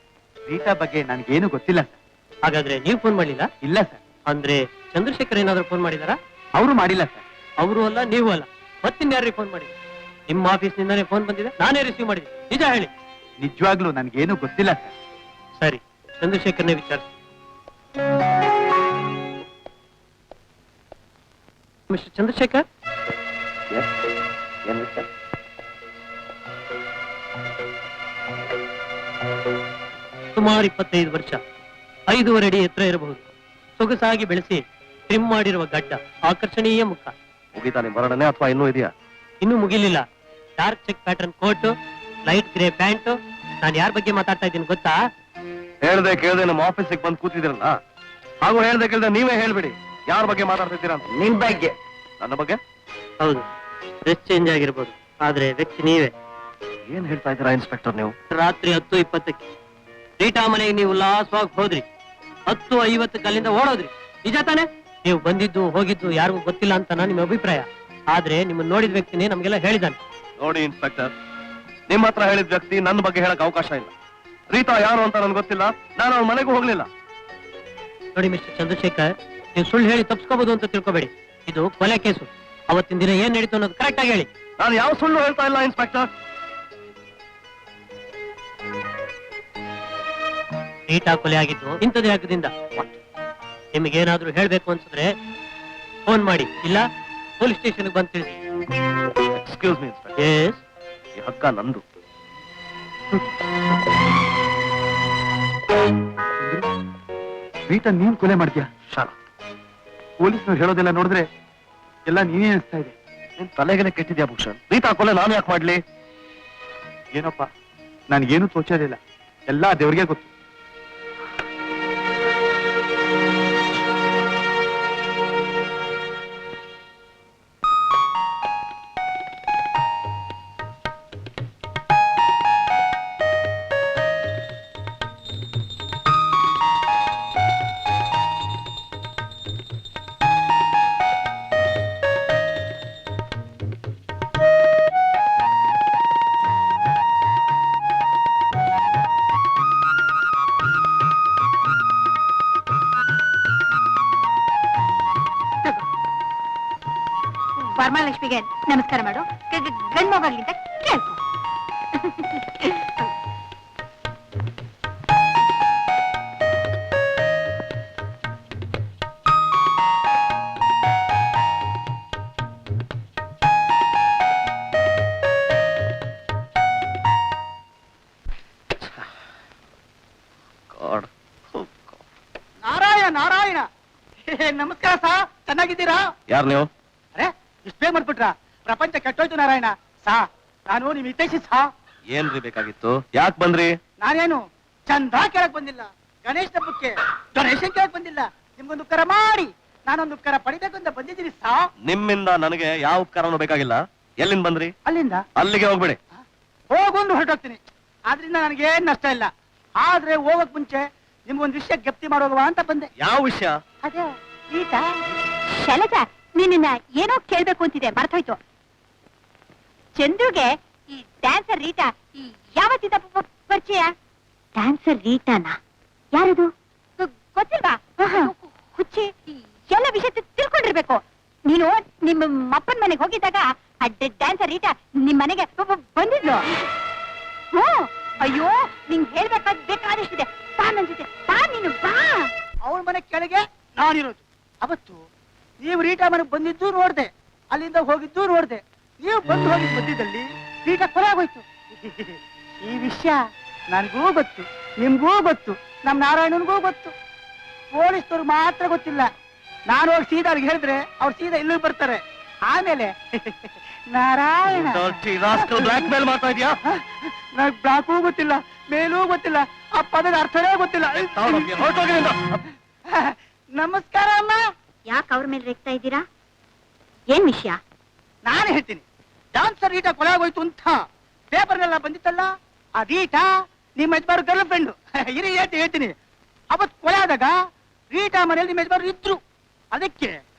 ರೀಟಾ ಬಗ್ಗೆ ನನಗೇನು ಗೊತ್ತಿಲ್ಲ ಸರ್. ಹಾಗಾದ್ರೆ ನೀವು ಫೋನ್ ಮಾಡಿಲ್ಲ? ಇಲ್ಲ ಸರ್. ಅಂದ್ರೆ ಚಂದ್ರಶೇಖರ್ ಏನಾದ್ರು ಫೋನ್ ಮಾಡಿದಾರಾ? ಅವರು ಮಾಡಿಲ್ಲ ಸರ್. ಅವರು ಅಲ್ಲ, ನೀವು ಅಲ್ಲ, ಮತ್ತಿನ್ಯಾರಿಗೆ ಫೋನ್ ಮಾಡಿದ್ರು? ನಿಮ್ಮ ಆಫೀಸ್ ನಿಂದಾನೇ ಫೋನ್ ಬಂದಿದೆ, ನಾನೇ ರಿಸೀವ್ ಮಾಡಿದ್ದೆ. ನಿಜ ಹೇಳಿ. ನಿಜವಾಗ್ಲೂ ನನಗೇನು ಗೊತ್ತಿಲ್ಲ ಸರ್. ಸರಿ, ಚಂದ್ರಶೇಖರ್ನೇ ವಿಚಾರಿಸಿ. ಮಿಸ್ಟರ್ ಚಂದ್ರಶೇಖರ್, ಸುಮಾರು 25 ವರ್ಷ, 5.5 ಅಡಿ ಎತ್ತರ ಇರಬಹುದು. ಸೊಗಸಾಗಿ ಬೆಳೆಸಿ ಟ್ರಿಮ್ ಮಾಡಿರುವ ಗಡ್ಡ, ಆಕರ್ಷಣೀಯ ಮುಖ. ಮುಗಿತಾ ನಿಮ್ ವರ್ಣನೆ ಅಥವಾ ಇನ್ನೂ ಇದೆಯಾ? ಇನ್ನೂ ಮುಗಿಲಿಲ್ಲ. Dark check pattern coat, light grey pant. ನಾನು ಯಾರ ಬಗ್ಗೆ ಮಾತಾಡ್ತಾ ಇದ್ದೀನಿ ಗೊತ್ತಾ? ಹೇಳ್ದೆ ಕೇಳ್ದೆ ನಮ್ಮ ಆಫೀಸಿಗೆ ಬಂದು ಕೂತಿದಿರಲ್ಲ, ಹಾಗೂ ಹೇಳ್ದೆ ಕೇಳ್ದೆ ನೀವೇ ಹೇಳ್ಬಿಡಿ ಯಾರ ಬಗ್ಗೆ ಮಾತಾಡ್ತಿದ್ದೀರಾ ಅಂತ. ನಿಮ್ ಬಗ್ಗೆ. ನನ್ನ ಬಗ್ಗೆ? ಹೌದು, ಡ್ರೆಸ್ ಚೇಂಜ್ ಆಗಿರ್ಬೋದು, ಆದ್ರೆ ವ್ಯಕ್ತಿ ನೀವೇ. ಏನ್ ಹೇಳ್ತಾ ಇದ್ದೀರಾ ಇನ್ಸ್ಪೆಕ್ಟರ್ ನೀವು? ರಾತ್ರಿ 10:20ಕ್ಕೆ ರೀಟಾ ಮನೆಗೆ ನೀವು ಉಲ್ಲಾಸವಾಗಿ ಹೋದ್ರಿ. 10:50ಕ್ಕೆ ಅಲ್ಲಿಂದ ಓಡೋದ್ರಿ. ನಿಜ ತಾನೆ? ನೀವು ಬಂದಿದ್ದು ಹೋಗಿದ್ದು ಯಾರಿಗೂ ಗೊತ್ತಿಲ್ಲ ಅಂತ ನಿಮ್ಮ ಅಭಿಪ್ರಾಯ. ಆದ್ರೆ ನಿಮ್ಮನ್ನ ನೋಡಿದ ವ್ಯಕ್ತಿನೇ ನಮ್ಗೆಲ್ಲ ಹೇಳಿದಾನೆ. ನೋಡಿ ಇನ್ಸ್ಪೆಕ್ಟರ್, ನಿಮ್ಮ ಹತ್ರ ಹೇಳಿದ ವ್ಯಕ್ತಿ ನನ್ನ ಬಗ್ಗೆ ಹೇಳಕ್ ಅವಕಾಶ ಇಲ್ಲ. ರೀಟಾ ಯಾರು ಅಂತ ನನ್ಗೆ ಗೊತ್ತಿಲ್ಲ, ನಾನು ಅವ್ರ ಮನೆಗೂ ಹೋಗ್ಲಿಲ್ಲ. ನೋಡಿ ಮಿಸ್ಟರ್ ಚಂದ್ರಶೇಖರ್, ನೀವು ಸುಳ್ಳು ಹೇಳಿ ತಪ್ಪಿಸ್ಕೋಬಹುದು ಅಂತ ತಿಳ್ಕೊಬೇಡಿ. ಇದು ಕೊಲೆ ಕೇಸು. ಅವತ್ತಿನ ದಿನ ಏನ್ ನಡೀತು ಅನ್ನೋದು ಕರೆಕ್ಟ್ ಆಗಿ ಹೇಳಿ. ನಾನು ಯಾವ ಸುಳ್ಳು ಹೇಳ್ತಾ ಇಲ್ಲ ಇನ್ಸ್ಪೆಕ್ಟರ್. ರೀಟಾ ಕೊಲೆ ಆಗಿದ್ದು ಇಂಥದೇ ಆಗದಿಂದ. ನಿಮಗೇನಾದ್ರೂ ಹೇಳ್ಬೇಕು ಅನ್ಸಿದ್ರೆ ಫೋನ್ ಮಾಡಿ, ಇಲ್ಲ ಪೊಲೀಸ್ ಸ್ಟೇಷನ್ಗೆ ಬಂದು ತಿಳಿಸಿ. ಎಕ್ಸ್ಕ್ಯೂಸ್ ಮೀ ಇನ್ಸ್ಪೆಕ್ಟರ್, ಎಸ್, ಈ ಹಕ್ಕ ನಂದು. ರೀಟಾ ನೀನ್ ಕೊಲೆ ಮಾಡ್ತೀಯಾ? ಶಾಲ, ಪೊಲೀಸ್ನವ್ರು ಹೇಳೋದೆಲ್ಲ ನೋಡಿದ್ರೆ ಎಲ್ಲ ನೀನೇ ಅನಿಸ್ತಾ ಇದೆ. ನಿನ್ ತಲೆಗೆನೆ ಕೆಟ್ಟಿದ್ಯಾ ಭೂಷಣ್? ರೀಟಾ ಕೊಲೆ ನಾನು ಯಾಕೆ ಮಾಡ್ಲಿ? ಏನಪ್ಪ, ನನ್ಗೇನು ತೋಚೋದಿಲ್ಲ. ಎಲ್ಲ ದೇವ್ರಿಗೆ ಗೊತ್ತು. ವರಮಹಾಲಕ್ಷ್ಮಿಗೆ ನಮಸ್ಕಾರ ಮಾಡು. ಗಂಡ್ ಮಗಳಿಂದ ಕೇಳ್ಕೊ. God. Oh, God. Narayana Narayana, ನಮಸ್ಕಾರ ಸಾ. ಚೆನ್ನಾಗಿದ್ದೀರಾ? ಯಾರು ನೀವು? ಅರೆ, ಇಷ್ಟು ಬೇಗ ಮಾಡ್ಬಿಟ್ರ? ಪ್ರಪಂಚ ಕೆಟ್ಟೋಯ್ತು ನಾರಾಯಣ. ಸಾ, ನಾನು ನಿಮ್ ಹಿತೈಷಿ ಸಾ. ಏನ್ರಿ ಬೇಕಾಗಿತ್ತು? ಯಾಕೆ ಬಂದ್ರಿ? ನಾನೇನು ಚಂದ ಕೇಳಕ್ ಬಂದಿಲ್ಲ, ಗಣೇಶ್ ಹಬ್ಬಕ್ಕೆ ಡೊನೇಷನ್ ಕೇಳಕ್ ಬಂದಿಲ್ಲ. ನಿಮ್ಗೊಂದು ಉಪಕಾರ ಮಾಡಿ ನಾನೊಂದು ಉಪಕಾರ ಪಡಿಬೇಕು ಅಂತ ಬಂದಿದ್ದೀನಿ ಸಾ. ನಿಮ್ಮಿಂದ ನನಗೆ ಯಾವ ಉಪಕಾರನೂ ಬೇಕಾಗಿಲ್ಲ. ಎಲ್ಲಿಂದ ಬಂದ್ರಿ? ಅಲ್ಲಿಂದ ಅಲ್ಲಿಗೆ ಹೋಗ್ಬೇಡಿ. ಹೋಗೊಂಡು ಹೊರಟೋಗ್ತೀನಿ. ಆದ್ರಿಂದ ನನಗೇನ್ ನಷ್ಟ ಇಲ್ಲ. ಆದ್ರೆ ಹೋಗಕ್ ಮುಂಚೆ ನಿಮ್ಗೊಂದು ವಿಷಯ ಜ್ಞಪ್ತಿ ಮಾಡೋಗುವ ಅಂತ ಬಂದೆ. ಯಾವ ವಿಷಯ? ಅದೇ ರೀಟಾ. ಶೈಲಜಾ, ನಿನ್ನ ಏನೋ ಕೇಳ್ಬೇಕು ಅಂತಿದೆ, ಮರ್ತೋಯ್ತು. ಚಂದ್ರುಗೆ ಈ ಡ್ಯಾನ್ಸರ್ ರೀಟಾ ಈ ಯಾವತ್ತಿಂದ ಪರಿಚಯ? ಡ್ಯಾನ್ಸರ್ ರೀಟಾನಾ? ಯಾರದು ಗೊತ್ತಿಲ್ವಾ? ಹುಚ್ಚಿ, ಎಲ್ಲ ವಿಷಯ ತಿಳ್ಕೊಂಡಿರ್ಬೇಕು. ನೀನು ನಿಮ್ಮ ಅಪ್ಪನ ಮನೆಗೆ ಹೋಗಿದ್ದಾಗ ಆ ಡ್ಯಾನ್ಸರ್ ರೀಟಾ ನಿಮ್ ಮನೆಗೆ ಬಂದಿದ್ಲು. ಹ್ಮ್. ಅಯ್ಯೋ, ನಿಂಗೆ ಬೇಕಾದಷ್ಟಿದೆ. ಬಾ ನನ್ ಜೊತೆ, ಬಾ ನೀನು ಬಾ. ಅವಳ ಮನೆ ಕೆಳಗೆ ನಾನಿರೋದು. ಅವತ್ತು ನೀವು ರೀಟಾ ಮನೆಗೆ ಬಂದಿದ್ದು ನೋಡ್ದೆ. ಅಲ್ಲಿಂದ ಹೋಗಿದ್ದು ನೋಡ್ದೆ. ನೀವು ಬಂದು ಹೋಗಿದ್ ಮಧ್ಯದಲ್ಲಿ ರೀಟಾ ಕೊಲೆ ಆಗೋಯ್ತು. ಈ ವಿಷಯ ನನ್ಗೂ ಗೊತ್ತು, ನಿಮ್ಗೂ ಗೊತ್ತು, ನಮ್ ನಾರಾಯಣನ್ಗೂ ಗೊತ್ತು. ಪೊಲೀಸ್ನವ್ರು ಮಾತ್ರ ಗೊತ್ತಿಲ್ಲ. ನಾನು ಹೋಗಿ ಸೀದಾ ಅವ್ರಿಗೆ ಹೇಳಿದ್ರೆ ಅವ್ರು ಸೀದಾ ಇಲ್ಲಿಗೆ ಬರ್ತಾರೆ. ಆಮೇಲೆ ನಾರಾಯಣ ಬ್ಲಾಕ್ ಮೇಲ್ ಮಾಡ್ತಾ ಇದೀಯಾ? ನನಗ್ ಬ್ಲಾಕೂ ಗೊತ್ತಿಲ್ಲ, ಮೇಲೂ ಗೊತ್ತಿಲ್ಲ, ಆ ಪದದ ಅರ್ಥನೇ ಗೊತ್ತಿಲ್ಲ. ನಮಸ್ಕಾರ ಅಮ್ಮ. ಯಾಕೆ ಅವ್ರ ಮೇಲೆ ರೇಗ್ತಾ ಇದ್ದೀರಾ? ಏನ್ ವಿಷಯ? ನಾನು ಹೇಳ್ತೀನಿ. ಡಾನ್ಸರ್ ರೀಟಾ ಕೊಲೆ ಆಗೋಯ್ತು ಅಂತ ಪೇಪರ್ನೆಲ್ಲ ಬಂದಿತ್ತಲ್ಲ. ಆ ರೀಟಾ ನಿಮ್ಮ ಯಜಮಾರು ಗರ್ಲ್ ಫ್ರೆಂಡ್. ಇರಿ ಹೇಳ್ತೀನಿ. ಅವತ್ ಕೊಲೆ ಆದಾಗ ರೀಟಾ ಮನೇಲಿ ನಿಮ್ಮ ಯಜಮಾರು ಇದ್ರು. ಅದಕ್ಕೆ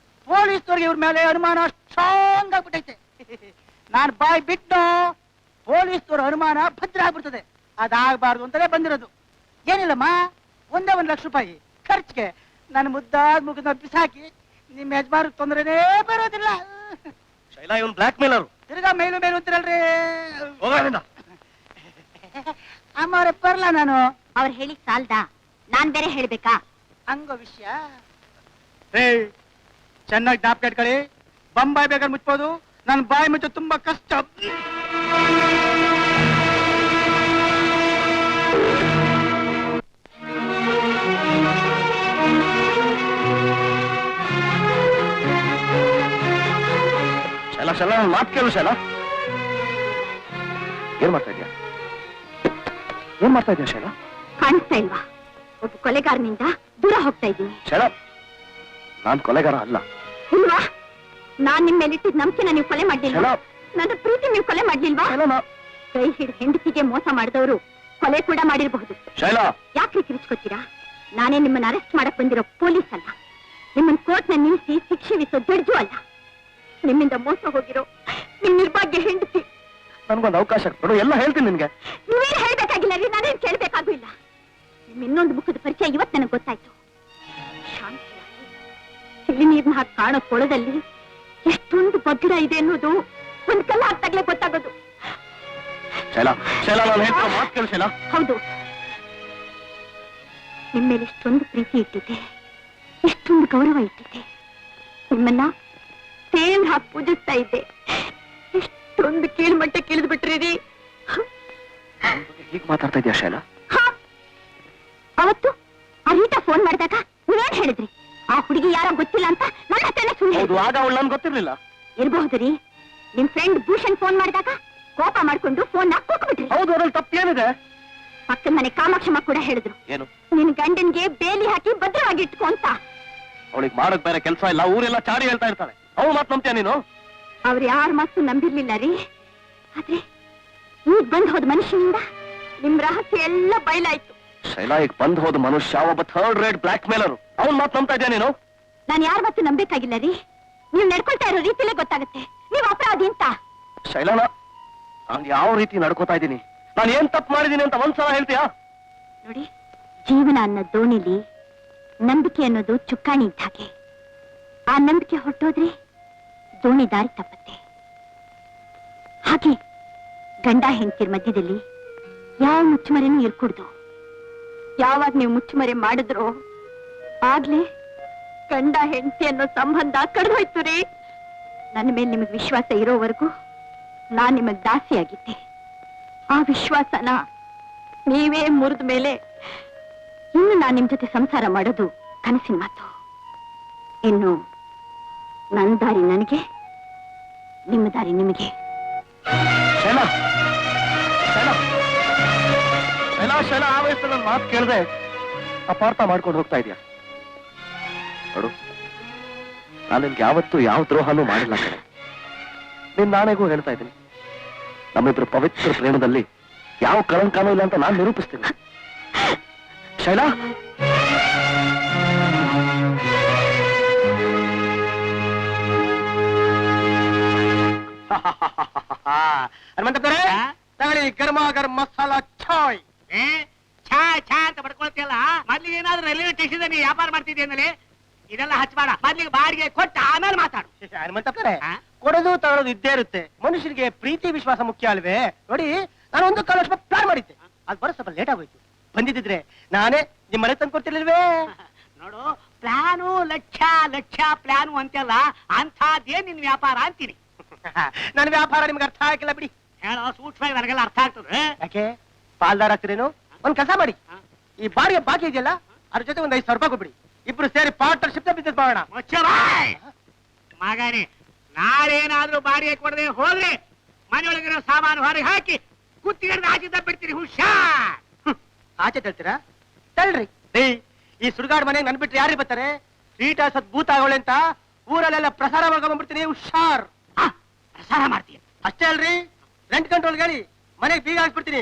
ಪೊಲೀಸ್ನವ್ರಿಗೆ ಇವ್ರ ಮೇಲೆ ಅನುಮಾನ ಸ್ಟ್ರಾಂಗ್ ಆಗ್ಬಿಟ್ಟೈತೆ. ನಾನು ಬಾಯ್ ಬಿಟ್ಟು ಪೊಲೀಸ್ನವ್ರ ಅನುಮಾನ ಭದ್ರ ಆಗ್ಬಿಡ್ತದೆ. ಅದಾಗಬಾರ್ದು ಅಂತಲೇ ಬಂದಿರೋದು. ಏನಿಲ್ಲಮ್ಮ, 1 ಲಕ್ಷ ರೂಪಾಯಿ ಖರ್ಚಿಗೆ ನನ್ನ ಮುದ್ದಾದ ಮುಗಿದ ಬಿಸಾಕಿ ನಿಮ್ಮ ಯಜಮಾರು ತೊಂದರೆನೇ ಬರೋದಿಲ್ಲ. ಶೈಲಾ, ಇವನ್ ಬ್ಲಾಕ್ ಮೇಲರು. ತಿರ್ಗಾ ಮೇಲು ಅಂತಿರಲ್ರಿ. ಅಮ್ಮ ಅವ್ರೆ ಬರ್ಲಾ ನಾನು? ಅವ್ರು ಹೇಳಿ ಸಾಲ್ದಾ? ನಾನ್ ಬೇರೆ ಹೇಳ್ಬೇಕಾ? ಹಂಗೋ ವಿಷಯ. ಚೆನ್ನಾಗಿ ಜ್ಞಾಪಕ ಇಟ್ಕೊಳ್ಳಿ. ಬಂಬಾಯಿ ಬೇಕಾದ್ರೆ ಮುಚ್ಬೋದು, ನನ್ನ ಬಾಯಿ ಮುಚ್ಚೋ ತುಂಬಾ ಕಷ್ಟ. ಶೈಲಾ, ಮಾತು ಕೇಳು ಶೈಲಾ. ಏನ್ ಮಾಡ್ತಾ ಇದೀಯಾ ಶೈಲಾ? ಕಾಣಿಸ್ತಾ ಇಲ್ವಾ? ಒಬ್ಬ ಕೊಲೆಗಾರನಿಂದ ದೂರ ಹೋಗ್ತಾ ಇದ್ದೀನಿ. ಶೈಲಾ, ನಾನ್ ಕೊಲೆಗಾರ ಅಲ್ಲ. ಇಲ್ವಾ? ನಾನ್ ನಿಮ್ ಮೇಲಿಟ್ಟಿದ್ ನಂಬಿಕೆನ ನೀವು ಕೊಲೆ ಮಾಡ್ಲಿಲ್ವಾ? ಶೈಲಾ, ನನ್ನ ಪ್ರೀತಿ ನೀವು ಕೊಲೆ ಮಾಡ್ಲಿಲ್ವಾ? ಕೈ ಹಿಡಿದು ಹೆಂಡತಿಗೆ ಮೋಸ ಮಾಡಿದವರು ಕೊಲೆ ಕೂಡ ಮಾಡಿರಬಹುದು. ಶೈಲಾ, ಯಾಕ್ರಿ ಕಿರಿಚ್ಕೋತೀರಾ? ನಾನೇ ನಿಮ್ಮನ್ನ ಅರೆಸ್ಟ್ ಮಾಡಕ್ ಬಂದಿರೋ ಪೊಲೀಸ್ ಅಲ್ಲ. ನಿಮ್ಮನ್ನ ಕೋರ್ಟ್ ನ ನಿಲ್ಲಿಸಿ ಶಿಕ್ಷೆ ವಿಸೋ ಜಡ್ಜು ಅಲ್ಲ. ನಿಮ್ಮಿಂದ ಮೋಸ ಹೋಗಿರೋ ನಿಮ್ ನಿರ್ಭಾಗ್ಯ ಹೆಂಡತಿ. ನನ್ಗೊಂದು ಅವಕಾಶ ಕೊಡು, ಎಲ್ಲ ಹೇಳ್ತೀನಿ ನಿನ್ಗೆ. ನೀವೇನು ಹೇಳ್ಬೇಕಾಗಿಲ್ಲ ರೀ, ನಾನೇನ್ ಕೇಳ್ಬೇಕಾಗೂ ಇಲ್ಲ. ನಿಮ್ ಇನ್ನೊಂದು ಮುಖದ ಪರಿಚಯ ಇವತ್ ನನಗೆ ಗೊತ್ತಾಯ್ತು. ಶಾಂತಿಯಾಗಿ ತಿಳಿ ನೀರ್ನ ಹಾಕಿ ಕಾಣೋ ಕೊಳದಲ್ಲಿ ಎಷ್ಟೊಂದು ಭದ್ರ ಇದೆ ಅನ್ನೋದು ಒಂದ್ ಕಲ್ಲ ಆಗ್ತಾಗ್ಲೇ ಗೊತ್ತಾಗೋದು. ಮಾತು ಕೇಳು ಶೈಲಾ. ಹೌದು, ನಿಮ್ಮೇಲೆ ಎಷ್ಟೊಂದು ಪ್ರೀತಿ ಇಟ್ಟಿದ್ದೆ, ಎಷ್ಟೊಂದು ಗೌರವ ಇಟ್ಟಿದ್ದೆ. ನಿಮ್ಮನ್ನ ಸೇಲ್ ಹಾಕಿ ಪೂಜಿಸ್ತಾ ಇದ್ದೆ. ಎಷ್ಟೊಂದು ಕೀಳ್ಮಟ್ಟ ಕೀಳಿದ್ ಬಿಟ್ರಿ ರೀ. ಹೀಗೆ ಮಾತಾಡ್ತಾ ಇದೀಯಾ ಶೈಲಾ? ಅವತ್ತು ಆ ರೀಟಾ ಫೋನ್ ಮಾಡಿದಾಗ ನೀವೇನ್ ಹೇಳಿದ್ರಿ? ಆ ಹುಡುಗಿ ಯಾರೋ ಗೊತ್ತಿಲ್ಲ ಅಂತ ನನ್ನ ಹತ್ರನೇ ಸುಳ್ಳು. ಹೌದು, ಆಗ ಅವಳು ನನ್ಗೆ ಗೊತ್ತಿರ್ಲಿಲ್ಲ. ಇರಬಹುದು ರೀ. ನಿಮ್ ಫ್ರೆಂಡ್ ಭೂಷಣ್ ಫೋನ್ ಮಾಡಿದಾಗ ಕೋಪ ಮಾಡ್ಕೊಂಡು ಫೋನ್ ಕೂಕ್ಬಿಟ್ರಿ. ಹೌದು, ಅದ್ರಲ್ಲಿ ತಪ್ಪೇನಿದೆ? ಪಕ್ಕದ ಮನೆ ಕಾಮಾಕ್ಷಮ್ಮ ಕೂಡ ಹೇಳಿದ್ರು, ಏನು? ನಿನ್ ಗಂಡನ್ಗೆ ಬೇಲಿ ಹಾಕಿ ಭದ್ರವಾಗಿ ಇಟ್ಕೊ ಅಂತ. ಅವಳಿಗೆ ಮಾಡಕ್ ಬೇರೆ ಕೆಲಸ ಇಲ್ಲ, ಊರೆಲ್ಲ ಚಾಡಿ ಹೇಳ್ತಾ ಇರ್ತಾಳೆ. ಅವ್ಳು ಮಾತು ನಂಬ್ತೀಯ ನೀನು? ಅವ್ರು ಯಾರ ಮಾತು ನಂಬಿರ್ಲಿಲ್ಲ ರೀ. ಆದ್ರೆ ಈಗ ಬಂದ್ ಹೋದ ಮನುಷ್ಯನಿಂದ ನಿಮ್ ರಹಸ್ಯ ಎಲ್ಲ ಬಯಲಾಯ್ತು. ಶೈಲಾ, ಈಗ ಬಂದ್ ಹೋದ ಮನುಷ್ಯ ಒಬ್ಬ ಥರ್ಡ್ ರೇಟ್ ಬ್ಲಾಕ್ ಮೇಲರು. ಅವ್ನ್ ಮಾತು ನಂಬ್ತಾ ಇದೆಯಾ ನೀನು? ನಾನ್ ಯಾರ ಮಾತು ನಂಬೇಕಾಗಿಲ್ಲ ರೀ. ನೀವ್ ನಡ್ಕೊಳ್ತಾ ಇರೋ ರೀತಿಲೇ ಗೊತ್ತಾಗುತ್ತೆ ನೀವ್ ಅಪರಾಧಿ ಅಂತ. ಶೈಲಾನ, ನಾನು ಯಾವ ರೀತಿ ನಡ್ಕೋತಾ ಇದ್ದೀನಿ, ನಾನು ಏನ್ ತಪ್ಪು ಮಾಡಿದೀನಿ ಅಂತ ಒಂದ್ಸಲ ಹೇಳ್ತೀಯಾ? ನೋಡಿ, ಜೀವನ ಅನ್ನೋ ದೋಣಿಲಿ ನಂಬಿಕೆ ಅನ್ನೋದು ಚುಕ್ಕಾಣಿ ಇದ್ದ ಹಾಗೆ. ಆ ನಂಬಿಕೆ ಹೊರಟೋದ್ರೆ ದೋಣಿ ದಾರಿ ತಪ್ಪತ್ತೆ. ಹಾಗೆ ಗಂಡ ಹೆಂಡತಿರ ಮಧ್ಯದಲ್ಲಿ ಯಾವ ಮುಚ್ಚುಮರೆನೂ ಇರ್ಕೂಡ್ದು. ಯಾವಾಗ ನೀವು ಮುಚ್ಚುಮರೆ ಮಾಡಿದ್ರೋ ಆಗ್ಲೇ ಗಂಡ ಹೆಂಡತಿ ಅನ್ನೋ ಸಂಬಂಧ ಕಡ್ದೋಯ್ತು ರೀ. ನನ್ನ ಮೇಲೆ ನಿಮಗ್ ವಿಶ್ವಾಸ ಇರೋವರೆಗೂ ನಾನ್ ನಿಮಗ್ ದಾಸಿಯಾಗಿದ್ದೆ. ಆ ವಿಶ್ವಾಸನ ನೀವೇ ಮುರಿದ ಮೇಲೆ ಇನ್ನು ನಾನ್ ನಿಮ್ ಜೊತೆ ಸಂಸಾರ ಮಾಡೋದು ಕನಸಿನ ಮಾತು. ಇನ್ನು ನನ್ನ ದಾರಿ ನನಗೆ, ನಿಮ್ಮ ದಾರಿ ನಿಮಗೆ. ಶೈಲಾ, ಶೈಲಾ, ಶೈಲಾ, ಶೈಲಾ, ಆ ವಯಸ್ಸಲ್ಲಿ ನನ್ನ ಮಾತು ಕೇಳದೆ ಅಪಾರ್ಥ ಮಾಡ್ಕೊಂಡು ಹೋಗ್ತಾ ಇದೀಯ. ನೋಡು, ನಾನು ನಿನ್ಗೆ ಯಾವತ್ತೂ ಯಾವ ದ್ರೋಹನೂ ಮಾಡಿಲ್ಲ ಕಣೆ. ನಿನ್ ನಾಳೆಗೂ ಹೇಳ್ತಾ ಇದ್ದೀನಿ, ನಮ್ಮಿಬ್ರು ಪವಿತ್ರ ಪ್ರೇಮದಲ್ಲಿ ಯಾವ ಕಳಂಕನೂ ಇಲ್ಲ ಅಂತ ನಾನು ನಿರೂಪಿಸ್ತೀನಿ. ಶೈಲಾ, ಹನುಮಂತಪ್ಪರೇ, ತಗೊಳ್ಳಿ ಗರ್ಮ ಗರ್ಮ ಮಸಾಲಾ ಚಾಯ್. ಛಾ ಛಾ ಅಂತ ಪಡ್ಕೊಳ್ತಿಯಲ್ಲ, ಮೊದ್ಲಿಗೆ ಏನಾದ್ರೂ ರೈಲ್ವೆ ಸ್ಟೇಷನ್ ನೀ ವ್ಯಾಪಾರ ಮಾಡ್ತಿದ್ದೆ ಅಂದಲೇ ಇದೆಲ್ಲ ಹಚ್ಚಬೇಡ. ಮೊದ್ಲಿಗೆ ಬಾಡಿಗೆ ಕೊಟ್ಟು ಆಮೇಲೆ ಮಾತಾಡು. ಹನುಮಂತಪ್ಪರೇ, ಕೊಡೋದು ತಗೊಳ್ಳೋದು ಇದ್ದೇ ಇರುತ್ತೆ. ಮನುಷ್ಯರಿಗೆ ಪ್ರೀತಿ ವಿಶ್ವಾಸ ಮುಖ್ಯ ಅಲ್ವೇ? ನೋಡಿ, ನಾನು ಒಂದು ಕಾಲ ಪ್ಲಾನ್ ಮಾಡಿದ್ದೆ, ಅದು ಬರೋ ಸ್ವಲ್ಪ ಲೇಟ್ ಆಗೋಯ್ತು. ಬಂದಿದ್ರೆ ನಾನೇ ನಿಮ್ಮ ಮನೆ ತಂದು ಕೊಡ್ತಿರ್ಲಿಲ್ವೇ? ನೋಡು, ಪ್ಲಾನು ಲಕ್ಷ ಪ್ಲಾನು ಅಂತೆಲ್ಲ ಅಂಥದ್ದೇನ್ ನಿನ್ ವ್ಯಾಪಾರ ಅಂತೀನಿ. ನನ್ನ ವ್ಯಾಪಾರ ನಿಮ್ಗೆ ಅರ್ಥ ಆಗಿಲ್ಲ ಬಿಡಿ. ಹೇಳೋ ಸೂಕ್ಷ್ಮವಾಗಿ ನನಗೆಲ್ಲ ಅರ್ಥ ಆಗ್ತದೆ. ಯಾಕೆ ಪಾಲ್ದಾರ್ ಆಗ್ತೀರೇನು? ಒಂದ್ ಕೆಲಸ ಮಾಡಿ, ಈ ಬಾಡಿಗೆ ಬಾಕಿ ಇದೆಯಲ್ಲ ಅದ್ರ ಜೊತೆ ಒಂದ್ 5,000 ರೂಪಾಯಿ ಕೊಟ್ಬಿಡಿ. ಇಬ್ರು ಸೇರಿ ಪಾರ್ಟ್ನರ್ಶಿಪ್ ಬಿಸ್ನೆಸ್ ಮಾಡೋಣ. ಮಗನೇ, ನಾಳೇನಾದ್ರೂ ಬಾಡಿಗೆ ಕೊಡದೆ ಹೋದ್ರೆ ಮನೆಯೊಳಗಿರೋ ಸಾಮಾನು ಹೊರಗೆ ಹಾಕಿ ಕುತ್ತಿಗೆ ಆಚಿದ್ದ ಬಿಡ್ತೀರಿ. ಹುಷಾರ್. ಆಚೆ ತಳ್ತೀರಾ? ತಳ್ರಿ. ಈ ಸುಡುಗಾಡ್ ಮನೆಗೆ ನನ್ ಬಿಟ್ರೆ ಯಾರಿಗೆ ಬರ್ತಾರೆ? ರೀಟಾ ಸತ್ ಭೂತ ಆಗೋಳೆ ಅಂತ ಊರಲ್ಲೆಲ್ಲ ಪ್ರಸಾರ ಮಾಡ್ಕೊಂಡ್ಬಿಡ್ತೀನಿ. ಹುಷಾರ್. ಪ್ರಸಾರ ಮಾಡ್ತೀಯ? ಅಷ್ಟೇ ಅಲ್ರಿ, ರೆಂಟ್ ಕಂಟ್ರೋಲ್ ಹೇಳಿ ಮನೆಗೆ ಬೀಗ ಹಾಕ್ಬಿಡ್ತೀನಿ.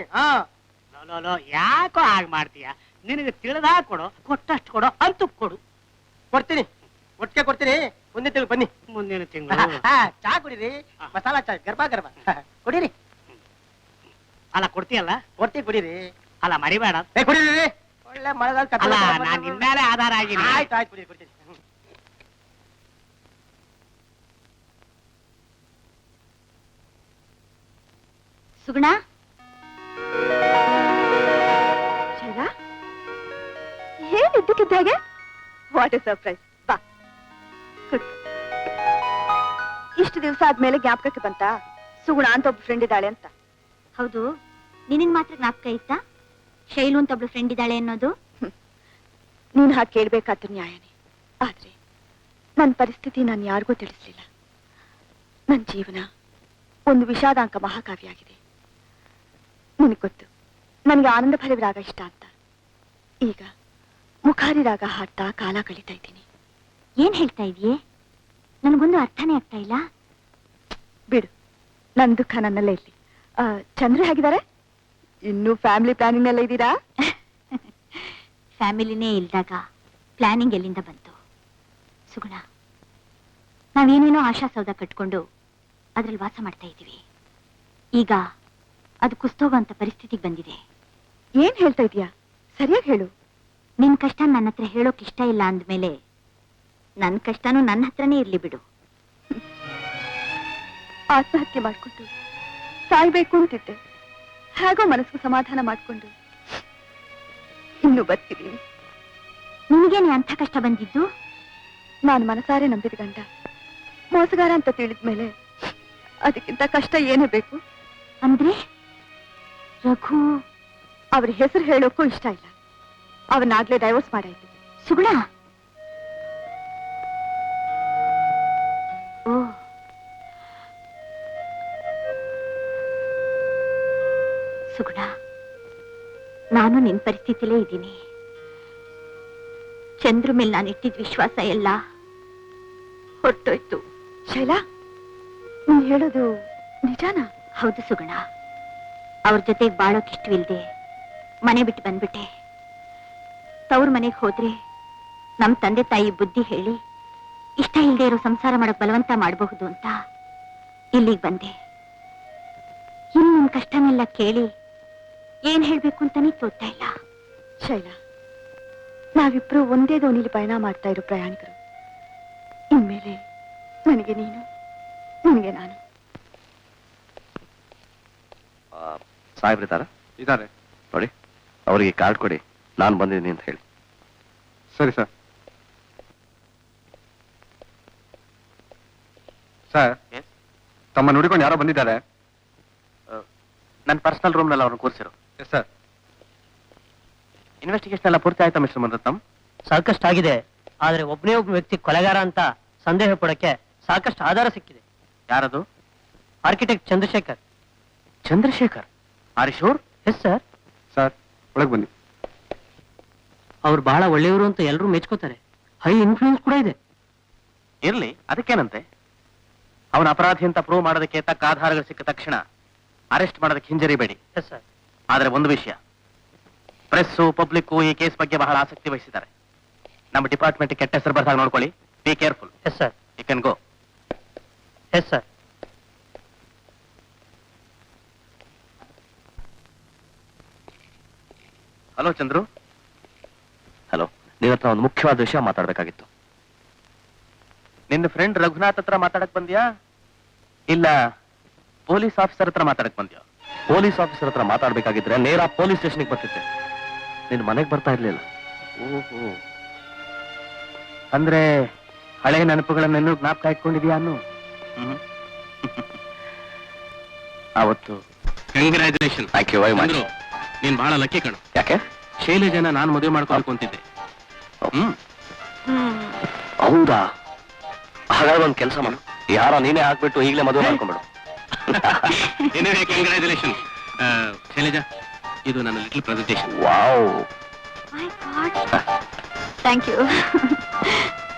ಯಾಕೋ ಹಾಗೆ ಮಾಡ್ತೀಯ? ನಿನಗೆ ತಿಳಿದಾ ಕೊಡು, ಕೊಟ್ಟಷ್ಟು ಕೊಡು, ಅಂತೂ ಕೊಡು. ಕೊಡ್ತೀನಿ, ಒಟ್ಟಿಗೆ ಕೊಡ್ತೀನಿ. ಮುಂದಿನ ತಿಂಗಳು ಬನ್ನಿ. ಮುಂದಿನ ತಿಂಗಳು ಚಾ ಕುಡೀರಿ, ಮಸಾಲಾ ಚಾ ಗರ್ಭ ಕುಡೀರಿ. ಅಲ್ಲ ಕೊಡ್ತೀಯಲ್ಲ? ಕೊಡ್ತೀವಿ, ಕುಡೀರಿ. ಅಲ್ಲ ಮರಿಬೇಡ. ಕುಡೀರಿ, ಒಳ್ಳೆ ಮಳೆಗಾಲ. ಅಲ್ಲ ನಾನು ನಿನ್ಮೇಲೆ ಆಧಾರ ಆಗಿನಿ. ಆಯ್ತು ಆಯ್ತು, ಕುಡೀರಿ ಕುಡ್ತೀನಿ. ಸುಗುಣ, ಏನ್ ಇದ್ದಕ್ಕಿದ್ದಾಗೆ? What A surprise. ಬಾ ಕುಡಿ. ಇಷ್ಟು ದಿವಸ ಆದ್ಮೇಲೆ ಜ್ಞಾಪಕಕ್ಕೆ ಬಂತಾ ಸುಗುಣ ಅಂತ ಒಬ್ಬ ಫ್ರೆಂಡ್ ಇದ್ದಾಳೆ ಅಂತ? ಹೌದು, ನಿನಗ್ ಮಾತ್ರ ಜ್ಞಾಪಕ ಇತ್ತಾ ಶೈಲು ಅಂತ ಒಬ್ಳು ಫ್ರೆಂಡ್ ಇದ್ದಾಳೆ ಅನ್ನೋದು? ನೀನ್ ಹಾಗೆ ಕೇಳ್ಬೇಕಾದ ನ್ಯಾಯನೇ. ಆದ್ರೆ ನನ್ನ ಪರಿಸ್ಥಿತಿ ನಾನು ಯಾರಿಗೂ ತಿಳಿಸ್ಲಿಲ್ಲ. ನನ್ನ ಜೀವನ ಒಂದು ವಿಷಾದಾಂಕ ಮಹಾಕಾವ್ಯ ಆಗಿದೆ. ನಿನಗೆ ಗೊತ್ತು, ನನಗೆ ಆನಂದ ಭೈರವಿ ರಾಗ ಇಷ್ಟ ಅಂತ. ಈಗ ಮುಖಾರಿ ರಾಗ ಹಾಡ್ತಾ ಕಾಲ ಕಳೀತಾ ಇದ್ದೀನಿ. ಏನ್ ಹೇಳ್ತಾ ಇದೀಯೇ? ನನಗೊಂದು ಅರ್ಥನೇ ಆಗ್ತಾ ಇಲ್ಲ. ಬಿಡು, ನನ್ನ ದುಃಖ ನನ್ನಲ್ಲೇ ಇರ್ಲಿ. ಚಂದ್ರ ಹೇಗಿದ್ದಾರೆ? ಇನ್ನು ಫ್ಯಾಮಿಲಿ ಪ್ಲಾನಿಂಗ್ ಎಲ್ಲ ಇದ್ದೀರಾ? ಫ್ಯಾಮಿಲಿನೇ ಇಲ್ದಾಗ ಪ್ಲಾನಿಂಗ್ ಎಲ್ಲಿಂದ ಬಂತು? ಸುಗುಣ, ನಾವೇನೇನೋ ಆಶಾ ಸೌಧ ಕಟ್ಕೊಂಡು ಅದ್ರಲ್ಲಿ ವಾಸ ಮಾಡ್ತಾ ಇದ್ದೀವಿ. ಈಗ ಅದು ಕುಸ್ತೋಗುವಂತ ಪರಿಸ್ಥಿತಿಗೆ ಬಂದಿದೆ. ಏನ್ ಹೇಳ್ತಾ ಇದೀಯಾ? ಸರಿಯಾಗಿ ಹೇಳು. ನಿನ್ ಕಷ್ಟ ನನ್ನ ಹತ್ರ ಹೇಳೋಕ್ ಇಷ್ಟ ಇಲ್ಲ ಅಂದ್ಮೇಲೆ ನನ್ ಕಷ್ಟನೂ ನನ್ನ ಹತ್ರನೇ ಇರ್ಲಿ ಬಿಡು. ಆತ್ಮಹತ್ಯೆ ಮಾಡ್ಕೊಂಡು ಸಾಯ್ಬೇಕು ಅಂತಿದ್ದೆ. ಹೇಗೋ ಮನಸ್ಸು ಸಮಾಧಾನ ಮಾಡ್ಕೊಂಡು ಇನ್ನು ಬರ್ತಿದ್ದೀನಿ. ನಿನಗೇನೆ ಅಂಥ ಕಷ್ಟ ಬಂದಿದ್ದು? ನಾನು ಮನಸಾರೆ ನಂಬಿದ ಗಂಡ ಮೋಸಗಾರ ಅಂತ ತಿಳಿದ್ಮೇಲೆ ಅದಕ್ಕಿಂತ ಕಷ್ಟ ಏನೇ ಬೇಕು? ಅಂದ್ರೆ ರಘು ಅವ್ರ ಹೆಸರು ಹೇಳೋಕ್ಕೂ ಇಷ್ಟ ಇಲ್ಲ. ಅವನಾಗ್ಲೇ ಡೈವೋರ್ಸ್ ಮಾಡಾಯ್ತು. ಸುಗುಣ, ಓ ಸುಗುಣ, ನಾನು ನಿನ್ ಪರಿಸ್ಥಿತಿಲೇ ಇದ್ದೀನಿ. ಚಂದ್ರ ಮೇಲೆ ನಾನು ಇಟ್ಟಿದ್ದ ವಿಶ್ವಾಸ ಎಲ್ಲ ಹೊರಟೋಯ್ತು. ಶೈಲಾ, ನೀನ್ ಹೇಳೋದು ನಿಜಾನಾ? ಹೌದು ಸುಗುಣ, ಅವ್ರ ಜೊತೆಗೆ ಬಾಳೋಕ್ ಇಷ್ಟವಿಲ್ದೆ ಮನೆ ಬಿಟ್ಟು ಬಂದ್ಬಿಟ್ಟೆ. ತವ್ರ ಮನೆಗೆ ಹೋದ್ರೆ ನಮ್ ತಂದೆ ತಾಯಿ ಬುದ್ಧಿ ಹೇಳಿ ಇಷ್ಟ ಇಲ್ದೇ ಇರೋ ಸಂಸಾರ ಮಾಡಕ್ ಬಲವಂತ ಮಾಡಬಹುದು ಅಂತ ಇಲ್ಲಿಗೆ ಬಂದೆ. ಇನ್ನು ನಿನ್ ಕಷ್ಟನೆಲ್ಲ ಕೇಳಿ ಏನ್ ಹೇಳ್ಬೇಕು ಅಂತಾನೆ ತೋರ್ತಾ ಇಲ್ಲ. ಶೈಲಾ, ನಾವಿಬ್ರು ಒಂದೇ ದೋಣಿಲಿ ಪಯಣ ಮಾಡ್ತಾ ಇರೋ ಪ್ರಯಾಣಿಕರು. ಇನ್ಮೇಲೆ ನನಗೆ ನೀನು, ನಿನಗೆ ನಾನು. ಸಾಹೇಬ್ರಿದ್ದಾರ? ಇದಾರೆ ನೋಡಿ, ಅವರಿಗೆ ಕಾರ್ಡ್ ಕೊಡಿ, ನಾನು ಬಂದಿದ್ದೀನಿ ಅಂತ ಹೇಳಿ. ಸರಿ ಸರ್. ಸರ್, ತಮ್ಮ ನುಡಿಕೊಂಡು ಯಾರೋ ಬಂದಿದ್ದಾರೆ. ನನ್ನ ಪರ್ಸನಲ್ ರೂಮ್ ನಲ್ಲಿ ಅವ್ರನ್ನ ಕೂರಿಸಿರು. Yes sir. ಇನ್ವೆಸ್ಟಿಗೇಷನ್ ಎಲ್ಲ ಪೂರ್ತಿ ಆಯ್ತಾ ಮಿಸ್ಟರ್ ಮನ್ರತ್ನಂ? ಸಾಕಷ್ಟು ಆಗಿದೆ, ಆದ್ರೆ ಒಬ್ಬನೇ ಒಬ್ಬ ವ್ಯಕ್ತಿ ಕೊಲೆಗಾರ ಅಂತ ಸಂದೇಹ ಪಡಕ್ಕೆ ಸಾಕಷ್ಟು ಆಧಾರ ಸಿಕ್ಕಿದೆ. ಯಾರದು? ಆರ್ಕಿಟೆಕ್ಟ್ ಚಂದ್ರಶೇಖರ್. ಚಂದ್ರಶೇಖರ್? ಆರಿಶೂರ್? Yes sir. ಸರ್, ಒಳಗೆ ಬನ್ನಿ. ಅವ್ರು ಬಹಳ ಒಳ್ಳೆಯವರು ಅಂತ ಎಲ್ಲರೂ ಮೆಚ್ಕೋತಾರೆ. ಹೈ ಇನ್ಫ್ಲೂಯೆನ್ಸ್ ಕೂಡ ಇದೆ. ಇರ್ಲಿ, ಅದಕ್ಕೇನಂತೆ. ಅವನ ಅಪರಾಧಿ ಅಂತ ಪ್ರೂವ್ ಮಾಡೋದಕ್ಕೆ ತಕ್ಕ ಆಧಾರಗಳು ಸಿಕ್ಕ ತಕ್ಷಣ ಅರೆಸ್ಟ್ ಮಾಡೋದಕ್ಕೆ ಹಿಂಜರಿಬೇಡಿ. Yes sir. ಆದ್ರೆ ಒಂದು ವಿಷಯ, ಪ್ರೆಸ್ಸು ಪಬ್ಲಿಕ್ಕು ಈ ಕೇಸ್ ಬಗ್ಗೆ ಬಹಳ ಆಸಕ್ತಿ ವಹಿಸಿದ್ದಾರೆ. ನಮ್ಮ ಡಿಪಾರ್ಟ್ಮೆಂಟ್ ಕೆಟ್ಟ ಹೆಸರು ಬರ್ದಾಗ ನೋಡ್ಕೊಳ್ಳಿ. Be careful. Yes sir. You can go. Yes sir. Hello Chandru. Hello, ನಿನ್ನ ಹತ್ರ ಒಂದು ಮುಖ್ಯವಾದ ವಿಷಯ ಮಾತಾಡ್ಬೇಕಾಗಿತ್ತು. ನಿನ್ನ ಫ್ರೆಂಡ್ ರಘುನಾಥ್ ಹತ್ರ ಮಾತಾಡಕ್ ಬಂದ್ಯಾ ಇಲ್ಲ ಪೊಲೀಸ್ ಆಫೀಸರ್ ಹತ್ರ ಮಾತಾಡಕ್ ಬಂದ್ಯಾ? ಪೊಲೀಸ್ ಆಫೀಸರ್ ಹತ್ರ ಮಾತಾಡ್ಬೇಕಾಗಿದ್ರೆ ನೇರ ಪೊಲೀಸ್ ಸ್ಟೇಷನ್ಗೆ ಬರ್ತಿದ್ದೆ. ನಿನ್ನ ಮನೆಗೆ ಬರ್ತಾ ಇರ್ಲಿಲ್ಲ. ಓಹೋ, ಅಂದ್ರೆ ಹಳೆ ನೆನಪುಗಳನ್ನೆಲ್ಲೂ ಜ್ಞಾಪಕ ಇಟ್ಕೊಂಡಿದ್ಯಾ ಅನ್ನು? ಅವತ್ತು congratulation. Thank you very much. ನೀನ್ ಬಹಳ ಲಕ್ಕಿ ಕಣು. ಯಾಕೆ? ಶೈಲಜನ ನಾನು ಮದುವೆ ಮಾಡ್ಕೊಳ್ಬೇಕು ಅಂತಿದ್ದೆ. ಹೌದಾ? ಹಾಗಾದ್ರೆ ಒಂದು ಕೆಲಸ ಮಾಡು, ಯಾರೋ ನೀನೇ ಹಾಕ್ಬಿಟ್ಟು ಈಗಲೇ ಮದುವೆ ಮಾಡ್ಕೊಂಡ್ಬಿಡು. ಕಂಗ್ರ್ಯಾಚುಲೇಷನ್. ಶೈಲಜಾ, ಇದು ನನ್ನ little presentation. Wow, thank you.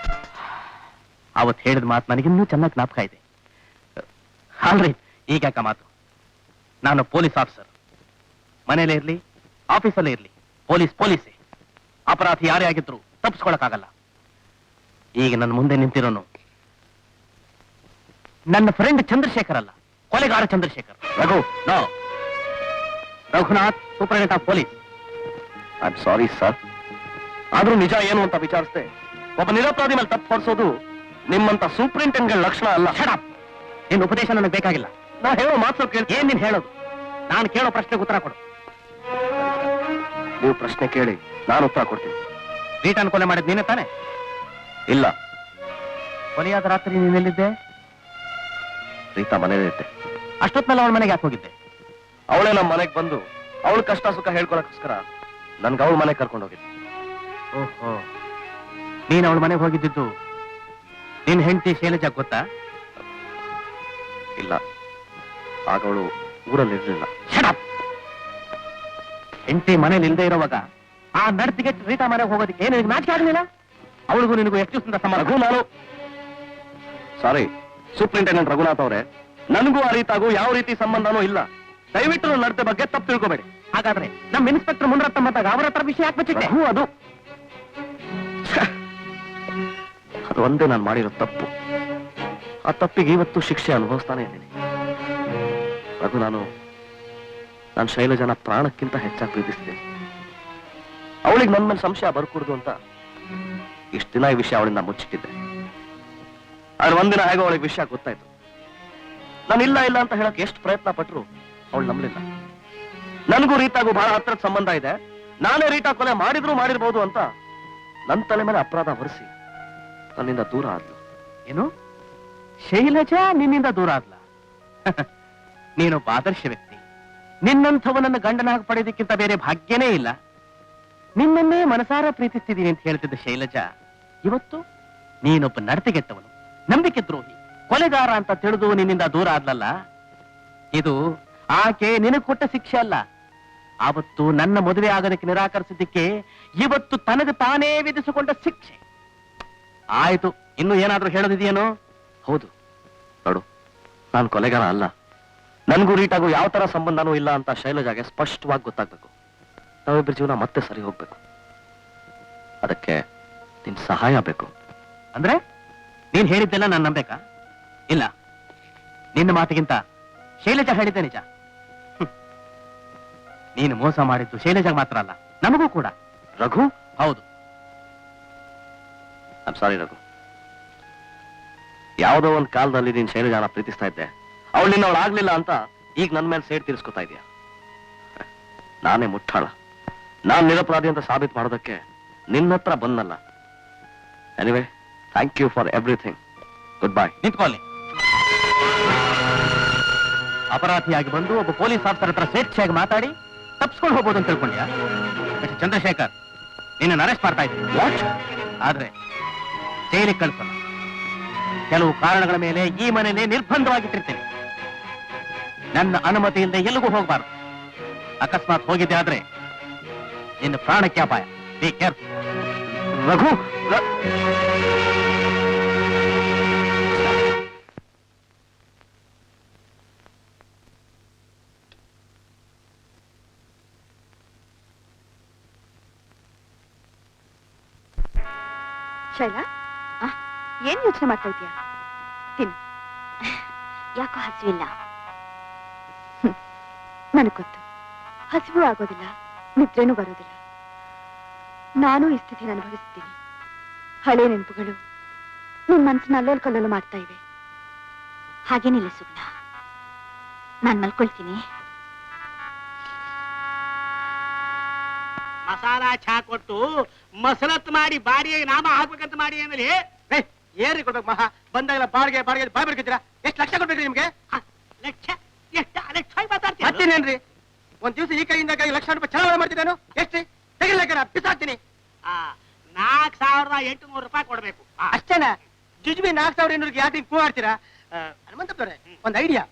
ಅವತ್ತು ಹೇಳಿದ ಮಾತು ನನಗಿನ್ನೂ ಚೆನ್ನಾಗಿ ಜ್ಞಾಪಕ ಇದೆ. ಅಲ್ರಿ, ಈಗ ಯಾಕ ಮಾತು? ನಾನು ಪೊಲೀಸ್ ಆಫೀಸರ್. ಮನೇಲೇ ಇರ್ಲಿ, ಆಫೀಸಲ್ಲೇ ಇರ್ಲಿ, ಪೊಲೀಸೇ. ಅಪರಾಧಿ ಯಾರೇ ಆಗಿದ್ರು ತಪ್ಪಿಸ್ಕೊಳಕ್ಕಾಗಲ್ಲ. ಈಗ ನನ್ನ ಮುಂದೆ ನಿಂತಿರೋನು ನನ್ನ ಫ್ರೆಂಡ್ ಚಂದ್ರಶೇಖರ್ ಅಲ್ಲ, ಕೊಲೆಗಾರ Chandrashekhar. No, Raghunath, superintendent of police. I am sorry sir. ಆದ್ರೂ ನಿಜ ಏನು ಅಂತ ವಿಚಾರಿಸ್ದೆ. ಒಬ್ಬ ನಿರಪರಾಧಿ ಮೇಲೆ ತಪ್ಪು ಹೊರಿಸೋದು ನಿಮ್ಮಂತ ಸೂಪರಿಂಟೆಂಡೆಂಟ್ಗಳ ಲಕ್ಷಣ ಅಲ್ಲ. ನಿನ್ನ ಉಪದೇಶ ನನಗೆ ಬೇಕಾಗಿಲ್ಲ. ನಾ ಹೇಳೋ ಮಾತು ಕೇಳಿ. ಏನ್ ನೀನ್ ಹೇಳೋದು? ನಾನು ಕೇಳೋ ಪ್ರಶ್ನೆಗೆ ಉತ್ತರ ಕೊಡು. ನೀವು ಪ್ರಶ್ನೆ ಕೇಳಿ, ನಾನು ಉತ್ತರ ಕೊಡ್ತೀನಿ. ರೀಟಾನ್ ಕೊಲೆ ಮಾಡಿದ್ ನೀನೇ ತಾನೆ? ಇಲ್ಲ, ಕೊಲೆಯಾದ ರಾತ್ರಿ ನೀನೆಲ್ಲಿದ್ದೆ? ರೀತಾ ಮನೇಲಿ ಇದ್ದೆ. ಅಷ್ಟೊತ್ಮೇಲೆ ಅವಳ ಮನೆಗೆ ಯಾಕೆ ಹೋಗಿದ್ದೆ? ಅವಳೇ ನಮ್ಮ ಮನೆಗೆ ಬಂದು ಅವಳ ಕಷ್ಟ ಸುಖ ಹೇಳ್ಕೊಳಕ್ಕೋಸ್ಕರ ನನ್ಗೆ ಅವಳ ಮನೆಗೆ ಕರ್ಕೊಂಡು ಹೋಗಿದ್ದೆ. ಓಹೋ, ನೀನ್ ಅವಳ ಮನೆಗೆ ಹೋಗಿದ್ದಿದ್ದು ನಿನ್ ಹೆಂಡತಿ ಶೈಲಜಾ ಗೊತ್ತಾ? ಇಲ್ಲ, ಆಗ ಅವಳು ಊರಲ್ಲಿ ಇರಲಿಲ್ಲ. ಹೆಂಡತಿ ಮನೇಲಿ ಇಲ್ಲದೆ ಇರುವಾಗ ಆ ನಡ್ತಿಗೆ ರೀಟಾ ಮನೆಗೆ ಹೋಗೋದಕ್ಕೆ ಏನು ನಾಚಿಕೆ ಆಗಲಿಲ್ಲ? ಅವಳಿಗೂ ನಿನಗೂ ಎಷ್ಟು ದಿವಸದಿಂದ ಸಂಬಂಧ? ನಾನು ಸಾರಿ, ಸೂಪರಿಂಟೆಂಡೆಂಟ್ ರಘುನಾಥ್ ಅವರೇ, ನನಗೂ ಆ ರೀತಾಗೂ ಯಾವ ರೀತಿ ಸಂಬಂಧನೂ ಇಲ್ಲ. ದಯವಿಟ್ಟು ನನ್ನ ನಡತೆ ಬಗ್ಗೆ ತಪ್ಪು ತಿಳ್ಕೊಬೇಡಿ. ಹಾಗಾದ್ರೆ ನಮ್ಮ ಇನ್ಸ್ಪೆಕ್ಟರ್ ಮುನರತ್ನ ಮತ್ತಾಗ ಅವರ ಹತ್ರ ವಿಷಯ ಯಾಕೆ ಬಚ್ಚಿಟ್ಟೆ? ಅದು ಒಂದೇ ನಾನು ಮಾಡಿರೋ ತಪ್ಪು. ಆ ತಪ್ಪಿಗೆ ಇವತ್ತು ಶಿಕ್ಷೆ ಅನುಭವಿಸ್ತಾನೆ ಇದ್ದೀನಿ. ರಘು, ನಾನು ಶೈಲಜಾನ ಪ್ರಾಣಕ್ಕಿಂತ ಹೆಚ್ಚಾಗಿ ಪ್ರೀತಿಸ್ತೀನಿ. ಅವಳಿಗೆ ನನ್ನ ಮೇಲೆ ಸಂಶಯ ಬರ್ಕೂಡ್ದು ಅಂತ ಇಷ್ಟು ದಿನ ಈ ವಿಷಯ ಅವಳಿಂದ ಮುಚ್ಚಿಟ್ಟಿದ್ದೆ. ಆದ್ರೆ ಒಂದಿನ ಹೇಗೋ ಅವಳಿಗೆ ವಿಷಯ ಗೊತ್ತಾಯ್ತು. ನಾನು ಇಲ್ಲ ಅಂತ ಹೇಳಕ್ ಎಷ್ಟು ಪ್ರಯತ್ನ ಪಟ್ರು ಅವಳು ನಂಬಲಿಲ್ಲ. ನನಗೂ ರೀತಾಗೂ ಬಹಳ ಹತ್ರದ ಸಂಬಂಧ ಇದೆ, ನಾನೇ ರೀಟಾ ಕೊಲೆ ಮಾಡಿರ್ಬೋದು ಅಂತ ನನ್ನ ತಲೆ ಮೇಲೆ ಅಪರಾಧ ಹೊರಿಸಿ ನನ್ನಿಂದ ದೂರ ಆದ್ಲು. ಏನು, ಶೈಲಜಾ ನಿನ್ನಿಂದ ದೂರ ಆದ್ಲ? ನೀನೊಬ್ಬ ಆದರ್ಶ ವ್ಯಕ್ತಿ. ನಿನ್ನಂಥವನನ್ನು ಗಂಡನಾಗಿ ಪಡೆಯೋದಕ್ಕಿಂತ ಬೇರೆ ಭಾಗ್ಯನೇ ಇಲ್ಲ. ನಿನ್ನನ್ನೇ ಮನಸಾರ ಪ್ರೀತಿಸ್ತಿದ್ದೀನಿ ಅಂತ ಹೇಳ್ತಿದ್ದ ಶೈಲಜಾ ಇವತ್ತು ನೀನೊಬ್ಬ ನಡತೆಗೆಟ್ಟವನು, ನಂಬಿಕೆ ದ್ರೋಹಿ, ಕೊಲೆಗಾರ ಅಂತ ತಿಳಿದು ನಿನ್ನಿಂದ ದೂರ ಆದ್ಲಲ್ಲ. ಇದು ಆಕೆ ನಿನಗೆ ಕೊಟ್ಟ ಶಿಕ್ಷೆ ಅಲ್ಲ. ಆವತ್ತು ನನ್ನ ಮದುವೆ ಆಗೋದಕ್ಕೆ ನಿರಾಕರಿಸಿದ್ದಕ್ಕೆ ಇವತ್ತು ತನಗೆ ತಾನೇ ವಿಧಿಸಿಕೊಂಡ ಶಿಕ್ಷೆ. ಆಯ್ತು, ಇನ್ನು ಏನಾದ್ರೂ ಹೇಳೋದಿದೆಯೇನೋ? ಹೌದು ನೋಡು, ನಾನು ಕೊಲೆಗಾರ ಅಲ್ಲ. ನನ್ಗೂ ರೀಟಾಗೂ ಯಾವ ತರ ಸಂಬಂಧನೂ ಇಲ್ಲ ಅಂತ ಶೈಲಜಾಗೆ ಸ್ಪಷ್ಟವಾಗಿ ಗೊತ್ತಾಗ್ಬೇಕು. ನಾವಿಬ್ಬರ ಜೀವನ ಮತ್ತೆ ಸರಿ ಹೋಗ್ಬೇಕು. ಅದಕ್ಕೆ ನಿನ್ ಸಹಾಯ ಬೇಕು. ಅಂದ್ರೆ ನೀನ್ ಹೇಳಿದ್ದೆಲ್ಲ ನಾನು ನಂಬೇಕಾ? ಇಲ್ಲ, ನಿನ್ನ ಮಾತಿಗಿಂತ ಶೈಲಜಾ ಹೇಳಿದ್ದೆ ನಿಜ. ನೀನು ಮೋಸ ಮಾಡಿದ್ದು ಶೈಲಜಾಗ್ ಮಾತ್ರ ಅಲ್ಲ, ನಮಗೂ ಕೂಡ. ರಘು? ಹೌದು. I'm sorry Raghu. ಯಾವುದೋ ಒಂದು ಕಾಲದಲ್ಲಿ ನೀನ್ ಶೈಲಜಾನ ಪ್ರೀತಿಸ್ತಾ ಇದ್ದೆ. ಅವಳು ನಿನ್ನವಳು ಆಗ್ಲಿಲ್ಲ ಅಂತ ಈಗ ನನ್ನ ಮೇಲೆ ಸೇಡ್ ತೀರಿಸ್ಕೊತಾ ಇದೆಯಾ? ನಾನೇ ಮುಟ್ಟಾಳ. ನಾನ್ ನಿರಪರಾಧಿ ಅಂತ ಸಾಬೀತು ಮಾಡೋದಕ್ಕೆ ನಿನ್ನ ಹತ್ರ ಬಂದಲ್ಲ. Anyway, thank you for everything. Goodbye. ನಿಂತ್ಕೊಳ್ಳಿ. ಅಪರಾಧಿಯಾಗಿ ಬಂದು ಒಬ್ಬ ಪೊಲೀಸ್ ಆಫೀಸರ್ ಹತ್ರ ಸ್ವೇಚ್ಛೆಯಾಗಿ ಮಾತಾಡಿ ತಪ್ಪಿಸ್ಕೊಂಡು ಹೋಗ್ಬೋದು ಅಂತ ತಿಳ್ಕೊಂಡ್ಯಾ? ಚಂದ್ರಶೇಖರ್, ನಿನ್ನ ಅರೆಸ್ಟ್ ಮಾಡ್ತಾ ಇದ್ದೀನಿ. ಆದ್ರೆ ಜೈಲಿಗೆ ಕಳಿಸಲ್ಲ. ಕೆಲವು ಕಾರಣಗಳ ಮೇಲೆ ಈ ಮನೆಯಲ್ಲೇ ನಿರ್ಬಂಧವಾಗಿಟ್ಟಿರ್ತೇನೆ. ನನ್ನ ಅನುಮತಿ ಇಲ್ಲದೆ ಎಲ್ಲಿಗೂ ಹೋಗಬಾರ್ದು. ಅಕಸ್ಮಾತ್ ಹೋಗಿದ್ದೆ ಆದ್ರೆ ನಿನ್ನ ಪ್ರಾಣಕ್ಕೆ ಅಪಾಯ. Be careful. ರಘು, ಶೈಲಾ, ಏನ್ ಯೋಚನೆ ಮಾಡ್ತಾ ಇದೀಯಾ? ತಿನ್ನು. ಯಾಕೋ ಹಸಿವಿಲ್ಲ? ನನಗ್ ಗೊತ್ತು, ಹಸಿವು ಆಗೋದಿಲ್ಲ, ನಿದ್ರೇನೂ ಬರೋದಿಲ್ಲ. ನಾನು ಈ ಸ್ಥಿತಿನ ಅನುಭವಿಸ್ತೀನಿ. ಹಳೆ ನೆನಪುಗಳು ನಿನ್ ಮನಸ್ಸನ್ನ ಅಲ್ಲೋಲ್ ಕಲ್ಲೋಲು ಮಾಡ್ತಾ ಇವೆ. ಹಾಗೇನಿಲ್ಲ ಸುಗ್ನ, ನಾನ್ ಮಲ್ಕೊಳ್ತೀನಿ. ಮಸಾಲ ಚಾ ಕೊಟ್ಟು ಮಸಲತ್ ಮಾಡಿ ಬಾಡಿಗೆ ನಾಮ ಹಾಕ್ಬೇಕಂತ ಮಾಡಿ ಏನಲ್ಲಿ ಏನ್ರಿ ಕೊಡ್ಬೇಕು ಮಹಾ ಬಂದಾಗಲ್ಲ ಬಾಡಿಗೆ ಬಾಡಿಗೆ ಬಾಯ್ ಬರ್ಕಿದ್ದೀರಾ ಎಷ್ಟು ಲಕ್ಷ ಕೊಡ್ಬೇಕ್ರಿ ನಿಮ್ಗೆ ಲಕ್ಷ ಎಷ್ಟು ಲಕ್ಷ ಮಾತಾಡ್ತೀನಿ ಮತ್ತೇನೇನ್ರಿ ಒಂದ್ ದಿವಸ ಈ ಕೈಯಿಂದ ಕೈ ಲಕ್ಷ ರೂಪಾಯಿ ಚಲಾವಣೆ ಮಾಡ್ತಿದ್ದಾನು ಎಷ್ಟು ತೆಗಿಲಕ್ಕ ಬಿಸಾಕ್ತೀನಿ 4,800 ರೂಪಾಯಿ ಕೊಡ್ಬೇಕು ಅಷ್ಟೇನಾ ಜುಜ್ಬಿ 4,800 ಯಾಕೆ ಹಿಂಗ್ ಕೂಗಾಡ್ತೀರಾ ಹನುಮಂತಪ್ಪವ್ರೆ ಒಂದ್ ಐಡಿಯಾ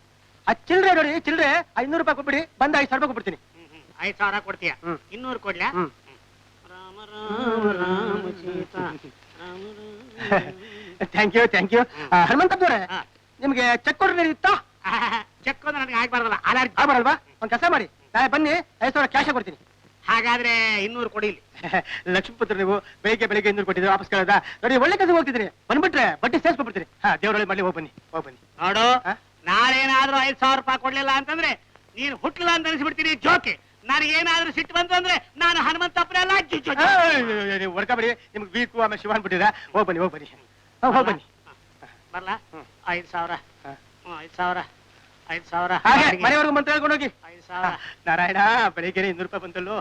ಆ ಚಿಲ್ಡ್ರೆ ನೋಡಿ ಚಿಲ್ಡ್ರೆ 500 ರೂಪಾಯಿ ಕೊಟ್ಬಿಡಿ ಬಂದ 5,000 ರೂಪಾಯಿ ಕೊಟ್ಬಿಡ್ತೀನಿ 5,000 ಕೊಡ್ತೀಯ 200 ಕೊಡ್ಲಾ ರಾಮ ರಾಮ ರಾಮ ಸೀತಾ ಥ್ಯಾಂಕ್ ಯು ಹನುಮಂತಪ್ಪವ್ರೆ ನಿಮ್ಗೆ ಚೆಕ್ ಕೊಡ್ರಿ ಇತ್ತಾ ಚೆಕ್ ಅಂದ್ರೆ ನನಗೆ ಆಗ್ಬಾರ್ದಲ್ಲ ಅಲರ್ಜಿ ಆಗ್ಬಾರಲ್ವಾ ಒಂದ್ ಕೆಲಸ ಮಾಡಿ ನಾಳೆ ಬನ್ನಿ 5,000 ಕ್ಯಾಶ್ ಕೊಡ್ತೀನಿ ಹಾಗಾದ್ರೆ 200 ಕೊಡಿ ಲಕ್ಷ್ಮೀಪುತ್ರ ನೀವು ಬೆಳಿಗ್ಗೆ 200 ಕೊಟ್ಟಿದ್ರೆ ವಾಪಸ್ ಕೇಳದ ನೋಡಿ ಒಳ್ಳೆ ಕೆಲಸ ಹೋಗ್ತಿದ್ರಿ ಬಂದ್ಬಿಟ್ರೆ ಬಡ್ಡಿ ಸೇರ್ಸ್ಕೊಬಿಡ್ತೀರಿ ದೇವರೊಳ್ಳೆ ಮಾಡ್ಲಿ ಹೋಗ್ ಬನ್ನಿ ನೋಡು ನಾಳೇನಾದ್ರೂ 5,000 ರೂಪಾಯಿ ಕೊಡ್ಲಿಲ್ಲ ಅಂತಂದ್ರೆ ನೀನು ಹುಟ್ಲಿಲ್ಲ ಅಂತ ಅನಿಸ್ಬಿಡ್ತೀನಿ ಜೋಕೆ ನನಗೇನಾದ್ರೂ ಸಿಟ್ಟು ಬಂತು ಅಂದ್ರೆ ನಾನು ಹನುಮಂತಪ್ಪನೆಲ್ಲ ಹೊಡ್ಕೊಬಿಡಿ ನಿಮ್ಗೆ ವೀಕು ಆಮೇಲೆ ಶಿವ ಅನ್ಬಿಟ್ಟಿರ ಹೋಗ್ ಬನ್ನಿ ಬರ್ಲಾ 5,000 5,000 ಮನೆವರೆಗೂ ಮಂತ್ರ ಹೇಳ್ಕೊಂಡು ಹೋಗಿ 5,000 ನಾರಾಯಣ ಬೆಳಿಗ್ಗೆ 200 ರೂಪಾಯಿ ಬಂತಲ್ಲೋ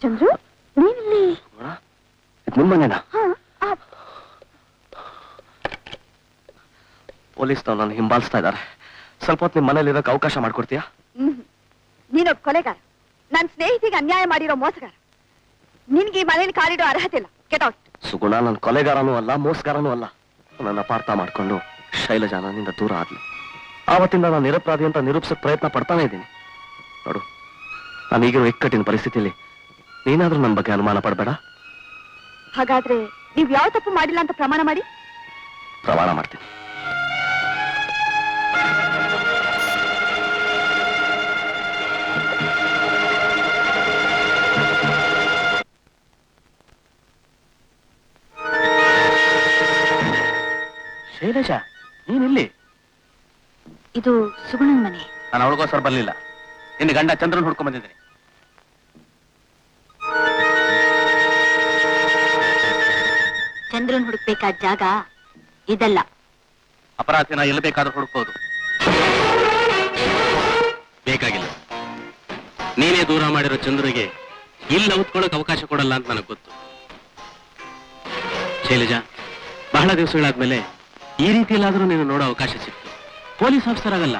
ಚಂದ್ರು ನೀನಿಲ್ಲಿ ನಿಮ್ಮನೇನಾ ಪೊಲೀಸ್ ನನ್ನ ಹಿಂಬಾಲಿಸ್ತಾ ಇದ್ದಾರೆ ಸ್ವಲ್ಪ ಹೊತ್ತು ನಿಮ್ಮ ಮನೇಲಿ ಇರೋಕೆ ಅವಕಾಶ ಮಾಡ್ಕೊಡ್ತೀಯಾ ನೀನೊಬ್ಬ ಕೊಲೆಗಾರ ನನ್ನ ಸ್ನೇಹಿತಿಗೆ ಅನ್ಯಾಯ ಮಾಡಿರೋ ಮೋಸಗಾರ ನಿನ್ಗೆ ಈ ಮನೇಲಿ ಕಾಲಿಡೋ ಅರ್ಹತೆ ಇಲ್ಲ ಗೆಟ್ ಔಟ್ ಸುಗುಣ ನನ್ನ ಕೊಲೆಗಾರನೂ ಅಲ್ಲ ಮೋಸಗಾರನೂ ಅಲ್ಲ ನನ್ನ ಅಪಾರ್ಥ ಮಾಡ್ಕೊಂಡು ಶೈಲಜಾ ನನ್ನಿಂದ ದೂರ ಆದ್ಲು ಆವತ್ತಿಂದ ನಾನು ನಿರಪರಾಧಿ ಅಂತ ನಿರೂಪಿಸಕ್ ಪ್ರಯತ್ನ ಪಡ್ತಾನೆ ಇದ್ದೀನಿ ನೋಡು ನಾನು ಈಗಿರೋ ಇಕ್ಕಟ್ಟಿನ ಪರಿಸ್ಥಿತಿಯಲ್ಲಿ ನೀನಾದ್ರೂ ನನ್ನ ಬಗ್ಗೆ ಅನುಮಾನ ಪಡಬೇಡ ಹಾಗಾದ್ರೆ ನೀವ್ ಯಾವ ತಪ್ಪು ಮಾಡಿಲ್ಲ ಅಂತ ಪ್ರಮಾಣ ಮಾಡಿ ಪ್ರಮಾಣ ಮಾಡ್ತೀನಿ ಶೈಲಜಾ ನೀನಿಲ್ಲಿ ಇದು ಸುಗುಣನ್ ಮನೆ ನಾನು ಅವಳಿಗೋಸ್ಕರ ಬರ್ಲಿಲ್ಲ ನಿನ್ನ ಗಂಡ ಚಂದ್ರನ್ ಹುಡ್ಕೊಂಡ್ ಬಂದಿದ್ದೀನಿ ಚಂದ್ರನ್ ಹುಡುಕ್ಬೇಕಾದ ಜಾಗ ಇದಲ್ಲ ಅಪರಾಧಿನ ಎಲ್ಲಿ ಬೇಕಾದ್ರೂ ಹುಡುಕೋದು ಬೇಕಾಗಿಲ್ಲ ನೀನೇ ದೂರ ಮಾಡಿರೋ ಚಂದ್ರಿಗೆ ಇಲ್ಲಿ ಔತ್ಕೊಳ್ಳೋಕೆ ಅವಕಾಶ ಕೊಡಲ್ಲ ಅಂತ ನನಗೆ ಗೊತ್ತು ಶೈಲಜಾ ಬಹಳ ದಿವಸಗಳಾದ್ಮೇಲೆ ಈ ರೀತಿಯಲ್ಲಾದ್ರೂ ನೀನು ನೋಡೋ ಅವಕಾಶ ಸಿಕ್ತು ಪೊಲೀಸ್ ಆಫೀಸರ್ ಆಗಲ್ಲ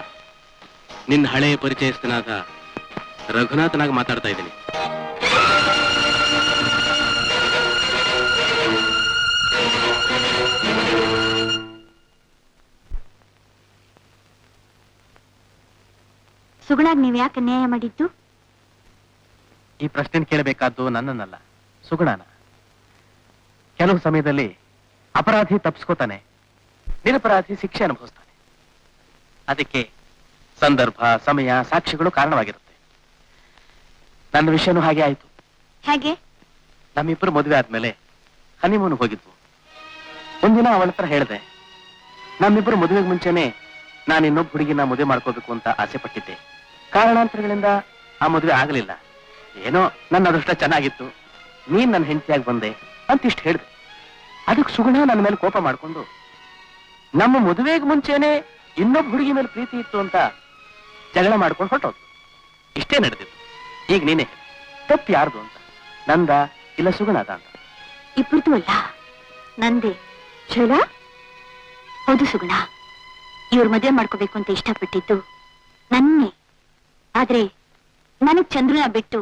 ನಿನ್ನ ಹಳೆಯ ಪರಿಚಯಸ್ಥನಾದ ರಘುನಾಥನಾಗಿ ಮಾತಾಡ್ತಾ ಇದ್ದೀನಿ ಸುಗುಣಾಗ್ ನೀವ್ ಯಾಕೆ ಅನ್ಯಾಯ ಮಾಡಿದ್ದು ಈ ಪ್ರಶ್ನೆ ಕೇಳಬೇಕಾದ್ದು ನನ್ನನ್ನಲ್ಲ ಸುಗುಣನ ಕೆಲವು ಸಮಯದಲ್ಲಿ ಅಪರಾಧಿ ತಪ್ಪಿಸ್ಕೋತಾನೆ ನಿರಪರಾಧಿ ಶಿಕ್ಷೆ ಅನುಭವಿಸ್ತಾನೆ ಅದಕ್ಕೆ ಸಂದರ್ಭ ಸಮಯ ಸಾಕ್ಷಿಗಳು ಕಾರಣವಾಗಿರುತ್ತೆ ನನ್ನ ವಿಷಯನೂ ಹಾಗೆ ಆಯ್ತು ಹೇಗೆ ನಮ್ಮಿಬ್ಬರು ಮದುವೆ ಆದ್ಮೇಲೆ ಹನಿಮೂನ್ ಹೋಗಿದ್ವು ಒಂದಿನ ಅವಳ ಹತ್ರ ಹೇಳಿದೆ, ನಮ್ಮಿಬ್ಬರು ಮದುವೆಗೆ ಮುಂಚೆನೆ ನಾನು ಇನ್ನೊಬ್ಬ ಹುಡುಗಿನ ಮದುವೆ ಮಾಡ್ಕೋಬೇಕು ಅಂತ ಆಸೆ ಪಟ್ಟಿದ್ದೆ. ಕಾರಣಾಂತರಗಳಿಂದ ಆ ಮದುವೆ ಆಗಲಿಲ್ಲ. ಏನೋ ನನ್ನ ಅದೃಷ್ಟ ಚೆನ್ನಾಗಿತ್ತು, ನೀನ್ ನನ್ನ ಹೆಂಡತಿಯಾಗಿ ಬಂದೆ ಅಂತ ಇಷ್ಟು ಹೇಳಿದೆ. ಅದಕ್ಕೆ ಸುಗುಣ ನನ್ನ ಮೇಲೆ ಕೋಪ ಮಾಡ್ಕೊಂಡು ನಮ್ಮ ಮದುವೆಗೆ ಮುಂಚೆನೆ ಇನ್ನೊಬ್ಬ ಹುಡುಗಿ ಮೇಲೆ ಪ್ರೀತಿ ಇತ್ತು ಅಂತ ಜಗಳ ಮಾಡ್ಕೊಂಡು ಹೊರಟೋದು. ಇಷ್ಟೇ ನಡೆದಿತ್ತು. ಈಗ ನೀನೇ ತಪ್ಪು ಯಾರ್ದು ಅಂತ, ನಂದ ಇಲ್ಲ ಸುಗುಣದ ಅಂತ? ಇಬ್ಬರದು ಅಲ್ಲ, ನಂದೇ. ಶೈಲಾ, ಹೌದು ಸುಗುಣ, ಇವ್ರ ಮದುವೆ ಮಾಡ್ಕೋಬೇಕು ಅಂತ ಇಷ್ಟಪಟ್ಟಿದ್ದು ನನ್ನೇ. ಆದ್ರೆ ನನಗ್ ಚಂದ್ರನ ಬಿಟ್ಟು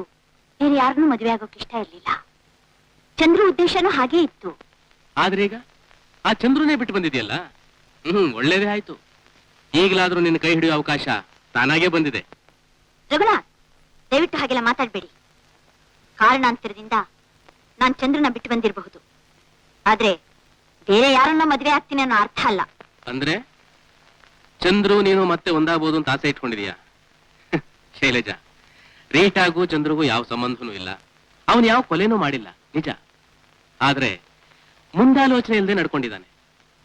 ಬೇರೆ ಯಾರನ್ನೂ ಮದುವೆ ಆಗೋಕೆ ಇಷ್ಟ ಇರ್ಲಿಲ್ಲ. ಚಂದ್ರ ಉದ್ದೇಶನೂ ಹಾಗೇ ಇತ್ತು. ಆದ್ರೆ ಈಗ ಆ ಚಂದ್ರನೇ ಬಿಟ್ಟು ಬಂದಿದೆಯಲ್ಲ, ಒಳ್ಳೇದೇ ಆಯ್ತು. ಈಗಲಾದ್ರೂ ನಿನ್ನ ಕೈ ಹಿಡಿಯೋ ಅವಕಾಶ ತಾನಾಗೇ ಬಂದಿದೆ. ರಘುನಾಥ್, ದಯವಿಟ್ಟು ಹಾಗೆಲ್ಲ ಮಾತಾಡ್ಬೇಡಿ. ಕಾರಣಾಂತರದಿಂದ ನಾನ್ ಚಂದ್ರನ ಬಿಟ್ಟು ಬಂದಿರಬಹುದು, ಆದ್ರೆ ಬೇರೆ ಯಾರನ್ನ ಮದುವೆ ಆಗ್ತೀನಿ ಅನ್ನೋ ಅರ್ಥ ಅಲ್ಲ. ಅಂದ್ರೆ ಚಂದ್ರು ನೀನು ಮತ್ತೆ ಒಂದಾಗಬಹುದು ಅಂತ ಆಸೆ ಇಟ್ಕೊಂಡಿದೀಯಾ? ಶೈಲಜಾ, ರೀಟಾಗೂ ಚಂದ್ರಿಗೂ ಯಾವ ಸಂಬಂಧನೂ ಇಲ್ಲ. ಅವನು ಯಾವ ಕೊಲೆನೂ ಮಾಡಿಲ್ಲ, ನಿಜ. ಆದ್ರೆ ಮುಂದಾಲೋಚನೆ ಇಲ್ಲದೆ ನಡ್ಕೊಂಡಿದ್ದಾನೆ.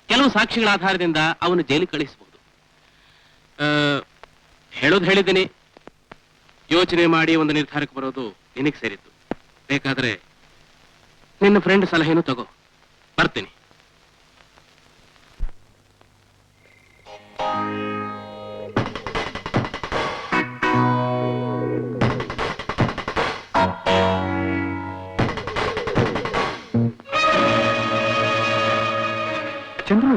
ಕೆಲವು ಸಾಕ್ಷಿಗಳ ಆಧಾರದಿಂದ ಅವನು ಜೈಲಿಗೆ ಕಳಿಸಬಹುದು. ಹೇಳೋದು ಹೇಳಿದ್ದೀನಿ, ಯೋಚನೆ ಮಾಡಿ ಒಂದು ನಿರ್ಧಾರಕ್ಕೆ ಬರೋದು ನಿನಗೆ ಸೇರಿತ್ತು. ಬೇಕಾದ್ರೆ ನಿನ್ನ ಫ್ರೆಂಡ್ ಸಲಹೆನೂ ತಗೋ. ಬರ್ತೀನಿ. ಚಂದ್ರು,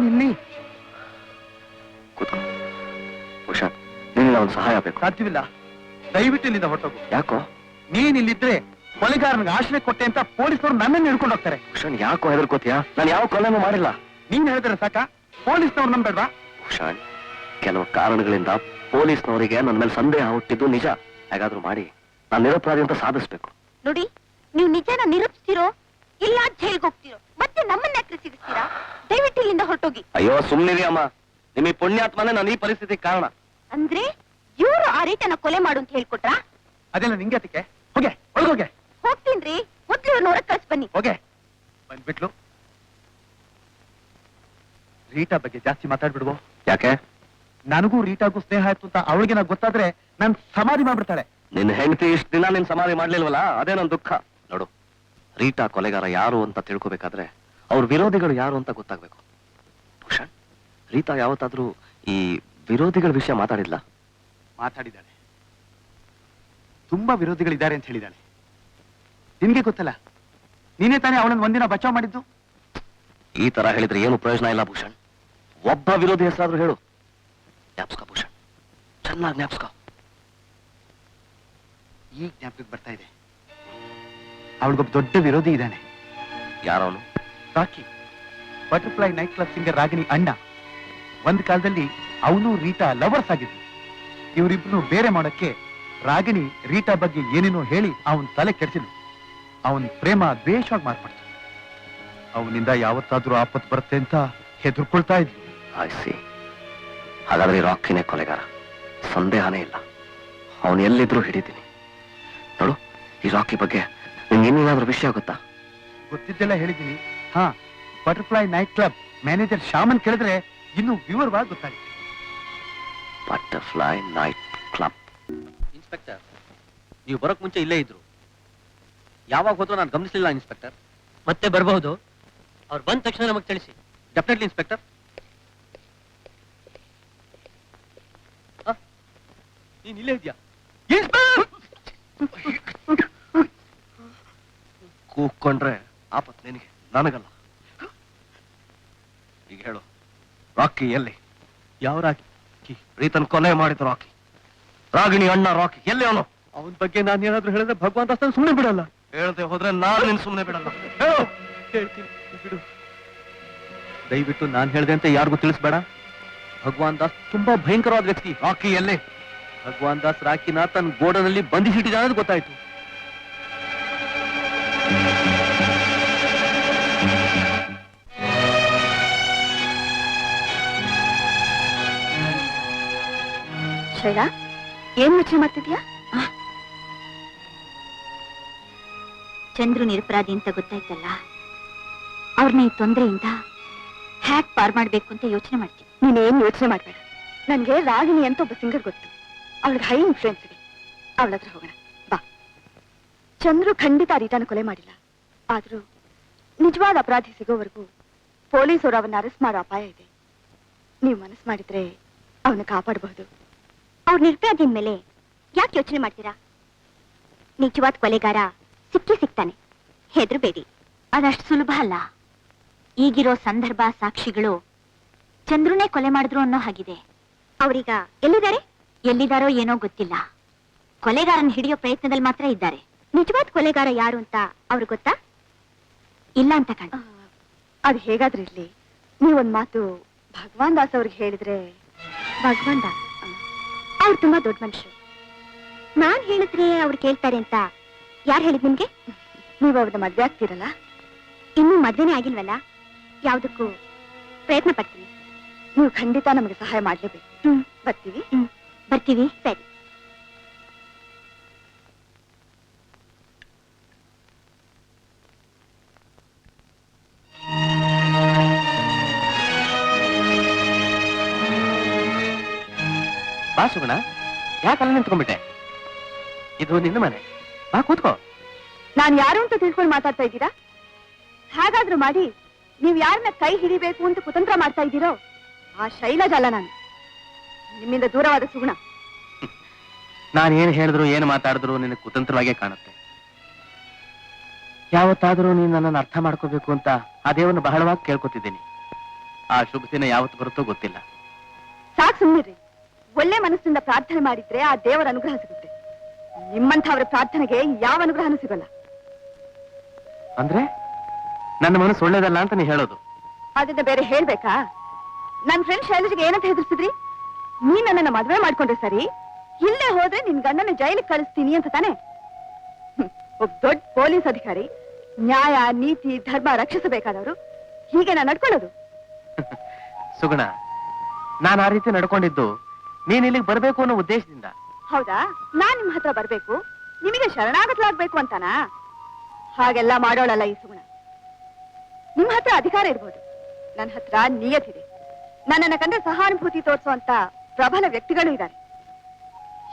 ಇಲ್ಲಿ ಕೂತ್ಕೋ. ಭೂಷಣ್, ನಿನ್ನ ಒಂದು ಸಹಾಯ ಬೇಕು. ಸಾಧ್ಯವಿಲ್ಲ, ದಯವಿಟ್ಟು ಇಲ್ಲಿಂದ ಹೊರಟೋಗು. ಯಾಕೋ? ನೀನ್ ಇಲ್ಲಿದ್ರೆ ಕೊಲೆಗಾರನಿಗೆ ಆಶ್ರಯ ಕೊಟ್ಟೆ ಅಂತ ಪೊಲೀಸರು ನನ್ನನ್ನು ಹಿಡ್ಕೊಂಡು ಹೋಗ್ತಾರೆ. ಭೂಷಣ್, ಯಾಕೋ ಹೆದರ್ಕೋತೀಯಾ? ನಾನು ಯಾವ ಕೊಲೆನೂ ಮಾಡಿಲ್ಲ. ನೀನ್ ಹೇಳಿದ್ರೆ ಸಾಕ, ಪೊಲೀಸ್ನವ್ರು ನಂಬೇಡ್ವಾ? ಭೂಷಣ್, ಕೆಲವು ಕಾರಣಗಳಿಂದ ಪೊಲೀಸ್ನವರಿಗೆ ನನ್ನ ಮೇಲೆ ಸಂದೇಹ ಹುಟ್ಟಿದ್ದು ನಿಜ. ಹೇಗಾದ್ರೂ ಮಾಡಿ ನಾನು ನಿರಪರಾಧಿ ಅಂತ ಸಾಧಿಸ್ಬೇಕು. ನೋಡಿ, ನೀವು ನಿಜನ ನಿರೂಪಿಸ್ತಿರೋ ಇಲ್ಲ ಜೈಲ್ಗೆ ಹೋಗ್ತಿರೋ, ಮತ್ತೆ ನಮ್ಮನ್ನ ಯಾಕೆ ಸಿಗಿಸ್ತೀರಾ? ದಯವಿಟ್ಟು ಇಲ್ಲಿಂದ ಹೊರಟೋಗಿ. ಅಯ್ಯೋ, ಸುಮ್ಮನಿರಿ ಅಮ್ಮ. ನಿಮಗೆ ಪುಣ್ಯಾತ್ಮನೇ ನಾನು ಈ ಪರಿಸ್ಥಿತಿ ಕಾರಣ. ಅಂದ್ರೆ ಇವರು ಆ ರೀತನ ಕೊಲೆ ಮಾಡು ಅಂತ ಹೇಳ್ಕೊಟ್ರಾ? ಅದೆಲ್ಲ ನಿಂಗೆ ಅದಕ್ಕೆ. ಹೋಗೆ, ಒಳಗೋಗೆ. ಹೋಗ್ತೀನ್ರಿ, ಮೊದ್ಲು ಇವ್ರನ್ನ ಹೊರಗ್ ಕಳ್ಸಿ ಬನ್ನಿ. ಹೋಗೆ. ಬಂದ್ಬಿಟ್ಲು. ರೀಟಾ ಬಗ್ಗೆ ಜಾಸ್ತಿ ಮಾತಾಡ್ಬಿಡುವ. ಯಾಕೆ? ನನಗೂ ರೀಟಾಗೂ ಸ್ನೇಹ ಆಯ್ತು ಅಂತ ಅವಳಿಗೆ ನಾ ಗೊತ್ತಾದ್ರೆ ನಾನ್ ಸಮಾಧಿ ಮಾಡ್ಬಿಡ್ತಾಳೆ. ನಿನ್ನ ಹೆಂಡತಿ ಇಷ್ಟು ದಿನ ನಿನ್ ಸಮಾಧಿ ಮಾಡ್ಲಿಲ್ವಲ್ಲ, ಅದೇ ನನ್ ದುಃಖ. ನೋಡು, ರೀಟಾ ಕೊಲೆಗಾರ ಯಾರು ಅಂತ ತಿಳ್ಕೊಬೇಕಾದ್ರೆ ಅವ್ರ ವಿರೋಧಿಗಳು ಯಾರು ಅಂತ ಗೊತ್ತಾಗ್ಬೇಕು. ಭೂಷಣ್, ರೀಟಾ ಯಾವತ್ತಾದ್ರೂ ಈ ವಿರೋಧಿಗಳ ವಿಷಯ ಮಾತಾಡಿಲ್ಲ? ಮಾತಾಡಿದ್ದಾಳೆ. ತುಂಬಾ ವಿರೋಧಿಗಳಿದ್ದಾರೆ ಅಂತ ಹೇಳಿದಾಳೆ. ನಿನ್ಗೆ ಗೊತ್ತಲ್ಲ, ನೀನೇ ತಾನೇ ಅವಳನ್ನು ಒಂದಿನ ಬಚಾವ್ ಮಾಡಿದ್ದು. ಈ ತರ ಹೇಳಿದ್ರೆ ಏನು ಪ್ರಯೋಜನ ಇಲ್ಲ ಭೂಷಣ್. ಒಬ್ಬ ವಿರೋಧಿ ಹೆಸರಾದ್ರೂ ಹೇಳು. ಜ್ಞಾಪಕ ಭೂಷಣ್, ಚೆನ್ನಾಗಿ ಜ್ಞಾಪಕ. ಈಗ ಜ್ಞಾಪಕಕ್ಕೆ ಬರ್ತಾ ಇದೆ. ಅವಳಿಗೊಬ್ಬ ದೊಡ್ಡ ವಿರೋಧಿ ಇದ್ದಾನೆ. ಯಾರವನು? Rocky, butterfly night club singer Ragini ಅಣ್ಣ. ಒಂದ್ ಕಾಲದಲ್ಲಿ ಅವನು ರೀಟಾ ಲವರ್ಸ್ ಆಗಿದ್ರು. ಇವರಿಬ್ರು ಬೇರೆ ಮಾಡೋಕ್ಕೆ ರಾಗಿಣಿ ರೀಟಾ ಬಗ್ಗೆ ಏನೇನೋ ಹೇಳಿ ಅವನ್ ತಲೆ ಕೆಡಿಸಿದ್ರು. ಅವನ್ ಪ್ರೇಮ ದ್ವೇಷವಾಗಿ ಮಾರ್ಪಡ್ತು. ಅವನಿಂದ ಯಾವತ್ತಾದ್ರೂ ಆಪತ್ತು ಬರುತ್ತೆ ಅಂತ ಹೆದರ್ಕೊಳ್ತಾ ಇದ್ಲು. ಆಯ್ಸಿ, ಹಾಗಾದ್ರೆ ರಾಕಿನೇ ಕೊಲೆಗಾರ, ಸಂದೇಹನೇ ಇಲ್ಲ. ಅವನು ಎಲ್ಲಿದ್ರು ಹಿಡಿತೀನಿ. ನೋಡು, ಈ ರಾಕಿ ಬಗ್ಗೆ ನಿಮ್ಗೆ ಇನ್ನೇನಾದ್ರೂ ವಿಷಯ ಗೊತ್ತಾ? ಗೊತ್ತಿದ್ದೆಲ್ಲ ಹೇಳಿದ್ದೀನಿ. ಹಾ, ಬಟರ್ಫ್ಲೈ ನೈಟ್ ಕ್ಲಬ್ ಮ್ಯಾನೇಜರ್ ಶ್ಯಾಮನ್ ಕೇಳಿದ್ರೆ ಇನ್ನು ವಿವರವಾಗಿ ಗೊತ್ತಾಗುತ್ತೆ. Butterfly night club. ಇನ್ಸ್ಪೆಕ್ಟರ್, ನೀವು ಬರೋಕ್ ಮುಂಚೆ ಇಲ್ಲೇ ಇದ್ರು. ಯಾವಾಗ ಹೋದ್ರೂ ನಾನು ಗಮನಿಸಲಿಲ್ಲ ಇನ್ಸ್ಪೆಕ್ಟರ್. ಮತ್ತೆ ಬರಬಹುದು. ಅವ್ರು ಬಂದ ತಕ್ಷಣ ನಮಗೆ ತಿಳಿಸಿ. Definitely inspector. ನೀನ್ ಇಲ್ಲೇ ಇದೆಯಾ? ಕೂಕೊಂಡ್ರೆ ಆಪತ್ ನಿನಗೆ, ನನಗಲ್ಲ. ಈಗ ಹೇಳು, ರಾಕಿ ಎಲ್ಲಿ? ಯಾವ ರಾಕಿ? ಪ್ರೀತನ್ ಕೊಲೆ ಮಾಡಿದ ರಾಕಿ, ರಾಗಿಣಿ ಅಣ್ಣ ರಾಕಿ ಎಲ್ಲಿ? ಅವನು ಅವನ ಬಗ್ಗೆ ನಾನು ಏನಾದ್ರೂ ಹೇಳಿದ್ರೆ ಭಗವಂತ ಅಷ್ಟನ್ನು ಸುಮ್ಮನೆ ಬಿಡಲ್ಲ. ಹೇಳ್ದೆ ಹೋದ್ರೆ ನಾನು ನಿನ್ ಸುಮ್ಮನೆ ಬಿಡಲ್ಲ. ಹೇಳ್ತೀನಿ, ಬಿಡು. ದಯವಿಟ್ಟು ನಾನು ಹೇಳ್ದೆ ಅಂತ ಯಾರಿಗೂ ತಿಳಿಸ್ಬೇಡ. ಭಗವಾನ್ ದಾಸ್ ತುಂಬಾ ಭಯಂಕರವಾದ ವ್ಯಕ್ತಿ. ರಾಕಿ ಎಲ್ಲಿ? ಭಗವಾನ್ ದಾಸ್ ರಾಕಿನ ತನ್ನ ಗೋಡನಲ್ಲಿ ಬಂಧಿಸಿಟ್ಟಿದ್ದಾನೆ ಅಂತ ಗೊತ್ತಾಯ್ತು. ಶೈಲಾ, ಏನ್ ಯೋಚನೆ ಮಾಡ್ತಿದ್ಯಾ? ಚಂದ್ರು ನಿರಪರಾಧಿ ಅಂತ ಗೊತ್ತಾಯ್ತಲ್ಲ, ಅವ್ರನ್ನ ಈ ತೊಂದರೆಯಿಂದ ಹ್ಯಾಕ್ ಪಾರ್ ಮಾಡ್ಬೇಕು ಅಂತ ಯೋಚನೆ ಮಾಡ್ತೀನಿ. ನೀನೇನ್ ಯೋಚನೆ ಮಾಡ್ಬೇಡ. ನನ್ಗೆ ರಾಗಿಣಿ ಅಂತ ಒಬ್ಬ ಸಿಂಗರ್ ಗೊತ್ತು. ಅವಳಿಗೆ ಹೈ ಇನ್ಫ್ಲೂಯೆನ್ಸ್ ಇದೆ. ಅವಳ ಹತ್ರ ಹೋಗೋಣ ಬಾ. ಚಂದ್ರು ಖಂಡಿತ ರೀಟಾನ ಕೊಲೆ ಮಾಡಿಲ್ಲ. ಆದ್ರೂ ನಿಜವಾದ ಅಪರಾಧಿ ಸಿಗೋವರೆಗೂ ಪೊಲೀಸರು ಅವನ್ನ ಅರೆಸ್ಟ್ ಮಾಡೋ ಅಪಾಯ ಇದೆ. ನೀವು ಮನಸ್ಸು ಮಾಡಿದ್ರೆ ಅವನ್ನ ಕಾಪಾಡಬಹುದು. ಅವ್ರ ನಿರ್ಪರಾಧಿನ ಮೇಲೆ ಯಾಕೆ ಯೋಚನೆ ಮಾಡ್ತೀರಾ? ನಿಜವಾದ ಕೊಲೆಗಾರ ಸಿಗ್ತಾನೆ, ಹೆದರ್ಬೇಡಿ. ಅದಷ್ಟು ಸುಲಭ ಅಲ್ಲ. ಈಗಿರೋ ಸಂದರ್ಭ ಸಾಕ್ಷಿಗಳು ಚಂದ್ರನೇ ಕೊಲೆ ಮಾಡಿದ್ರು ಅನ್ನೋ ಹಾಗಿದೆ. ಅವ್ರೀಗ ಎಲ್ಲಿದ್ದಾರೋ ಏನೋ ಗೊತ್ತಿಲ್ಲ. ಕೊಲೆಗಾರನ್ ಹಿಡಿಯೋ ಪ್ರಯತ್ನದಲ್ಲಿ ಮಾತ್ರ ಇದ್ದಾರೆ. ನಿಜವಾದ ಕೊಲೆಗಾರ ಯಾರು ಅಂತ ಅವ್ರಿಗೆ ಗೊತ್ತಾ? ಇಲ್ಲ ಅಂತ ಕಾಣ. ಅದು ಹೇಗಾದ್ರೂ ಇರ್ಲಿ, ನೀವೊಂದ್ ಮಾತು ಭಗವಾನ್ ದಾಸ್ ಅವ್ರಿಗೆ ಹೇಳಿದ್ರೆ. ಭಗವಾನ್ ದಾಸ್ ಅವ್ರು ತುಂಬಾ ದೊಡ್ಡ ಮನುಷ್ಯರು. ನಾನ್ ಹೇಳಿದ್ರೆ ಅವ್ರು ಕೇಳ್ತಾರೆ ಅಂತ ಯಾರು ಹೇಳಿದ್ ನಿಮ್ಗೆ? ನೀವು ಅವ್ರನ್ನ ಮದ್ವೆ ಆಗ್ತೀರಲ್ಲ? ಇನ್ನೂ ಮದ್ವೆನೇ ಆಗಿಲ್ವಲ್ಲ? ಯಾವ್ದಕ್ಕೂ ಪ್ರಯತ್ನ ಪಡ್ತೀನಿ. ನೀವು ಖಂಡಿತ ನಮಗೆ ಸಹಾಯ ಮಾಡ್ಲೇಬೇಕು. ಬರ್ತೀವಿ. ಸರಿ. ಬಾ ಸುಗುಣ, ಯಾಕಲ್ಲ ನಿಂತ್ಕೊಂಡ್ಬಿಟ್ಟೆ? ಇದು ನಿನ್ನ ಮನೆ, ಬಾ ಕೂತ್ಕೋ. ನಾನ್ ಯಾರು ಅಂತ ತಿಳ್ಕೊಂಡು ಮಾತಾಡ್ತಾ ಇದ್ದೀರಾ? ಹಾಗಾದ್ರೂ ಮಾಡಿ ನೀವ್ ಯಾರನ್ನ ಕೈ ಹಿಡಿಬೇಕು ಅಂತ ಕುತಂತ್ರ ಮಾಡ್ತಾ ಇದ್ದೀರೋ ಆ ಶೈಲಜ ಅಲ್ಲ ನಾನು. ನಿಮ್ಮಿಂದ ದೂರವಾದ ಸುಗುಣ. ನಾನು ಏನ್ ಹೇಳಿದ್ರು ಏನು ಮಾತಾಡಿದ್ರು ನಿನಗೆ ಕುತಂತ್ರವಾಗೇ ಕಾಣುತ್ತೆ. ಯಾವತ್ತಾದ್ರೂ ನೀನ್ ನನ್ನನ್ನು ಅರ್ಥ ಮಾಡ್ಕೋಬೇಕು ಅಂತ ಆ ದೇವರನ್ನು ಬಹಳವಾಗಿ ಕೇಳ್ಕೊತಿದ್ದೀನಿ. ಆ ಶುಭ ದಿನ ಯಾವತ್ತು ಬರುತ್ತೋ ಗೊತ್ತಿಲ್ಲ. ಸಾಕ್ ಸುಮ್ಮನಿರ್ರಿ. ಒಳ್ಳೆ ಮನಸ್ಸಿಂದ ಪ್ರಾರ್ಥನೆ ಮಾಡಿದ್ರೆ ಆ ದೇವರ ಅನುಗ್ರಹ ಸಿಗುತ್ತೆ. ನಿಮ್ಮಂಥವರ ಪ್ರಾರ್ಥನೆಗೆ ಯಾವ ಅನುಗ್ರಹನೂ ಸಿಗಲ್ಲ. ಅಂದ್ರೆ ನನ್ನ ಮನಸ್ಸು ಒಳ್ಳೇದಲ್ಲ ಅಂತ ನೀ ಹೇಳೋದು? ಅದನ್ನ ಬೇರೆ ಹೇಳ್ಬೇಕಾ? ನನ್ ಫ್ರೆಂಡ್ ಶೈಲಜ್ಗೆ ಏನಂತ ಹೆದರ್ಸಿದ್ರಿ? ನೀನ್ ನನ್ನನ್ನ ಮದ್ವೆ ಮಾಡ್ಕೊಂಡ್ರೆ ಸರಿ, ಇಲ್ಲೇ ಹೋದ್ರೆ ನಿನ್ ಗಂಡನ ಜೈಲಿಗೆ ಕಳಿಸ್ತೀನಿ ಅಂತ ತಾನೆ? ಒಬ್ಬ ದೊಡ್ಡ ಪೊಲೀಸ್ ಅಧಿಕಾರಿ, ನ್ಯಾಯ ನೀತಿ ಧರ್ಮ ರಕ್ಷಿಸಬೇಕಾದವರು ಹೀಗೆ ನಾನು ನಡ್ಕೊಳ್ಳೋದು? ಸುಗುಣ, ನಾನು ಆ ರೀತಿ ನಡ್ಕೊಂಡಿದ್ದು ನೀನ್ ಇಲ್ಲಿಗೆ ಬರ್ಬೇಕು ಅನ್ನೋ ಉದ್ದೇಶದಿಂದ. ಹೌದಾ? ನಾನ್ ನಿಮ್ ಹತ್ರ ಬರ್ಬೇಕು, ನಿಮಗೆ ಶರಣಾಗತಲಾಗ್ಬೇಕು ಅಂತಾನಾ? ಹಾಗೆಲ್ಲ ಮಾಡೋಳಲ್ಲ ಈ ಸುಗುಣ. ನಿಮ್ ಹತ್ರ ಅಧಿಕಾರ ಇರ್ಬೋದು, ನನ್ನ ಹತ್ರ ನಿಯತಿದೆ. ನನ್ನನ್ನ ಕಂಡ್ರೆ ಸಹಾನುಭೂತಿ ತೋರಿಸುವಂತ ಪ್ರಬಲ ವ್ಯಕ್ತಿಗಳು ಇದ್ದಾರೆ.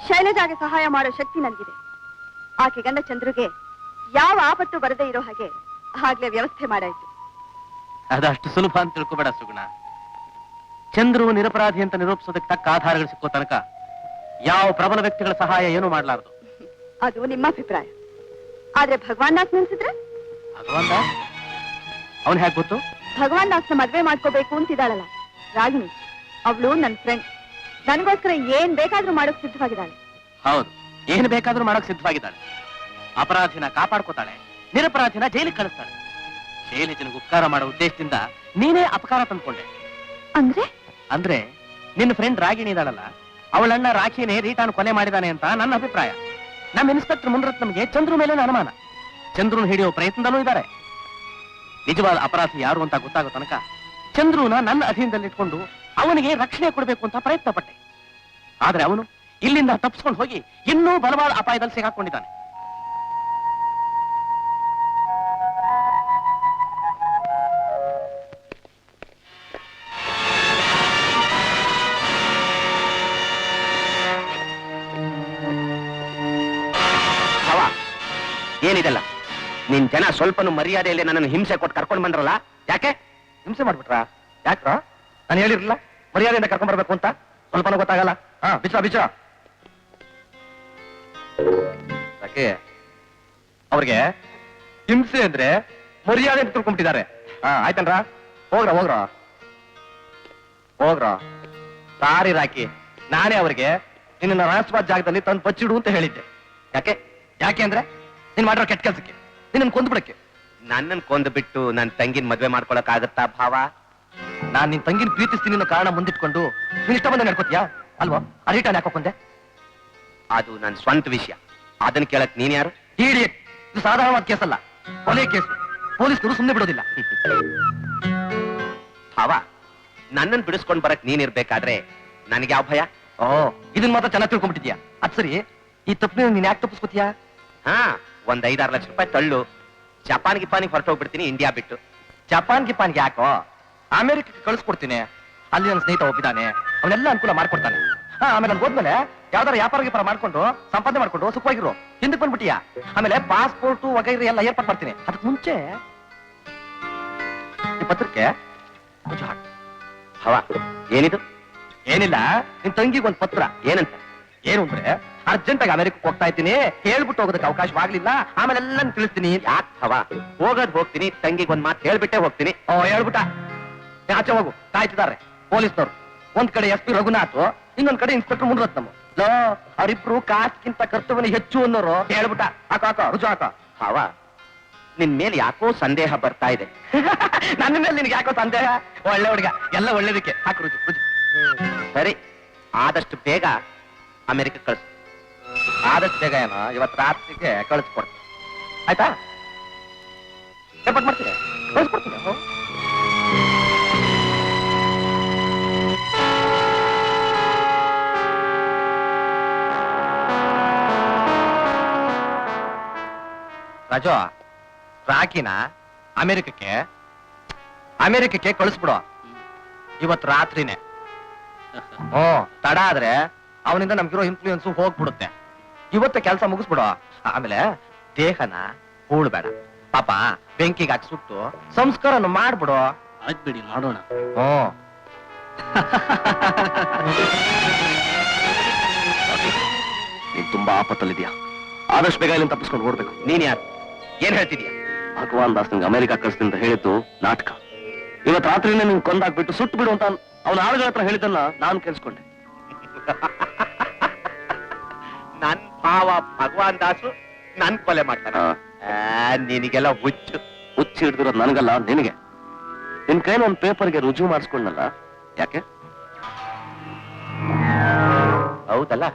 ಶೈಲಜಾಗೆ ಸಹಾಯ ಮಾಡೋ ಶಕ್ತಿ ನನಗಿದೆ. ಆಕೆ ಗಂಡ ಚಂದ್ರುಗೆ ಯಾವ ಆಪತ್ತು ಬರದೇ ಇರೋ ಹಾಗೆ ಆಗ್ಲೇ ವ್ಯವಸ್ಥೆ ಮಾಡಾಯ್ತು. ಅದಷ್ಟು ಸುಲಭ ಅಂತ ತಿಳ್ಕೊಬೇಡ ಸುಗುಣ. ಚಂದ್ರು ನಿರಪರಾಧಿ ಅಂತ ನಿರೂಪಿಸೋದಕ್ಕೆ ತಕ್ಕ ಆಧಾರಗಳು ಸಿಕ್ಕೋ ತನಕ ಯಾವ ಪ್ರಬಲ ವ್ಯಕ್ತಿಗಳ ಸಹಾಯ ಏನು ಮಾಡಲಾರದು. ಅದು ನಿಮ್ಮ ಅಭಿಪ್ರಾಯ. ಆದ್ರೆ ಭಗವಾನ್ ದಾಸ್ ನೆನ್ಸಿದ್ರೆ? ಭಗವಾನ್ ದಾಸ್? ಅವನ್ ಹೇಗೆ ಗೊತ್ತು? ಭಗವಾನ್ ದಾಸ್ನ ಮದ್ವೆ ಮಾಡ್ಕೋಬೇಕು ಅಂತಿದ್ದಾಳಲ್ಲ ರಾಗಿಣಿ, ಅವಳು ನನ್ ಫ್ರೆಂಡ್. ನನಗೋಸ್ಕರ ಏನ್ ಬೇಕಾದ್ರೂ ಮಾಡೋಕ್ ಸಿದ್ಧವಾಗಿದ್ದಾಳೆ. ಹೌದು, ಏನು ಬೇಕಾದ್ರೂ ಮಾಡೋಕ್ ಸಿದ್ಧವಾಗಿದ್ದಾಳೆ. ಅಪರಾಧಿನ ಕಾಪಾಡ್ಕೋತಾಳೆ, ನಿರಪರಾಧಿನ ಜೈಲಿಗೆ ಕಳಿಸ್ತಾಳೆ. ಶೈಲಜನಿಗೆ ಉಪಕಾರ ಮಾಡೋ ಉದ್ದೇಶದಿಂದ ನೀನೇ ಅಪಕಾರ ತಂದ್ಕೊಂಡೆ. ಅಂದ್ರೆ ನಿನ್ನ ಫ್ರೆಂಡ್ ರಾಗಿಣಿ ಇದ್ದಾಳಲ್ಲ, ಅವಳಣ್ಣ ರಾಖಿನೇ ರೀಟಾನ್ ಕೊಲೆ ಮಾಡಿದಾನೆ ಅಂತ ನನ್ನ ಅಭಿಪ್ರಾಯ. ನಮ್ಮ ಇನ್ಸ್ಪೆಕ್ಟರ್ ಮುನ್ರತ್ನಮ್ಗೆ ಚಂದ್ರು ಮೇಲೆ ಅನುಮಾನ. ಚಂದ್ರನ್ ಹಿಡಿಯೋ ಪ್ರಯತ್ನದಲ್ಲೂ ಇದ್ದಾರೆ. ನಿಜವಾದ ಅಪರಾಧಿ ಯಾರು ಅಂತ ಗೊತ್ತಾಗೋ ತನಕ ಚಂದ್ರುನ ನನ್ನ ಅಧೀನದಲ್ಲಿ ಇಟ್ಕೊಂಡು ಅವನಿಗೆ ರಕ್ಷಣೆ ಕೊಡಬೇಕು ಅಂತ ಪ್ರಯತ್ನ ಪಟ್ಟೆ. ಆದ್ರೆ ಅವನು ಇಲ್ಲಿಂದ ತಪ್ಪಿಸ್ಕೊಂಡು ಹೋಗಿ ಇನ್ನೂ ಬಲವಾದ ಅಪಾಯದಲ್ಲಿ ಸಿಗಾಕೊಂಡಿದ್ದಾನೆ. ಏನಿದೆಲ್ಲ? ನಿನ್ ಜನ ಸ್ವಲ್ಪನು ಮರ್ಯಾದೆಯಲ್ಲಿ ನನ್ನನ್ನು ಹಿಂಸೆ ಕೊಟ್ಟು ಕರ್ಕೊಂಡು ಬಂದ್ರಲ್ಲ, ಯಾಕೆ ಹಿಂಸೆ ಮಾಡ್ಬಿಟ್ರ? ಯಾಕ್ರ? ನಾನು ಹೇಳಿರ್ಲಿಲ್ಲ ಮರ್ಯಾದೆಯಿಂದ ಕರ್ಕೊಂಡ್ ಬರ್ಬೇಕು ಅಂತ? ಸ್ವಲ್ಪನೂ ಗೊತ್ತಾಗಲ್ಲ. ಬಿಚ್ಚ ಯಾಕೆ ಅವ್ರಿಗೆ ಹಿಂಸೆ ಅಂದ್ರೆ ಮರ್ಯಾದೆ ಅಂತ ತಿಳ್ಕೊಂಡ್ಬಿಟ್ಟಿದ್ದಾರೆ. ಆಯ್ತನ್ರ, ಹೋಗ್ರ. ಸಾರಿ ರಾಕಿ, ನಾನೇ ಅವ್ರಿಗೆ ನಿನ್ನ ರಹಸ್ಯವಾದ ಜಾಗದಲ್ಲಿ ತಂದು ಬಚ್ಚಿಡು ಅಂತ ಹೇಳಿದ್ದೆ. ಯಾಕೆ ಅಂದ್ರೆ ನೀನ್ ಮಾಡಿರೋ ಕೆಟ್ಟ ಕೆಲ್ಸಕ್ಕೆ, ನಿನ್ನ ಕೊಂದ್ಬಿಡಕ್ಕೆ. ನನ್ನನ್ನು ಕೊಂದು ಬಿಟ್ಟು ನನ್ನ ತಂಗಿನ ಮದ್ವೆ ಮಾಡ್ಕೊಳಕ್ ಆಗತ್ತಾ ಭಾವ? ನಾನ್ ನಿನ್ ತಂಗಿನ ಪ್ರೀತಿಸ್ತೀನಿ ಅನ್ನೋ ಕಾರಣ ಮುಂದಿಟ್ಕೊಂಡು ನೀನ್ ಇಷ್ಟ ಬಂದ ನಡ್ಕೋತೀಯಾ ಅಲ್ವಾ? ಆ ರೀಟಾನ್ ಯಾಕೊಂಡೆ? ಅದು ನನ್ನ ಸ್ವಂತ ವಿಷಯ, ಅದನ್ನ ಕೇಳಕ್ ನೀನ್ ಯಾರು? ಇದು ಸಾಧಾರಣವಾದ ಕೇಸ್ ಅಲ್ಲ, ಕೊಲೆ ಕೇಸು. ಪೊಲೀಸರು ಸುಮ್ಮನೆ ಬಿಡೋದಿಲ್ಲ. ಭಾವ, ನನ್ನನ್ನು ಬಿಡಿಸ್ಕೊಂಡ್ ಬರಕ್ ನೀನ್ ಇರ್ಬೇಕಾದ್ರೆ ನನಗೆ ಯಾವ ಭಯ? ಇದನ್ನ ಮಾತ್ರ ಚೆನ್ನಾಗಿ ತಿಳ್ಕೊಂಡ್ಬಿಟ್ಟಿದ್ಯಾ. ಅದ್ ಸರಿ, ಈ ತಪ್ಪು ನೀನ್ ಯಾಕೆ ತಪ್ಪಿಸ್ಕೊತೀಯಾ? ಒಂದ್ 5-6 ಲಕ್ಷ ರೂಪಾಯಿ ತಳ್ಳು, ಜಪಾನ್ ಗಿಪಾನಿಗೆ ಹೊರಟೋಗ್ಬಿಡ್ತೀನಿ ಇಂಡಿಯಾ ಬಿಟ್ಟು. ಜಪಾನ್ ಗಿಪಾನ್ಗೆ ಯಾಕೋ ಅಮೆರಿಕಕ್ಕೆ ಕಳಿಸ್ಕೊಡ್ತೀನಿ. ಅಲ್ಲಿ ನನ್ನ ಸ್ನೇಹಿತ ಒಪ್ಪಿದ್ದಾನೆ, ಅವನೆಲ್ಲ ಅನುಕೂಲ ಮಾಡ್ಕೊಡ್ತಾನೆ. ಆಮೇಲೆ ಅಲ್ಲಿ ಹೋದ್ಮೇಲೆ ಯಾವ್ದಾರ ವ್ಯಾಪಾರ ಮಾಡ್ಕೊಂಡು ಸಂಪಾದನೆ ಮಾಡ್ಕೊಂಡು ಸುಖವಾಗಿರು. ಹಿಂದಕ್ಕೆ ಬಂದ್ಬಿಟ್ಟಿಯಾ? ಆಮೇಲೆ ಪಾಸ್ಪೋರ್ಟ್ ವಗೈರೆ ಎಲ್ಲ ಏರ್ಪಾಟ್ ಮಾಡ್ತೀನಿ. ಅದಕ್ಕೆ ಮುಂಚೆ ಈ ಪತ್ರಕ್ಕೆ ಮುಚ್ಚು ಹಾಕು. ಹವಾ ಏನಿದು? ಏನಿಲ್ಲ, ನಿನ್ ತಂಗಿಗೆ ಒಂದು ಪತ್ರ. ಏನಂತ? ಏನು ಅಂದ್ರೆ ಅರ್ಜೆಂಟ್ ಆಗಿ ಅಮೆರಿಕಕ್ಕೆ ಹೋಗ್ತಾ ಇದ್ದೀನಿ, ಹೇಳ್ಬಿಟ್ಟು ಹೋಗೋದಕ್ಕೆ ಅವಕಾಶವಾಗ್ಲಿಲ್ಲ, ಆಮೇಲೆ ಎಲ್ಲ ತಿಳಿಸ್ತೀನಿ. ಯಾಕೆ ಹವಾ? ಹೋಗ್ತೀನಿ, ತಂಗಿಗೆ ಒಂದ್ ಮಾತು ಹೇಳ್ಬಿಟ್ಟೆ ಹೋಗ್ತೀನಿ. ಹೇಳ್ಬಿಟ್ಟ ಆಚೆ ಹೋಗು, ಕಾಯ್ತಿದ್ದಾರೆ ಪೊಲೀಸ್ನವ್ರು. ಒಂದ್ ಕಡೆ SP ರಘುನಾಥ್, ಇನ್ನೊಂದ್ ಕಡೆ ಇನ್ಸ್ಪೆಕ್ಟರ್ ಮುನಿರತ್ನಂ. ಲೋ, ಅವರಿಬ್ರು ಕಾಸ್ಟ್ಗಿಂತ ಕರ್ತವ್ಯ ಹೆಚ್ಚು ಅನ್ನೋರು. ಹೇಳ್ಬಿಟ್ಟ. ಹಾಕೋ ರುಜು ಹಾಕೋ. ಹವಾ ನಿನ್ ಮೇಲೆ ಯಾಕೋ ಸಂದೇಹ ಬರ್ತಾ ಇದೆ. ನನ್ನ ಮೇಲೆ ನಿನ್ಗೆ ಯಾಕೋ ಸಂದೇಹ? ಒಳ್ಳೆ ಹುಡುಗ, ಎಲ್ಲ ಒಳ್ಳೇದಕ್ಕೆ. ಹಾಕು ರುಜು ರುಜು. ಸರಿ, ಆದಷ್ಟು ಬೇಗ ಅಮೆರಿಕಕ್ಕೆ ಕಳಿಸು. ಆದಷ್ಟು ಬೇಗ ಏನೋ ಇವತ್ತು ರಾತ್ರಿಗೆ ಕಳಿಸ್ಕೊಡ್ತೀನಿ, ಆಯ್ತಾ? ಏರ್ಪಾಟ್ ಮಾಡ್ತೀನಿ, ಕಳಿಸ್ಕೊಡ್ತೀನಿ. ರಾಜು, ರಾಕಿನ ಅಮೆರಿಕಕ್ಕೆ ಕಳಿಸ್ಬಿಡು ಇವತ್ತು ರಾತ್ರಿನೇ. ತಡ ಆದ್ರೆ ಅವನಿಂದ ನಮ್ಗಿರೋ ಇನ್ಫ್ಲೂಯೆನ್ಸ್ ಹೋಗ್ಬಿಡುತ್ತೆ. ಇವತ್ತೇ ಕೆಲಸ ಮುಗಿಸ್ಬಿಡು. ಆಮೇಲೆ ದೇಹನ ಹೂಳ್ಬೇಡ ಪಾಪ, ಬೆಂಕಿಗೆ ಹಾಕಿ ಸುಟ್ಟು ಸಂಸ್ಕಾರನ ಮಾಡ್ಬಿಡು. ಆಯ್ತು ಮಾಡೋಣ. ನೀನ್ ತುಂಬಾ ಆಪತ್ತಲ್ಲಿದ್ಯಾ, ಆದಷ್ಟು ಬೇಗ ಇಲ್ಲಿಂದ ತಪ್ಪಿಸ್ಕೊಂಡು ಓಡ್ಬೇಕು. ನೀನ್ ಯಾರು? ಏನ್ ಹೇಳ್ತಿದ್ಯಾ? ಭಗವಾನ್ ದಾಸ್ ನಿಂಗೆ ಅಮೆರಿಕ ಕಳಿಸ್ತೀನಿ ಅಂತ ಹೇಳಿದ್ದು ನಾಟಕ. ಇವತ್ತು ರಾತ್ರಿನೇ ನಿನ್ ಕೊಂದಾಕ್ಬಿಟ್ಟು ಸುಟ್ಟು ಬಿಡು ಅಂತ ಅವನ ಆಳುಗಳ ಹತ್ರ ಹೇಳಿದ್ದನ್ನ ನಾನು ಕೇಳಿಸ್ಕೊಂಡೆ. ನನ್ ಭಾವ ಭಗವಾನ್ ದಾಸು ನನ್ ಕೊಲೆ ಮಾಡ್ತಾನ. ನಿನಗೆಲ್ಲ ಹುಚ್ಚು ಹಿಡ್ದಿರೋದು ನನಗಲ್ಲ, ನಿನಗೆ. ನಿನ್ ಕೈಲಿ ಒಂದು ಪೇಪರ್ಗೆ ರುಜು ಮಾಡಿಸ್ಕೊಂಡಲ್ಲ, ಯಾಕೆ? ಹೌದಲ್ಲ,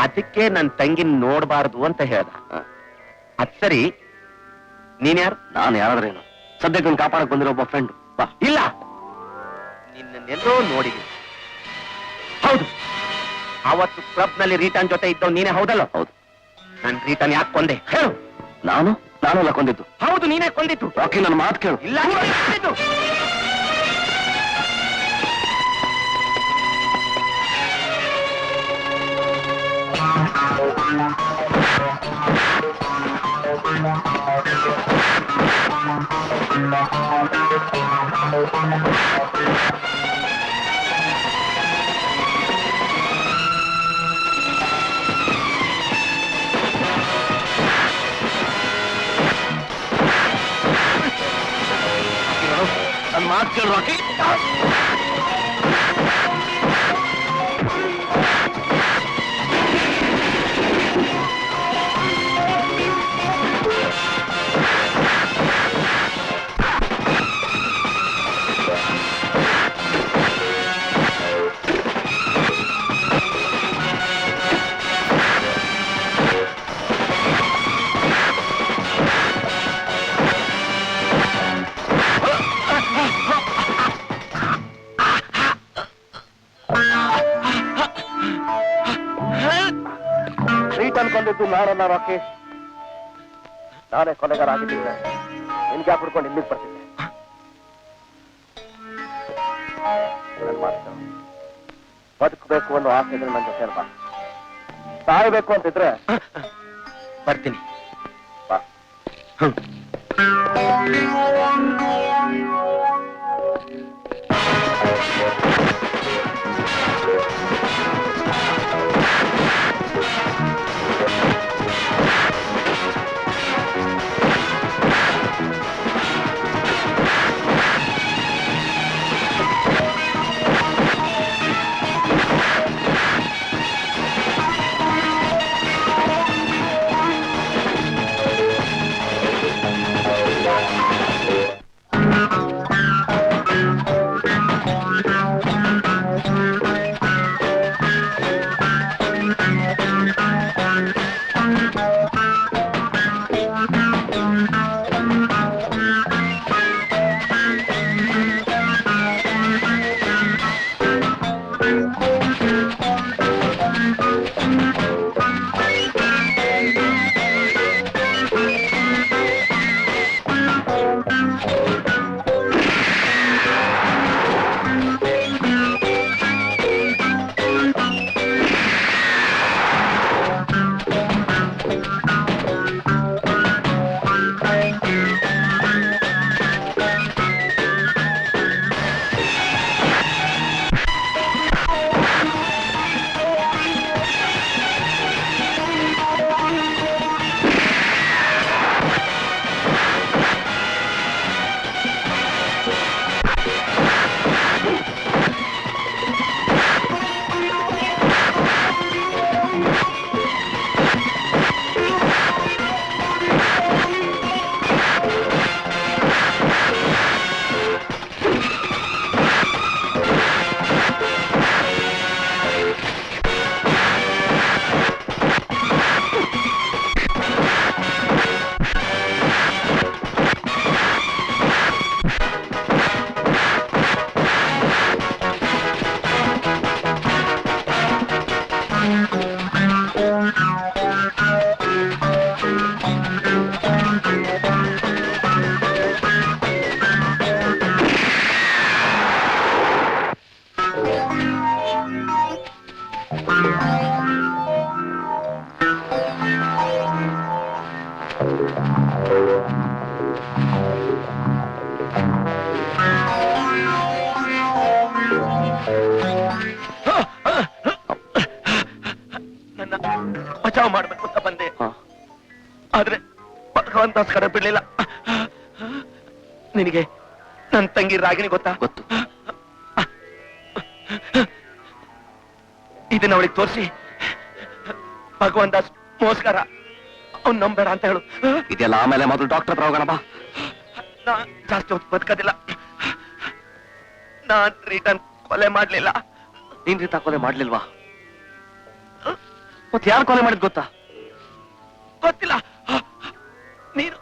ಅದಕ್ಕೆ ನನ್ ತಂಗಿನ ನೋಡ್ಬಾರ್ದು ಅಂತ ಹೇಳ್ದ. ಅದ್ ಸರಿ, ನೀನ್ ಯಾರು? ನಾನು ಯಾರಾದ್ರೇನು, ಸದ್ಯಕ್ಕೆ ನೀನ್ ಕಾಪಾಡಕ್ ಬಂದಿರೋ ಒಬ್ಬ ಫ್ರೆಂಡ್. ಬಾ. ಇಲ್ಲ, ನಿನ್ನೆಲ್ಲೋ ನೋಡಿದೀನಿ. ಹೌದು, ಅವತ್ತು ಕ್ಲಬ್ ನಲ್ಲಿ ರೀಟಾನ್ ಜೊತೆ ಇದ್ದವ್ ನೀನೇ ಹೌದಲ್ಲ? ಹೌದು. ನನ್ ರೀಟಾನ್ ಯಾಕೆ ಕೊಂದೆ ಹೇಳು? ನಾನಲ್ಲ ಕೊಂದಿದ್ದು. ಹೌದು, ನೀನೇ ಕೊಂದಿತ್ತು. ರಾಕಿ, ನನ್ನ ಮಾತು ಕೇಳು. ಇಲ್ಲ, ನೀನೇ ಕೊಂದಿದ್ದು. ನನ್ನ ಮಾತು ಕೇಳು ರಾಕಿ. ಕೊಂದಿದ್ದು ನಾನಲ್ಲ ರಾಕಿ, ನಾನೇ ಕೊಲೆಗಾರ ಆಗಿದ್ದಿದ್ರೆ ನಿನ್ಗೆ ಯಾಕೆ ಹುಡ್ಕೊಂಡು ಇಲ್ಲಿಗೆ ಬರ್ತಿದ್ದೆ. ನನ್ನ ಮಾತು ಬದುಕಬೇಕು ಅನ್ನೋ ಆಸೆ ಇದ್ರೆ ನನ್ನ ಜೊತೆ ಬಾ. ಸಾಯ್ಬೇಕು ಅಂತಿದ್ರೆ ಬರ್ತೀನಿ. ಬಾ. ನನ್ನ ಬಚಾವ್ ಮಾಡ್ಬೇಕು ಅಂತ ಬಂದೆ, ಆದ್ರೆ ಭಗವಂತ ಕಡೆ ಬಿಡ್ಲಿಲ್ಲ. ನಿನಗೆ ನನ್ ತಂಗಿ ರಾಗಿಣಿ ಗೊತ್ತಾ? ಗೊತ್ತು. ಇದನ್ನ ಅವಳಿಗೆ ತೋರಿಸಿ ಭಗವಂತ ಮೋಸ್ಕರ ಅವ್ನು ನಂಬೇಡ ಅಂತ ಹೇಳು. ಇದೆಲ್ಲ ಆಮೇಲೆ ಮೊದಲು ಡಾಕ್ಟರ್ ಹತ್ರ ಹೋಗೋಣ ಬಾ. ನಾ ಜಾಸ್ತಿ ಹೊತ್ತು ಬದುಕೋದಿಲ್ಲ. ನಾನ್ ರಿಟರ್ನ್ ಕೊಲೆ ಮಾಡ್ಲಿಲ್ಲ. ನೀನ್ ರೀತಾ ಕೊಲೆ ಮಾಡ್ಲಿಲ್ವಾ? ಮತ್ತೆ ಯಾರು ಕೊಲೆ ಮಾಡಿದ್ ಗೊತ್ತಾ? ಗೊತ್ತಿಲ್ಲ. ನೀನು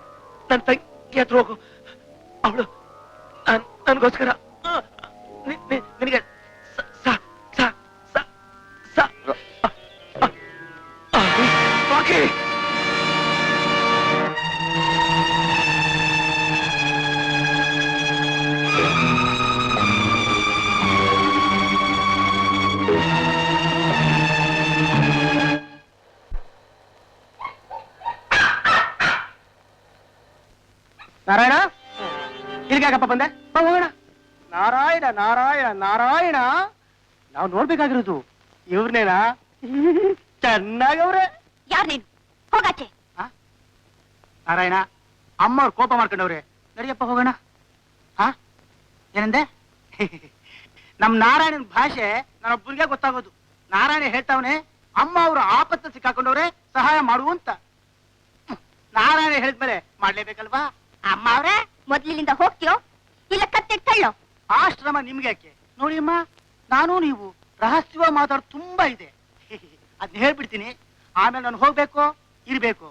ನನ್ನ ತಂಗಿ ಹತ್ರ ಹೋಗು. ಅವಳು ನನ್ಗೋಸ್ಕರ ನಿನಗೆ ನಾರಾಯಣ, ಇಲ್ಲಿಗಾಗಪ್ಪ ಬಂದೆ? ಹೋಗೋಣ. ನಾರಾಯಣ ನಾರಾಯಣ ನಾರಾಯಣ, ನಾವು ನೋಡ್ಬೇಕಾಗಿರೋದು ಇವ್ರನೇನಾ? ಚೆನ್ನಾಗವ್ರೆ. ಯಾರ್ ನೀನು? ಹೋಗಾಚೆ. ನಾರಾಯಣ, ಅಮ್ಮ ಅವ್ರು ಕೋಪ ಮಾಡ್ಕೊಂಡವ್ರೆ. ನಡಿಯಪ್ಪ ಹೋಗೋಣ. ಏನಂದೆ? ನಮ್ ನಾರಾಯಣನ ಭಾಷೆ ನನ್ನೊಬ್ಬರಿಗೆ ಗೊತ್ತಾಗೋದು. ನಾರಾಯಣ ಹೇಳ್ತಾವನೆ, ಅಮ್ಮ ಅವರು ಆಪತ್ತು ಸಿಕ್ಕಾಕೊಂಡವ್ರೆ, ಸಹಾಯ ಮಾಡು ಅಂತ. ನಾರಾಯಣ ಹೇಳಿದ್ಮೇಲೆ ಮಾಡ್ಲೇಬೇಕಲ್ವಾ? ಅಮ್ಮ ಅವ್ರೆ, ಮೊದ್ಲಿನಿಂದ ಹೋಗ್ತೀಯೋ ಇಲ್ಲ ಕತ್ತೆ ತಳ್ಳೋ? ಆಶ್ರಮ ನಿಮ್ಗೆ ಯಾಕೆ? ನೋಡಿ ಅಮ್ಮ, ನಾನು ನೀವು ರಹಸ್ಯವಾಗಿ ಮಾತಾಡೋದು ತುಂಬಾ ಇದೆ. ಅದ್ನ ಹೇಳ್ಬಿಡ್ತೀನಿ, ಆಮೇಲೆ ನಾನು ಹೋಗ್ಬೇಕು ಇರ್ಬೇಕು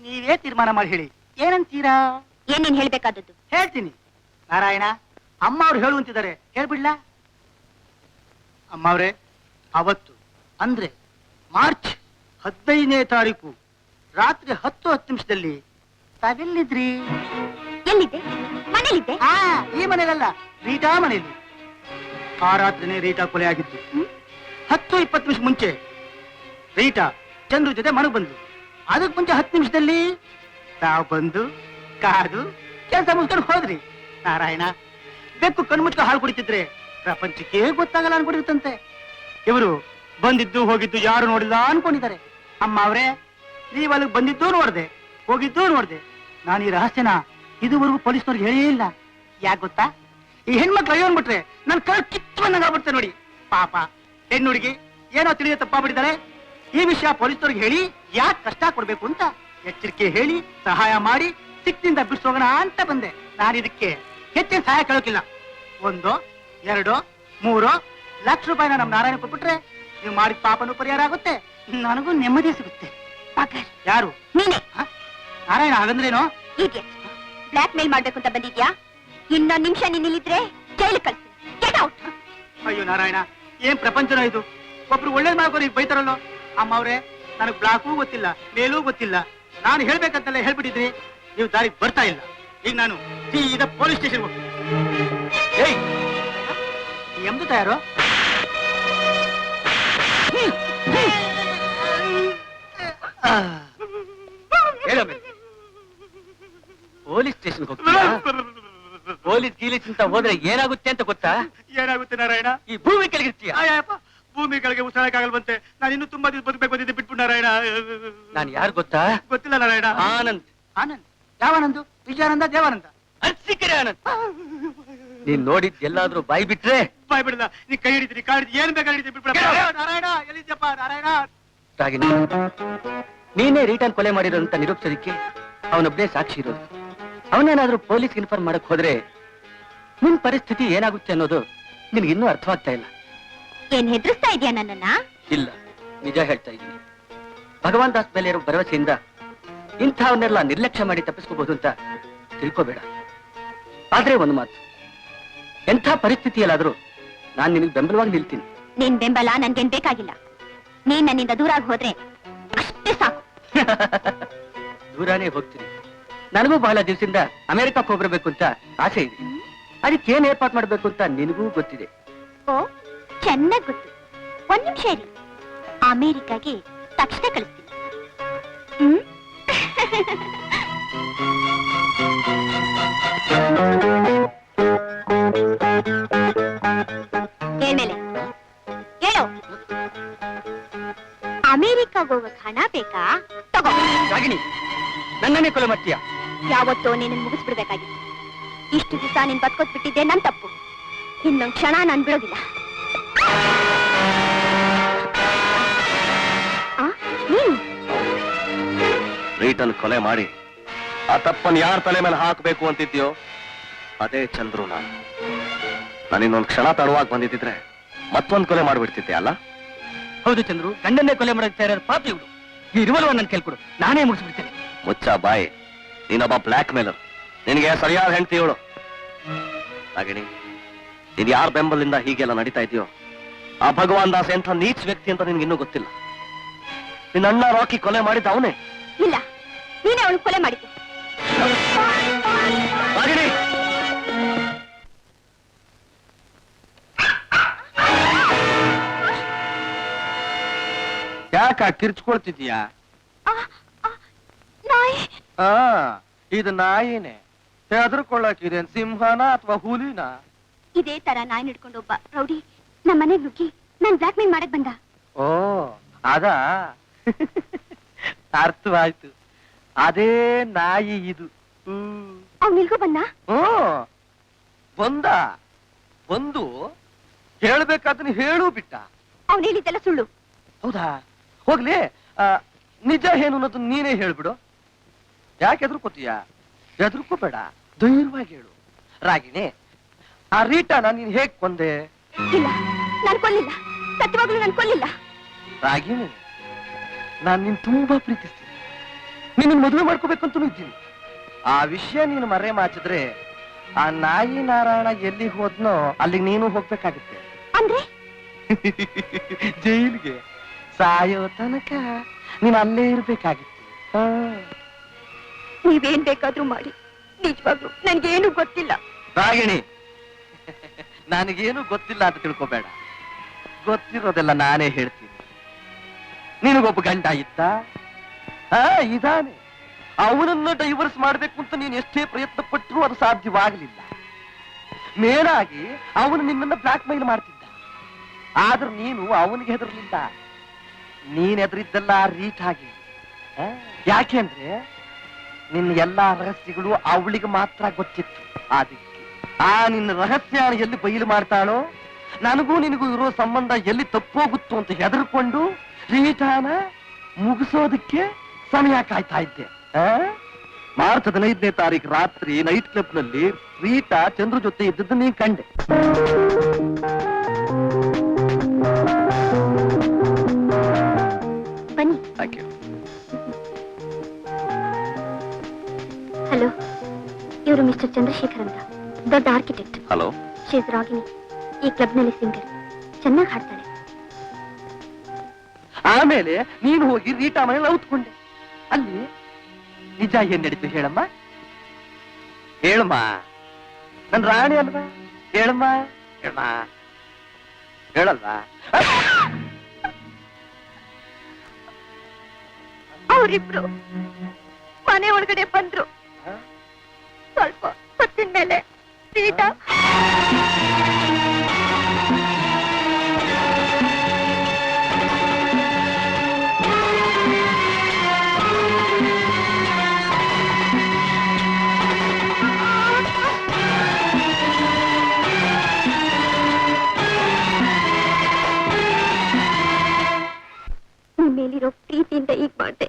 ನೀವೇ ತೀರ್ಮಾನ ಮಾಡಿ ಹೇಳಿ. ಏನಂತೀರಾ? ಏನೇನ್ ಹೇಳ್ಬೇಕಾದದ್ದು? ಹೇಳ್ತೀನಿ. ನಾರಾಯಣ, ಅಮ್ಮ ಅವ್ರು ಹೇಳುವಂತಿದ್ದಾರೆ, ಹೇಳ್ಬಿಡ್ಲಾ? ಅಮ್ಮ ಅವ್ರೆ, ಅವತ್ತು ಅಂದ್ರೆ ಮಾರ್ಚ್ 15ನೇ ತಾರೀಕು ರಾತ್ರಿ 10:10 ನಿಮಿಷದಲ್ಲಿ ತಾವೆಲ್ಲಿದ್ರಿ? ಎಲ್ಲಿದ್ದೆ? ಮನೇಲಿದ್ದೆ. ಈ ಮನೇಲಲ್ಲ, ರೀಟಾ ಮನೆಯಲ್ಲಿ. ಆ ರಾತ್ರಿನೇ ರೀಟಾ ಕೊಲೆ ಆಗಿತ್ತು. 10-20 ನಿಮಿಷ ಮುಂಚೆ ರೀಟಾ ಚಂದ್ರು ಜೊತೆ ಮನೆಗೆ ಬಂದ್ಲು. ಅದಕ್ಕೆ ಮುಂಚೆ 10 ನಿಮಿಷದಲ್ಲಿ ತಾವು ಬಂದು ಕಾದು ಕೆಲಸ ಮುಗಿಸ್ಕೊಂಡು ಹೋದ್ರಿ. ನಾರಾಯಣ, ಬೆಕ್ಕು ಕಣ್ಮುಚ್ಕ ಹಾಲು ಕುಡಿತಿದ್ರೆ ಪ್ರಪಂಚಕ್ಕೆ ಗೊತ್ತಾಗಲ್ಲ ಅನ್ಕೊಂಡಿರುತ್ತಂತೆ. ಇವರು ಬಂದಿದ್ದು ಹೋಗಿದ್ದು ಯಾರು ನೋಡಿಲ್ಲ ಅನ್ಕೊಂಡಿದ್ದಾರೆ. ಅಮ್ಮ ಅವ್ರೆ, ನೀವು ಅಲ್ಲಿಗೆ ಬಂದಿದ್ದು ನೋಡ್ದೆ, ಹೋಗಿದ್ದು ನೋಡ್ದೆ. ನಾನು ಈ ರಹಸ್ಯನ ಇದುವರೆಗೂ ಪೊಲೀಸ್ನವ್ರಿಗೆ ಹೇಳೇ ಇಲ್ಲ. ಯಾಕೆ ಗೊತ್ತಾ? ಈ ಹೆಣ್ಮಕ್ಳು ಅಯ್ಯೋ ಅನ್ಬಿಟ್ರೆ ನನ್ ಕೈ ಕಿತ್ತುವಂಗಾಗ್ಬಿಡ್ತೆ ನೋಡಿ. ಪಾಪ ಹೆಣ್ಣು ಹುಡುಗಿ ಏನೋ ತಿಳಿಯ ತಪ್ಪಾಗ್ಬಿಟ್ಟಿದ್ದಾರೆ. ಈ ವಿಷಯ ಪೊಲೀಸ್ನವ್ರಿಗೆ ಹೇಳಿ ಯಾಕೆ ಕಷ್ಟ ಕೊಡ್ಬೇಕು ಅಂತ ಎಚ್ಚರಿಕೆ ಹೇಳಿ ಸಹಾಯ ಮಾಡಿ ಸಿಕ್ಕಿನಿಂದ ಬಿಡಿಸೋಗೋಣ ಅಂತ ಬಂದೆ. ನಾನು ಇದಕ್ಕೆ ಹೆಚ್ಚಿನ ಸಹಾಯ ಕೇಳೋಕಿಲ್ಲ. 1, 2, 3 ಲಕ್ಷ ರೂಪಾಯಿನ ನಮ್ ನಾರಾಯಣ ಕೊಟ್ಬಿಟ್ರೆ ನೀವು ಮಾಡಿದ ಪಾಪನೂ ಪರಿಹಾರ ಆಗುತ್ತೆ, ನನಗೂ ನೆಮ್ಮದಿ ಸಿಗುತ್ತೆ. ಯಾರು? ನೀನೆ. ನಾರಾಯಣ ಹಾಗಂದ್ರೇನು? ಬ್ಲಾಕ್ ಮೇಲ್ ಮಾಡ್ಬೇಕು ಅಂತ ಬಂದಿದ್ಯಾ? ಇನ್ನೊಂದ್ ನಿಮಿಷ ನೀನ್ ಇಲ್ಲಿದ್ರೆ ಜೈಲು ಕಳ್ಸಿ. Get out. ಅಯ್ಯೋ ನಾರಾಯಣ, ಏನ್ ಪ್ರಪಂಚನ ಇದು? ಒಬ್ರು ಒಳ್ಳೇದ್ ಮಾಡ್ಕೊಂಡು ಈಗ ಬೈತಾರಲ್ಲೋ. ಅಮ್ಮ ಅವ್ರೆ, ನನಗ್ ಬ್ಲಾಕೂ ಗೊತ್ತಿಲ್ಲ, ಮೇಲೂ ಗೊತ್ತಿಲ್ಲ. ನಾನು ಹೇಳ್ಬೇಕಂತೆಲ್ಲ ಹೇಳ್ಬಿಟ್ಟಿದ್ರಿ, ನೀವು ದಾರಿಗೆ ಬರ್ತಾ ಇಲ್ಲ. ಈಗ ನಾನು ಸೀದಾ ಪೊಲೀಸ್ ಸ್ಟೇಷನ್ ಹೋಗ್ತೀನಿ. ಎಂದು ತಯಾರು? ಪೊಲೀಸ್ ಸ್ಟೇಷನ್ ಹೋಗ್ತೀರಾ? ಪೊಲೀಸ್ ಗೀಲೀಸ್ ಅಂತ ಹೋದ್ರೆ ಏನಾಗುತ್ತೆ ಅಂತ ಗೊತ್ತಾ? ಏನಾಗುತ್ತೆ ನಾರಾಯಣ? ಈ ಭೂಮಿ ಕೆಳಗಿರ್ತೀಯ. ಭೂಮಿ ಕೆಳಗೆ ಉಸಿರಾಗಲ್ವಂತೆ. ನಾನು ಇನ್ನೂ ತುಂಬಾ ದಿವಸ ಬದುಕಬೇಕು ಬಂದಿದ್ದೆ, ಬಿಟ್ಬಿಟ್ಟು ನಾರಾಯಣ. ನಾನು ಯಾರು ಗೊತ್ತಾ? ಗೊತ್ತಿಲ್ಲ ನಾರಾಯಣ. ಆನಂದ್. ಆನಂದ್? ಯಾವಾನಂದು? ವಿಜಯಾನಂದ, ದೇವಾನಂದ? ಅರ್ಸಿಕೆರೆ ಆನಂದ್. ನೀನ್ ನೋಡಿದ್ ಎಲ್ಲಾದ್ರೂ ಬಾಯಿ ಬಿಟ್ರೆ? ಬಾಯ್ ಬಿಡಲ್ಲ. ನೀ ಕೈ ಹಿಡಿತೀರಿ, ಕೈ ಹಿಡಿದು ಏನ್ ಬೇಕಾ ಹಿಡಿತೀರಿ, ಬಿಟ್ಬಿಡ. ನಾರಾಯಣ ಎಲ್ಲಿದ್ಯಪ್ಪ? ನಾರಾಯಣ, ರಾಗಿಣಿ, ನೀನೇ ರಿಟರ್ನ್ ಕೊಲೆ ಮಾಡಿರೋ ಅಂತ ನಿರೂಪಿಸೋದಕ್ಕೆ ಅವನೊಬ್ಬನೇ ಸಾಕ್ಷಿ ಇರೋದು. ಅವನೇನಾದ್ರೂ ಪೊಲೀಸ್ ಇನ್ಫಾರ್ಮ್ ಮಾಡಕ್ ಹೋದ್ರೆ ನಿನ್ ಪರಿಸ್ಥಿತಿ ಏನಾಗುತ್ತೆ ಅನ್ನೋದು ನಿನ್ಗಿನ್ನೂ ಅರ್ಥವಾಗ್ತಾ ಇಲ್ಲ. ಏನ್ ಹೆದರ್ಸ್ತಾ ಇದೆಯಾ ನನ್ನನ್ನ? ಇಲ್ಲ, ನಿಜ ಹೇಳ್ತಾ ಇದ್ದೀನಿ. ಭಗವಾನ್ ದಾಸ್ ಮೇಲೆ ಇರೋ ಭರವಸೆಯಿಂದ ಇಂಥವನ್ನೆಲ್ಲ ನಿರ್ಲಕ್ಷ್ಯ ಮಾಡಿ ತಪ್ಪಿಸ್ಕೋಬಹುದು ಅಂತ ತಿಳ್ಕೋಬೇಡ. ಆದ್ರೆ ಒಂದು ಮಾತು, ಎಂಥ ಪರಿಸ್ಥಿತಿಯಲ್ಲಾದ್ರೂ ನಾನ್ ನಿನಗೆ ಬೆಂಬಲವಾಗಿ ನಿಲ್ತೀನಿ. ನಿನ್ ಬೆಂಬಲ ನನ್ಗೇನ್ ಬೇಕಾಗಿಲ್ಲ. ನೀನ್ ನನ್ನಿಂದ ದೂರ ಆಗಿ ಹೋದ್ರೆ ಅಷ್ಟೇ ಸಾಕು. ದೂರಾನೇ ಹೋಗ್ತೀನಿ. ನನಗೂ ಬಹಳ ದಿವಸದಿಂದ ಅಮೆರಿಕಕ್ಕೆ ಹೋಗ್ಬರ್ಬೇಕು ಅಂತ ಆಸೆ ಇದೆ. ಅದಕ್ಕೆ ಏನ್ ಏರ್ಪಾಟ್ ಮಾಡ್ಬೇಕು ಅಂತ ನಿನಗೂ ಗೊತ್ತಿದೆ. ಓ, ಚೆನ್ನಾಗ್ ಗೊತ್ತು. ಒಂದ್ ನಿಮಿಷ ಇರಿ, ಅಮೆರಿಕಾಗೆ ತಕ್ಷಣ ಕಳಿಸ್ತೀನಿ. ಏನ್ಮೇಲೆ ಹೇಳು, ಅಮೆರಿಕಾಗ ಹೋಗಕ್ ಹಣ ಬೇಕಾ? ತಗೋ. ರಾಗಿಣಿ, ನನ್ನನ್ನೇ ಕೊಲೆ ಮಾಡ್ತೀಯ? ಯಾವತ್ತೋ ನೀನು ಮುಗಿಸ್ಬಿಡ್ಬೇಕಾಗಿತ್ತು. ಇಷ್ಟು ದಿವಸ ನೀನ್ ಬದುಕೋದ್ ಬಿಟ್ಟಿದ್ದೆ ನನ್ ತಪ್ಪು. ಇನ್ನೊಂದ್ ಕ್ಷಣ ನಾನ್ ಬಿಡೋದಿಲ್ಲ. ನೀನು ರೀಟನ್ ಕೊಲೆ ಮಾಡಿ ಆ ತಪ್ಪನ್ನು ಯಾರ ತಲೆ ಮೇಲೆ ಹಾಕಬೇಕು ಅಂತಿದ್ಯೋ ಅದೇ ಚಂದ್ರು ನಾನು. ನಾನಿನ್ನೊಂದು ಕ್ಷಣ ತಡವಾಗಿ ಬಂದಿದ್ದಿದ್ರೆ ಮತ್ತೊಂದು ಕೊಲೆ ಮಾಡಿಬಿಡ್ತಿದ್ದೆ ಅಲ್ಲ? ಹೌದು ಚಂದ್ರು, ಗಂಡನ್ನೇ ಕೊಲೆ ಮಾಡಕ್ ತಯಾರ ಪಾಪಿ ಇವಳು. ಈ ರಿವಲ್ವರ್ ನನ್ ಕೇಳ್ಕೊಡು, ನಾನೇ ಮುಗಿಸ್ಬಿಡ್ತೇನೆ. ಮುಚ್ಚ ಬಾಯಿ, ನೀನೊಬ್ಬ ಬ್ಲ್ಯಾಕ್ ಮೇಲರ್. ನಿನಗೆ ಸರಿಯಾದ ಹೆಂಡ್ತಿ ಇವಳು. ರಾಗಿಣಿ, ನೀನ್ ಯಾರ ಬೆಂಬಲಿಂದ ಹೀಗೆಲ್ಲ ನಡೀತಾ ಇದೆಯೋ ಆ ಭಗವಾನ್ ದಾಸ್ ಎಂಥ ನೀಚ್ ವ್ಯಕ್ತಿ ಅಂತ ನಿನ್ಗಿನ್ನೂ ಗೊತ್ತಿಲ್ಲ. ನಿನ್ನ ಅಣ್ಣ ರಾಕಿ ಕೊಲೆ ಮಾಡಿದ್ದ ಅವನೇ. ಇಲ್ಲ, ನೀನೇ ಅವಳು ಕೊಲೆ ಮಾಡಿದ್ದು. ರಾಗಿಣಿ, ಯಾಕ ಕಿರ್ಚ್ಕೊಳ್ತಿದ್ಯಾ? ಇದು ನಾಯಿನೇ. ಹೆದರ್ಕೊಳ್ಳಾಕಿದೇನ್ ಸಿಂಹನ ಅಥವಾ ಹುಲಿನ? ಇದೇ ತರ ನಾಯಿ ಹಿಡ್ಕೊಂಡು ಒಬ್ಬ ರೌಡಿ ನಮ್ಮ ಮನೆಗ್ ನುಗ್ಗಿ ನಾನ್ ಬ್ಲಾಕ್ ಮೇಲ್ ಮಾಡಕ್ ಬಂದ. ಓ, ಅದ ಅರ್ಥವಾಯ್ತು. ಅದೇ ನಾಯಿ ಇದು. ಅವ್ನ್ ನಿಲ್ಗೂ ಬಂದ. ಬಂದ, ಬಂದು ಹೇಳ್ಬೇಕಾದ್ರೆ ಹೇಳು ಬಿಟ್ಟ. ಅವ್ನ್ ಹೇಳಿದ್ದೆಲ್ಲ ಸುಳ್ಳು. ಹೌದಾ? ಹೋಗ್ಲಿ, ನಿಜ ಏನು ಅನ್ನೋದು ನೀನೇ ಹೇಳ್ಬಿಡು. ಯಾಕೆ ಎದುರ್ಕೋತೀಯ? ಎದುರ್ಕೋಬೇಡ, ಧೈರ್ಯವಾಗಿ ಹೇಳು. ರಾಗಿಣಿ, ಆ ರೀಟಾನ ನೀನ್ ಹೇಗ್ ಕೊಂದೆ? ಇಲ್ಲ, ನಾನ್ ಕೊಲ್ಲಿಲ್ಲ. ಸತ್ಯವಾಗ್ಲೂ ನಾನ್ ಕೊಲ್ಲಿಲ್ಲ. ರಾಗಿಣಿ, ನಾನ್ ನಿನ್ ತುಂಬಾ ಪ್ರೀತಿಸ್ತೀನಿ. ನಿನ್ನ ಮದುವೆ ಮಾಡ್ಕೋಬೇಕು ಅಂತಲೂ ಇದ್ದೀನಿ. ಆ ವಿಷಯ ನೀನು ಮರೆ ಮಾಚಿದ್ರೆ ಆ ನಾಯಿ ನಾರಾಯಣ ಎಲ್ಲಿ ಹೋದ್ನೋ ಅಲ್ಲಿಗೆ ನೀನು ಹೋಗ್ಬೇಕಾಗುತ್ತೆ. ಅಂದ್ರೆ ಜೈಲಿಗೆ. ಸಾಯೋ ತನಕ ನೀನ್ ಅಲ್ಲೇ ಇರ್ಬೇಕಾಗಿತ್ತು. ನೀವೇನ್ ಬೇಕಾದ್ರೂ ಮಾಡಿ, ನಿಜವಾಗ್ಲೂ ನನ್ಗೇನು ಗೊತ್ತಿಲ್ಲ. ರಾಗಿಣಿ, ನನಗೇನು ಗೊತ್ತಿಲ್ಲ ಅಂತ ತಿಳ್ಕೊಬೇಡ. ಗೊತ್ತಿರೋದೆಲ್ಲ ನಾನೇ ಹೇಳ್ತೀನಿ. ನಿನಗೊಬ್ಬ ಗಂಡ ಇದ್ದ, ಇದಾನೆ. ಅವನನ್ನ ಡೈವರ್ಸ್ ಮಾಡ್ಬೇಕು ಅಂತ ನೀನು ಎಷ್ಟೇ ಪ್ರಯತ್ನ ಪಟ್ಟರೂ ಅದು ಸಾಧ್ಯವಾಗಲಿಲ್ಲ. ಮೇಲಾಗಿ ಅವನು ನಿನ್ನನ್ನ ಬ್ಲಾಕ್ ಮೈಲ್ ಮಾಡ್ತಿದ್ದ. ಆದ್ರೆ ನೀನು ಅವನಿಗೆ ಹೆದರ್ಲಿಲ್ಲ. ನೀನ್ ಎದುರಿದ್ದಲ್ಲ ರೀಟ್ ಆಗಿ. ಯಾಕೆ ಅಂದ್ರೆ ನಿನ್ನ ಎಲ್ಲಾ ರಹಸ್ಯಗಳು ಅವಳಿಗೆ ಮಾತ್ರ ಗೊತ್ತಿತ್ತು. ಅದಕ್ಕೆ ಆ ನಿನ್ನ ರಹಸ್ಯ ಎಲ್ಲಿ ಬಯಲು ಮಾಡ್ತಾಳೋ, ನನಗೂ ನಿನಗೂ ಇರೋ ಸಂಬಂಧ ಎಲ್ಲಿ ತಪ್ಪೋಗುತ್ತೋ ಅಂತ ಹೆದರ್ಕೊಂಡು ರೀಟಾನ ಮುಗಿಸೋದಕ್ಕೆ ಸಮಯ ಕಾಯ್ತಾ ಇದ್ದೆ. ಮಾರ್ಚ್ 15ನೇ ತಾರೀಕು ರಾತ್ರಿ ನೈಟ್ ಕ್ಲಬ್ ನಲ್ಲಿ ರೀಟಾ ಚಂದ್ರು ಜೊತೆ ಇದ್ದದ್ದು ನೀನ್ ಕಂಡೆ. ಬನ್ನಿ. ಹಲೋ, ಇವರು ಮಿಸ್ಟರ್ ಚಂದ್ರಶೇಖರ್ ಅಂತ, ದೊಡ್ಡ ಆರ್ಕಿಟೆಕ್ಟ್. ಹಲೋ. ಶೀಸ್ ರಾಗಿಣಿ, ಈ ಕ್ಲಬ್ ನಲ್ಲಿ ಸಿಂಗರ್, ಚೆನ್ನಾಗಿ ಹಾಡ್ತಾಳೆ. ಆಮೇಲೆ ನೀನು ಹೋಗಿ ರೀಟಾ ಮನೇಲಿ ಔತ್ಕೊಂಡೆ. ಅಲ್ಲಿ ನಿಜ ಏನ್ ನಡೀತು ಹೇಳಮ್ಮ, ಹೇಳಮ್ಮ. ನನ್ ರಾಣಿ ಅಲ್ವಾ? ಹೇಳಮ್ಮ, ಹೇಳಮ್ಮ, ಹೇಳಲ್ವಾ? ಅವರಿಬ್ರು ಮನೆ ಒಳಗಡೆ ಬಂದ್ರು. ಸ್ವಲ್ಪ ಹೊತ್ತಿನ ಮೇಲೆ ರೀಟಾ ಮೇಲಿರೋ ಪ್ರೀತಿಯಿಂದ ಈಗ ಮಾಡ್ದೆ.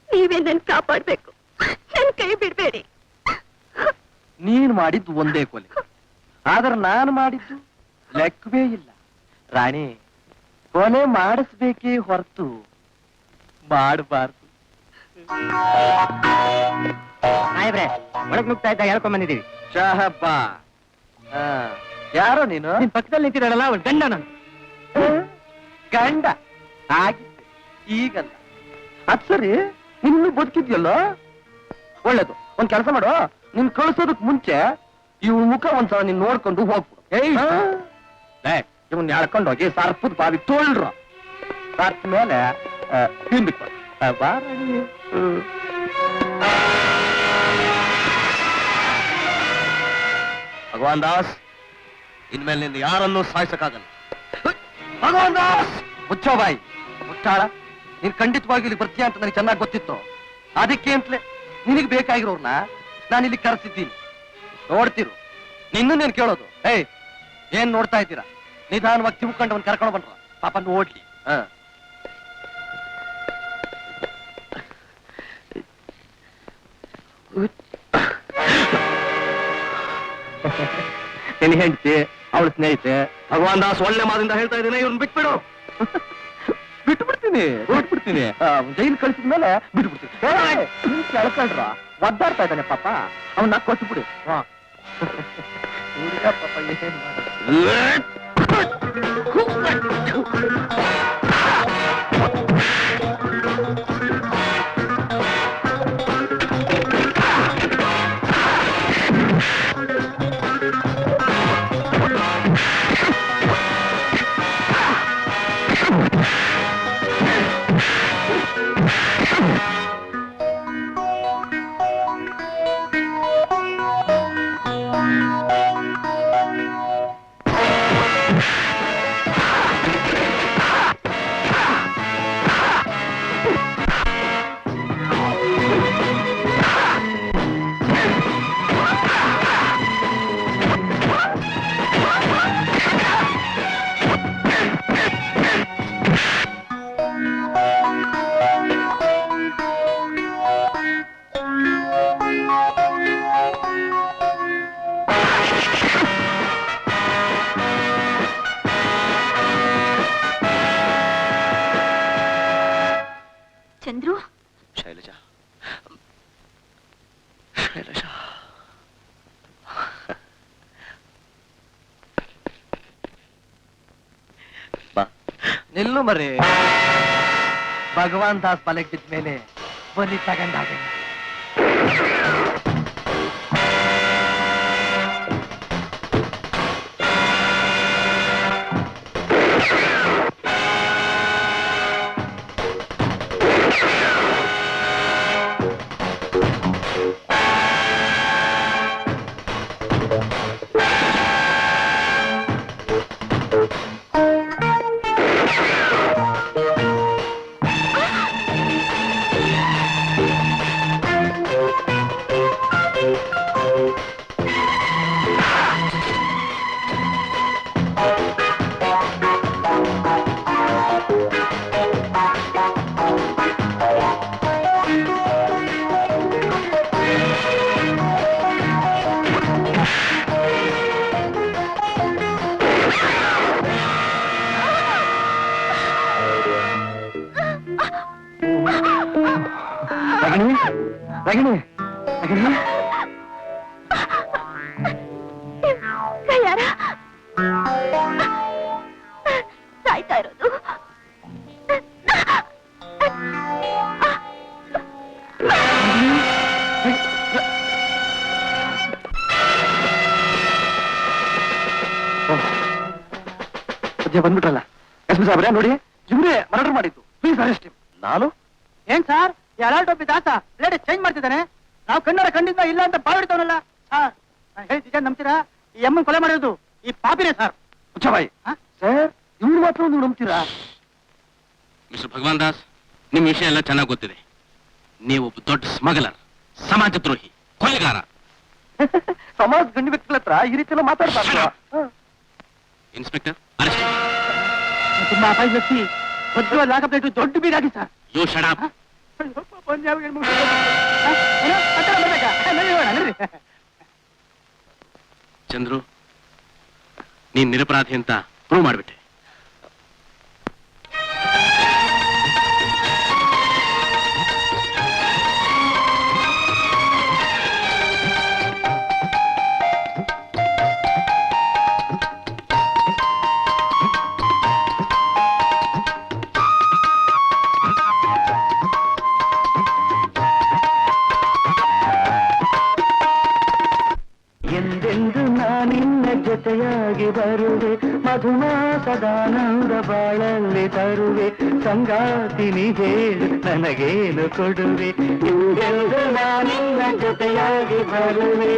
ನೀವೇ ನನ್ ಕಾಪಾಡ್ಬೇಕು, ನನ್ ಕೈ ಬಿಡ್ಬೇಡಿ. ನೀನ್ ಮಾಡಿದ್ದು ಒಂದೇ ಕೊಲೆ, ಆದ್ರೆ ನಾನು ಮಾಡಿದ್ದು ಲೆಕ್ಕವೇ ಇಲ್ಲ. ರಾಣಿ, ಕೊಲೆ ಮಾಡಿಸ್ಬೇಕೇ ಹೊರತು ಮಾಡಬಾರ್ದು. ನಾಯಿಬ್ರೆ, ಒಳಗ್ ನುಗ್ತಾ ಇದ್ದ ಹೇಳ್ಕೊಂಡ್ ಬಂದಿದ್ದೀವಿ. ಶಾಹಬ್ಬ, ಯಾರೋ ನೀನು? ನಿನ್ ಪಕ್ಕದಲ್ಲಿ ನಿಂತಿದ್ದಾಳಲ್ಲ ಅವಳು ಗಂಡ ನಾನು. ಗಂಡ? ಆಗಿತ್ತು ಈಗಲ್ಲ. ಅದ್ ಸರಿ, ನೀನ್ ಇನ್ನೂ ಬದುಕಿದ್ಯಲ್ಲ, ಒಳ್ಳೇದು. ಒಂದ್ ಕೆಲಸ ಮಾಡು, ನಿನ್ ಕಳ್ಸೋದಕ್ ಮುಂಚೆ ಇವ್ ಮುಖ ಒಂದ್ಸಲ ನೀನ್ ನೋಡ್ಕೊಂಡು ಹೋಗ್ಬಿಡು. ಇವನ್ ಎಳ್ಕೊಂಡು ಹೋಗಿ ಸರ್ಪದ ಬಾವಿ ತೋಳ್ರು. ಸರ್ಪ ಮೇಲೆ ತಿನ್ಬಿಟ್ಟು ಭಗವಾನ್ ದಾಸ್, ಇನ್ಮೇಲೆ ನಿನ್ನ ಯಾರನ್ನೂ ಸಾಯಿಸಕ್ಕಾಗಲ್ಲ. ಭಗವಾನ್ ದಾಸ್, ಮುಚ್ಚೋ ಬಾಯಿ ಮುಚ್ಚಾಳ. ನೀನ್ ಖಂಡಿತವಾಗಿ ಇಲ್ಲಿ ಬರ್ತೀಯ ಅಂತ ನನಗೆ ಚೆನ್ನಾಗಿ ಗೊತ್ತಿತ್ತು. ಅದಕ್ಕೆ ಅಂತಲೇ ನಿನಗೆ ಬೇಕಾಗಿರೋರ್ನ ನಾನು ಇಲ್ಲಿ ಕರೆಸಿದ್ದೀನಿ. ನೋಡ್ತಿರು, ನಿನ್ನೂ ನೀನ್ ಕೇಳೋದು. ಏನ್ ನೋಡ್ತಾ ಇದ್ದೀರಾ? ನಿಧಾನವಾಗಿ ತಿಳ್ಕೊಂಡು ಅವ್ನು ಕರ್ಕೊಂಡು ಬಂದ್ರ ಪಾಪ ನೋಡ್ಲಿ. ನಿನ್ ಹೆಂಡತಿ, ಅವಳ ಸ್ನೇಹಿತೆ. ಭಗವಾನ್ ದಾಸ್, ಒಳ್ಳೆ ಮಾದಿಂದ ಹೇಳ್ತಾ ಇದ್ದೀನಿ, ಇವ್ರನ್ನ ಬಿಟ್ಬಿಡು. ಬಿಟ್ಬಿಡ್ತೀನಿ. ಜೈಲ್ ಕಳಿಸಿದ್ಮೇಲೆ ಬಿಟ್ಬಿಡ್ತೀನಿ. ಕೇಳ್ಕೊಂಡ್ರ ಒದ್ದಾಡ್ತಾ ಇದ್ದಾನೆ ಪಾಪ, ಅವನ್ನ ಕೊಟ್ಬಿಡು. ಪಾಪ ಏನ್ ಚಂದ್ರು, ಶೈಲಜಾ, ಶೈಲಜಾ, ಬಾ. ನಿಲ್ಲು ಮರಿ. ಭಗವಾನ್ ದಾಸ್ ಬಲೆಗೆ ಬಿದ್ದ ಮೇಲೆ ಬಲಿ ತಗೊಂಡಾಗೆ. ರಗಿಣಿ, ರಗಿಣಿ, ಯಾರ ಸಾಯ್ತಾ ಇರೋದು? ಬಂದ್ಬಿಟ್ರಲ್ಲ ಎಸ್ ಪಿ ಸಾಬ್ರೆ, ನೋಡಿ ಇವ್ರೇ ಮರ್ಡರ್ ಮಾಡಿದ್ದು. Please arrest. ನಾನು ಏನ್ ಸರ್, ಎಲಾಲ್ ಟೋಪಿ ದಾಸ ಬ್ಲೇಡ್ ಚೇಂಜ್ ಮಾಡ್ತಿದ್ದಾನೆ. ನಾವು ಕಣ್ಣರ ಖಂಡಿತ ಇಲ್ಲ ಅಂತ ಬಾವಿಡ್ತಾವನಲ್ಲ ಸರ್. ಹೇಳಿದ ನಂಬ್ತೀರಾ? ಈ ಎಮ್ಮನ್ ಕೊಲೆ ಮಾಡಿರೋದು ಈ ಪಾಪಿನೇ ಸರ್. ಮುಚ್ಚಬಾಯಿ. ಸರ್, ಇವ್ರು ಮಾತ್ರ ನೀವು ನಂಬ್ತೀರಾ? ಮಿಸ್ಟರ್ ಭಗವಾನ್ ದಾಸ್, ನಿಮ್ ವಿಷಯ ಎಲ್ಲ ಚೆನ್ನಾಗಿ ಗೊತ್ತಿದೆ. ನೀವು ಒಬ್ಬ ದೊಡ್ಡ ಸ್ಮಗ್ಲರ್, ಸಮಾಜ ದ್ರೋಹಿ, ಕೊಲೆಗಾರ. ಸಮಾಜ ಗಂಡು ವ್ಯಕ್ತಿಗಳ ಹತ್ರ ಈ ರೀತಿ ಎಲ್ಲ ಮಾತಾಡ್ಬಾರ್ದು. Inspector, arrest. ತುಂಬಾ ಅಪಾಯ ವ್ಯಕ್ತಿ, ಲಾಕಪ್ಲೇಟು ದೊಡ್ಡ ಬೀರಾಗಿ sir. You shut up. Chandru, ನೀನ್ ನಿರಪರಾಧಿ ಅಂತ ಪ್ರೂವ್ ಮಾಡ್ಬಿಟ್ಟೆ. ಜೊತೆಯಾಗಿ ಬರುವೆ ಮಧುಮಾಸದಾನಂದ ಬಾಳಲ್ಲಿ ತರುವೆ ಸಂಗಾತಿನಿ ಹೇಳು ನನಗೇನು ಕೊಡುವೆ ಹಿಂದೆಂದು ನಾನಿನ್ನ ಜೊತೆಯಾಗಿ ಬರುವೆ